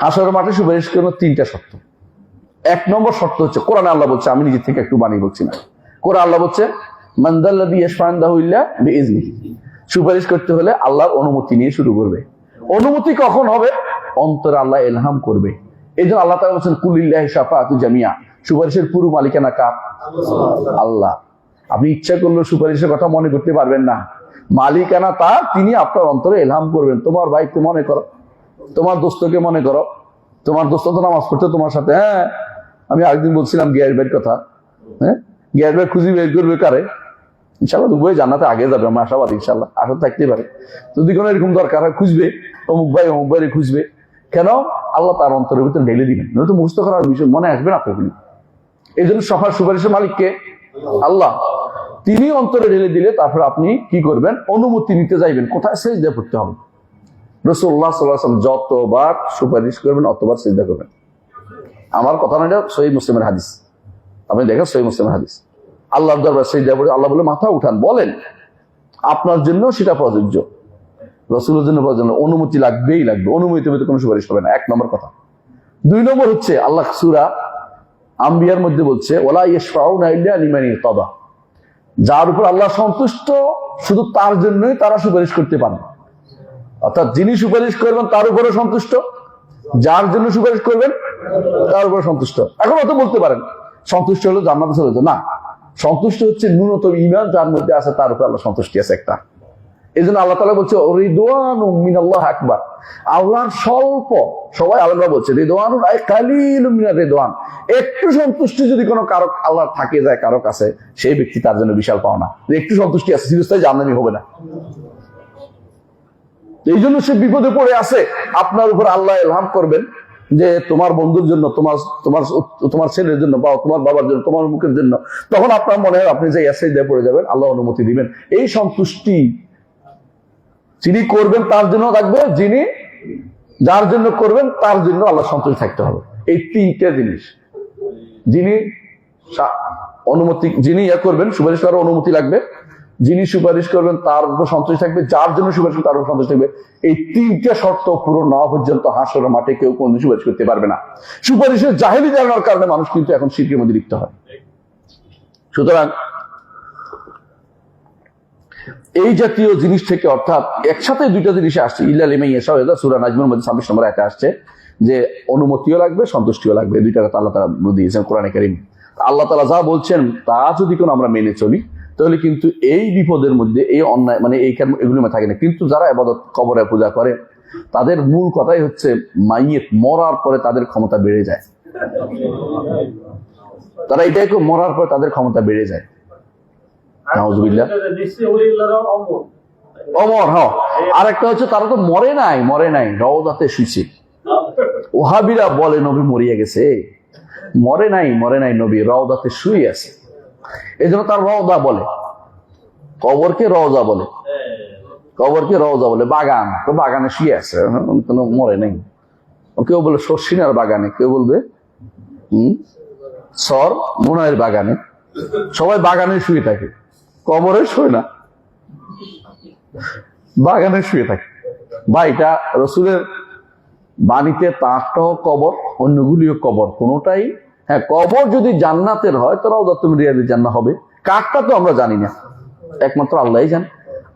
হাসরের মাঠে সুপারিশ করার 3টা শর্ত। 1 নম্বর শর্ত হচ্ছে, কোরআনে আল্লাহ বলছে, আমি নিজে থেকে একটু বানিয়ে বলছি না, কোরআন আল্লাহ বলছে, মান যাল্লাযী ইয়াশফা'u ইনদাহু ইল্লা বিইজনিহি। সুপারিশ করতে হলে আল্লাহর অনুমতি নিয়ে শুরু করবে। অনুমতি কখন হবে? অন্তরে আল্লাহ ইলহাম করবে। এই জন্য আল্লাহ তাআলা বলেছেন, কুলিল্লাহি শাফাআতু জামিআ। সুপারিশের পুরো মালিকানা কার? আল্লাহ। আপনি ইচ্ছা করলেও সুপারিশের কথা মনে করতে পারবেন না, মালিকানা তার, তিনি আপনার অন্তরে ইলহাম করবেন। তোমার ভাইকে মনে করো, তোমার দোস্তকে মনে করো, তোমার দোস্ত তো নামাজ পড়তে তোমার সাথে। আমি আরেকদিন বলছিলাম গ্যাস বের কথা, গ্যাস বের খুঁজি বের করবে কারে? ইনশাল্লাহ দুবই জান্নাতে আগে যাবে, আমরা আশাবাদ। ইনশাল্লাহ আশা থাকতে পারে, যদি কোনো এরকম দরকার হয় খুঁজবে, অমুক ভাই খুঁজবে। কেন? আল্লাহ তার অন্তরের ভিতরে ঢেলে দিবেন, নয়তো মুখস্থ করার বিষয় মনে আসবে না আপনার। এই জন্য সফার সুপারিশের মালিককে আল্লাহ, তিনি অন্তরে ঢেলে দিলে তারপরে আপনি কি করবেন? অনুমতি নিতে যাইবেন, কোথায় সিজদা করতে হবে। রাসূলুল্লাহ সাল্লাল্লাহু আলাইহি ওয়াসাল্লাম যতবার সুপারিশ করবেন অতবার সিজদা করবেন। আমার কথা না, এটা সহিহ মুসলিমের হাদিস। আপনি দেখেন সহিহ মুসলিমের হাদিস, আল্লাহর দরবারে সিজদা করে আল্লাহ বলে মাথা উঠান, বলেন, আপনার জন্য সেটা প্রযোজ্য, রাসূলের জন্য প্রযোজ্য। অনুমতি লাগবেই লাগবে, অনুমতি পেতে কোনো সুপারিশ হবে না। 1 নম্বর কথা। 2 নম্বর হচ্ছে, আল্লাহ সূরা আম্বিয়ার মধ্যে বলছে, ওয়ালা ইয়াশফাউনা ইল্লা লিমান ইরতাদা। যার উপর আল্লাহ সন্তুষ্ট শুধু তার জন্যই তারা সুপারিশ করতে পারে। অর্থাৎ যিনি সুপারিশ করবেন তার উপরে সন্তুষ্ট, যার জন্য সুপারিশ করবেন তার উপরে সন্তুষ্ট। এখন অত বলতে পারেন সন্তুষ্ট হলো জান্নাতে চলে যেত না, সন্তুষ্ট হচ্ছে ন্যূনতম ঈমান যার মধ্যে আছে, তার উপর আল্লাহ সন্তুষ্টি আছে একটা। এই জন্য আল্লাহ তাআলা বলছে, রিদওয়ানুম মিনাল্লাহ আকবার। আল্লাহর স্বল্প, সবাই আলেমরা বলছে, রিদওয়ানুন আই কালিলুম মিনার রিদওয়ান। একটু সন্তুষ্টি যদি কোনো কারো আল্লাহর থাকে যায় কারো কাছে, সেই ব্যক্তি তার জন্য বিশাল পাওনা। একটু সন্তুষ্টি আছে, চিরস্থায়ী জাহান্নামী হবে না। এই জন্য সে বিপদে পড়ে আছে, আপনার উপর আল্লাহ ইলহাম করবেন যে তোমার বন্ধুর জন্য, তোমার তোমার তোমার ছেলের জন্য, বা তোমার বাবার জন্য, তোমার মুখের জন্য, তখন আপনার মনে হয় আপনি যে সাজদায় পড়ে যাবেন, আল্লাহ অনুমতি দিবেন। এই সন্তুষ্টি যিনি করবেন তার জন্য থাকবে, যিনি যার জন্য করবেন তার জন্য আল্লাহ সন্তুষ্ট থাকতে হবে। এই তিনটে জিনিস, যিনি অনুমতি, যিনি করবেন সুপারিশ করার অনুমতি লাগবে, যিনি সুপারিশ করবেন তার উপর সন্তুষ্ট থাকবে, যার জন্য সুপারিশ করবেন তার উপর সন্তুষ্ট থাকবে। এই তিনটা শর্ত পূরণ না হওয়া পর্যন্ত হাসরের মাঠে কেউ কোনদিন সুপারিশ করতে পারবে না। সুপারিশের জাহেলি জানার কারণে মানুষ কিন্তু এখন শিরকের মধ্যে লিপ্ত হয়। সুতরাং এই জাতীয় জিনিস থেকে, অর্থাৎ একসাথে দুইটা জিনিসে আসছে, ইল্লা লিমান ইয়াশা, সূরা নাজমের মধ্যে 26 নম্বর আয়াতে আসছে যে অনুমতিও লাগবে, সন্তুষ্টিও লাগবে। দুইটা কথা আল্লাহ তাআলা দিয়েছেন কোরআনে কারীম। আল্লাহ তাআলা যা বলছেন তা যদি কোনো আমরা মেনে চলি, তাহলে কিন্তু এই বিপদের মধ্যে, এই অন্যায়, মানে এই এগুলো থাকে না। কিন্তু যারা ইবাদত, কবরে পূজা করে, তাদের মূল কথাই হচ্ছে মাইয়িত মরার পরে তাদের ক্ষমতা বেড়ে যায়। তারা এটাই মরার পরে তাদের ক্ষমতা বেড়ে যায়। নাউজুবিল্লাহ। অমর, হ্যাঁ। আর একটা হচ্ছে তারা তো মরে নাই, রওজাতে শুইছে। ওহাবিরা বলে নবী মরিয়া গেছে, মরে নাই নবী, রওজাতে শুয়ে আছে। এই জন্য তার রওজা বলে, কবরকে রওজা বলে, কবরকে রওজা বলে। বাগান, তো বাগানে শুয়ে আছে, কোনো মরে নাই। কেউ বলে শর্ষিনার বাগানে, কেউ বলবে সর মোনায়ের বাগানে। সবাই বাগানে শুয়ে থাকে, কবরে শুয়ে না, বাগানে শুয়ে থাকে। বা এটা রসুলের বাণীতে, তাঁরটাও কবর, অন্যগুলিও কবর, কোনোটাই। হ্যাঁ, কবর যদি জান্নাতের হয় তো রাউদাতুল রিয়াদিল জান্নাহ হবে। কারটা তো আমরা জানি না, একমাত্র আল্লাহই জান।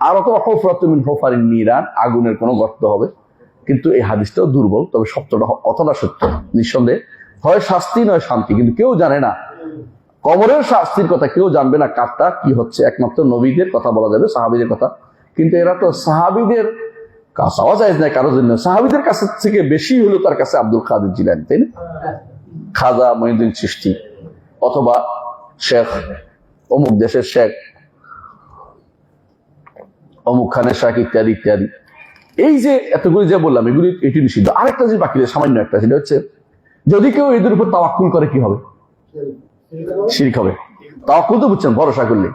আর অথবা হুফরাতুম মিন হুফারিন নিরান, আগুনের কোনো গর্ত হবে। কিন্তু এই হাদিসটাও দুর্বল, তবে সত্যটা অতটা সত্য নিঃসন্দেহে। হয় শাস্তি নয় শান্তি, কিন্তু কেউ জানে না কবরের শাস্তির কথা, কেউ জানবে না কারটা কি হচ্ছে। একমাত্র নবীদের কথা বলা যাবে, সাহাবীদের কথা। কিন্তু এরা তো সাহাবীদের কাছেও জায়েজ নাই কারোর জন্য। সাহাবীদের কাছে থেকে বেশি হলো তার কাছে আব্দুল কাদের জিলানী, তাই না? খাজা মঈনুদ্দিন চিশতি, অথবা শেখ অমুক দেশের শেখ, অমুক খানের শেখ, ইত্যাদি ইত্যাদি। এই যে এতগুলি যে বললাম, এগুলি এটি নিষিদ্ধ। আরেকটা যে বাকি সামান্য একটা, সেটা হচ্ছে যদি কেউ এদের উপর তাওয়াক্কুল করে, কি হবে? শিরক হবে। তাওয়াক্কুল তো বুঝছেন, ভরসা করলে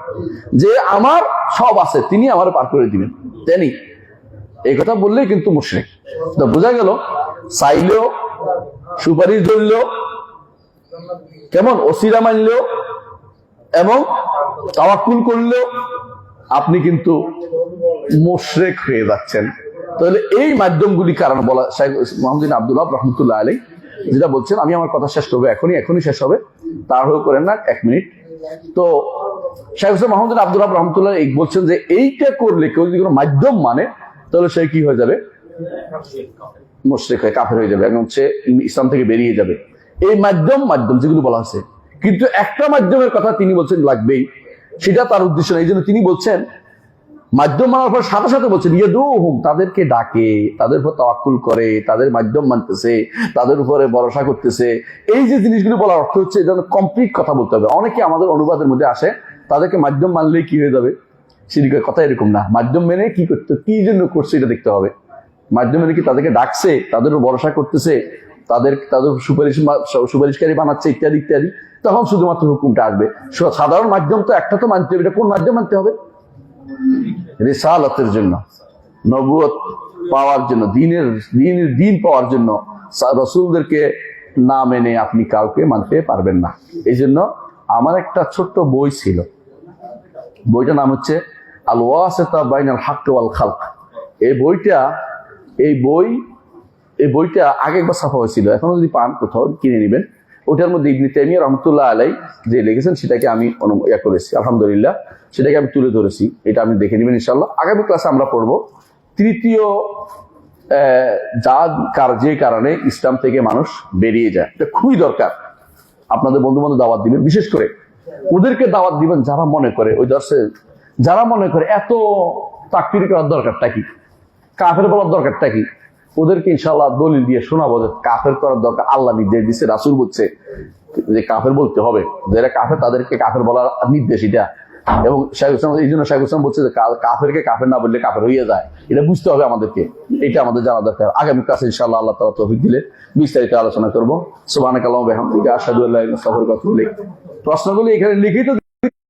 যে আমার সব আছে, তিনি আমার পার করে দিবেন, তেনি এই কথা বললেই কিন্তু মুশরিক। তো বোঝা গেল, চাইলেও, সুপারিশ ধরলেও, কেমন ওসিলা মানলেও, এবং তাওয়াক্কুল করলেও আপনি কিন্তু মুশরিক হয়ে যাচ্ছেন। তাহলে এই মাধ্যমগুলি কারণ বলা, শেখ মুহাম্মদ বিন আব্দুল ওয়াহাব রাহমাতুল্লাহ আলাইহি যেটা বলছেন, আমি আমার কথা শেষ করবো এখনই শেষ হবে, তাড়াহুড়ো করেন না, 1 মিনিট। তো শেখ মুহাম্মদ বিন আব্দুল ওয়াহাব রাহমাতুল্লাহ আলাইহি বলছেন যে এইটা করলে কেউ যদি কোনো মাধ্যম মানে, তাহলে সে কি হয়ে যাবে? মুশরিক হয়ে কাফের হয়ে যাবে, এবং সে ইসলাম থেকে বেরিয়ে যাবে। এই মাধ্যম যেগুলো বলা হয়েছে, কিন্তু একটা মাধ্যমের কথা তিনি বলছেন লাগবেই, সেটা তার উদ্দেশ্য না। এই জন্য তিনি বলছেন মাধ্যম মানার পর সাথে সাথে বলছেন ইয়াদুহুম, তাদেরকে ডাকে, তাদের উপর তাওয়াক্কুল করে, তাদের মাধ্যম মানতেছে, তাদের উপরে ভরসা করতেছে। এই যে জিনিসগুলো বলার অর্থ হচ্ছে যেন কমপ্লিট কথা বলতে হবে। অনেকে আমাদের অনুবাদের মধ্যে আসে, তাদেরকে মাধ্যম মানলেই কি হয়ে যাবে? শিরকের কথা এরকম না। মাধ্যম মেনে কি করতে, কি জন্য করছে এটা দেখতে হবে। মাধ্যম মেনে কি তাদেরকে ডাকছে, তাদের উপর ভরসা করতেছে, তাদের সুপারিশকারী বানাচ্ছে, ইত্যাদি ইত্যাদি, তখন শুধুমাত্র হুকুমটা আসবে। সাধারণ মাধ্যম তো একটা তো মানতে হবে। এটা কোন মাধ্যম মানতে হবে? রিসালাতের জন্য, নবুয়ত পাওয়ার জন্য, দিন পাওয়ার জন্য। রাসূলদেরকে না মেনে আপনি কাউকে মানতে পারবেন না। এই জন্য আমার একটা ছোট্ট বই ছিল, বইটার নাম হচ্ছে আল ওয়াসিতা বাইনাল হক ওয়াল খালক। এই বইটা আগে একবার ছাপা হয়েছিল, এখনো যদি পান কোথাও কিনে নেবেন। ওটার মধ্যে ইবনে তাইমিয়া রাহমাতুল্লাহ আলাইহি যে লিখেছেন সেটাকে আমি করেছি, আলহামদুলিল্লাহ, সেটাকে আমি তুলে ধরেছি। এটা আপনি দেখে নেবেন ইনশাআল্লাহ। আগামী ক্লাসে আমরা পড়বো তৃতীয় যে কারণে ইসলাম থেকে মানুষ বেরিয়ে যায়। এটা খুবই দরকার। আপনাদের বন্ধু বান্ধব দাওয়াত দিবেন, বিশেষ করে ওদেরকে দাওয়াত দিবেন যারা মনে করে ওই দর্শে, যারা মনে করে এত তাকফির করার দরকারটা কি, কাফের বলার দরকারটা কি। ওদেরকে ইনশাআল্লাহ দলিল দিয়ে শোনাবো যে কাফের করার দরকার আল্লাহ নির্দেশ দিচ্ছে, রাসূল বলছে যে কাফের বলতে হবে। যারা কাফের তাদেরকে কাফের বলার নির্দেশ এটা। এবং শাইখুল ইসলাম এই জন্য শাইখুল ইসলাম বলছে যে কাফেরকে কাফের না বললে কাফের হয়ে যায়, এটা বুঝতে হবে আমাদেরকে, এটা আমাদের জানা দরকার। আগামী ক্লাসে ইনশাআল্লাহ আল্লাহ তাআলা তৌফিক দিলে বিস্তারিত আলোচনা করবো। সুবহানাকাল্লাহু ওয়া বিহামদিকা আশহাদু আল্লা ইলাহা ইল্লা আনতা আস্তাগফিরুকা ওয়া আতুবু ইলাইক। প্রশ্নগুলি এখানে লিখিত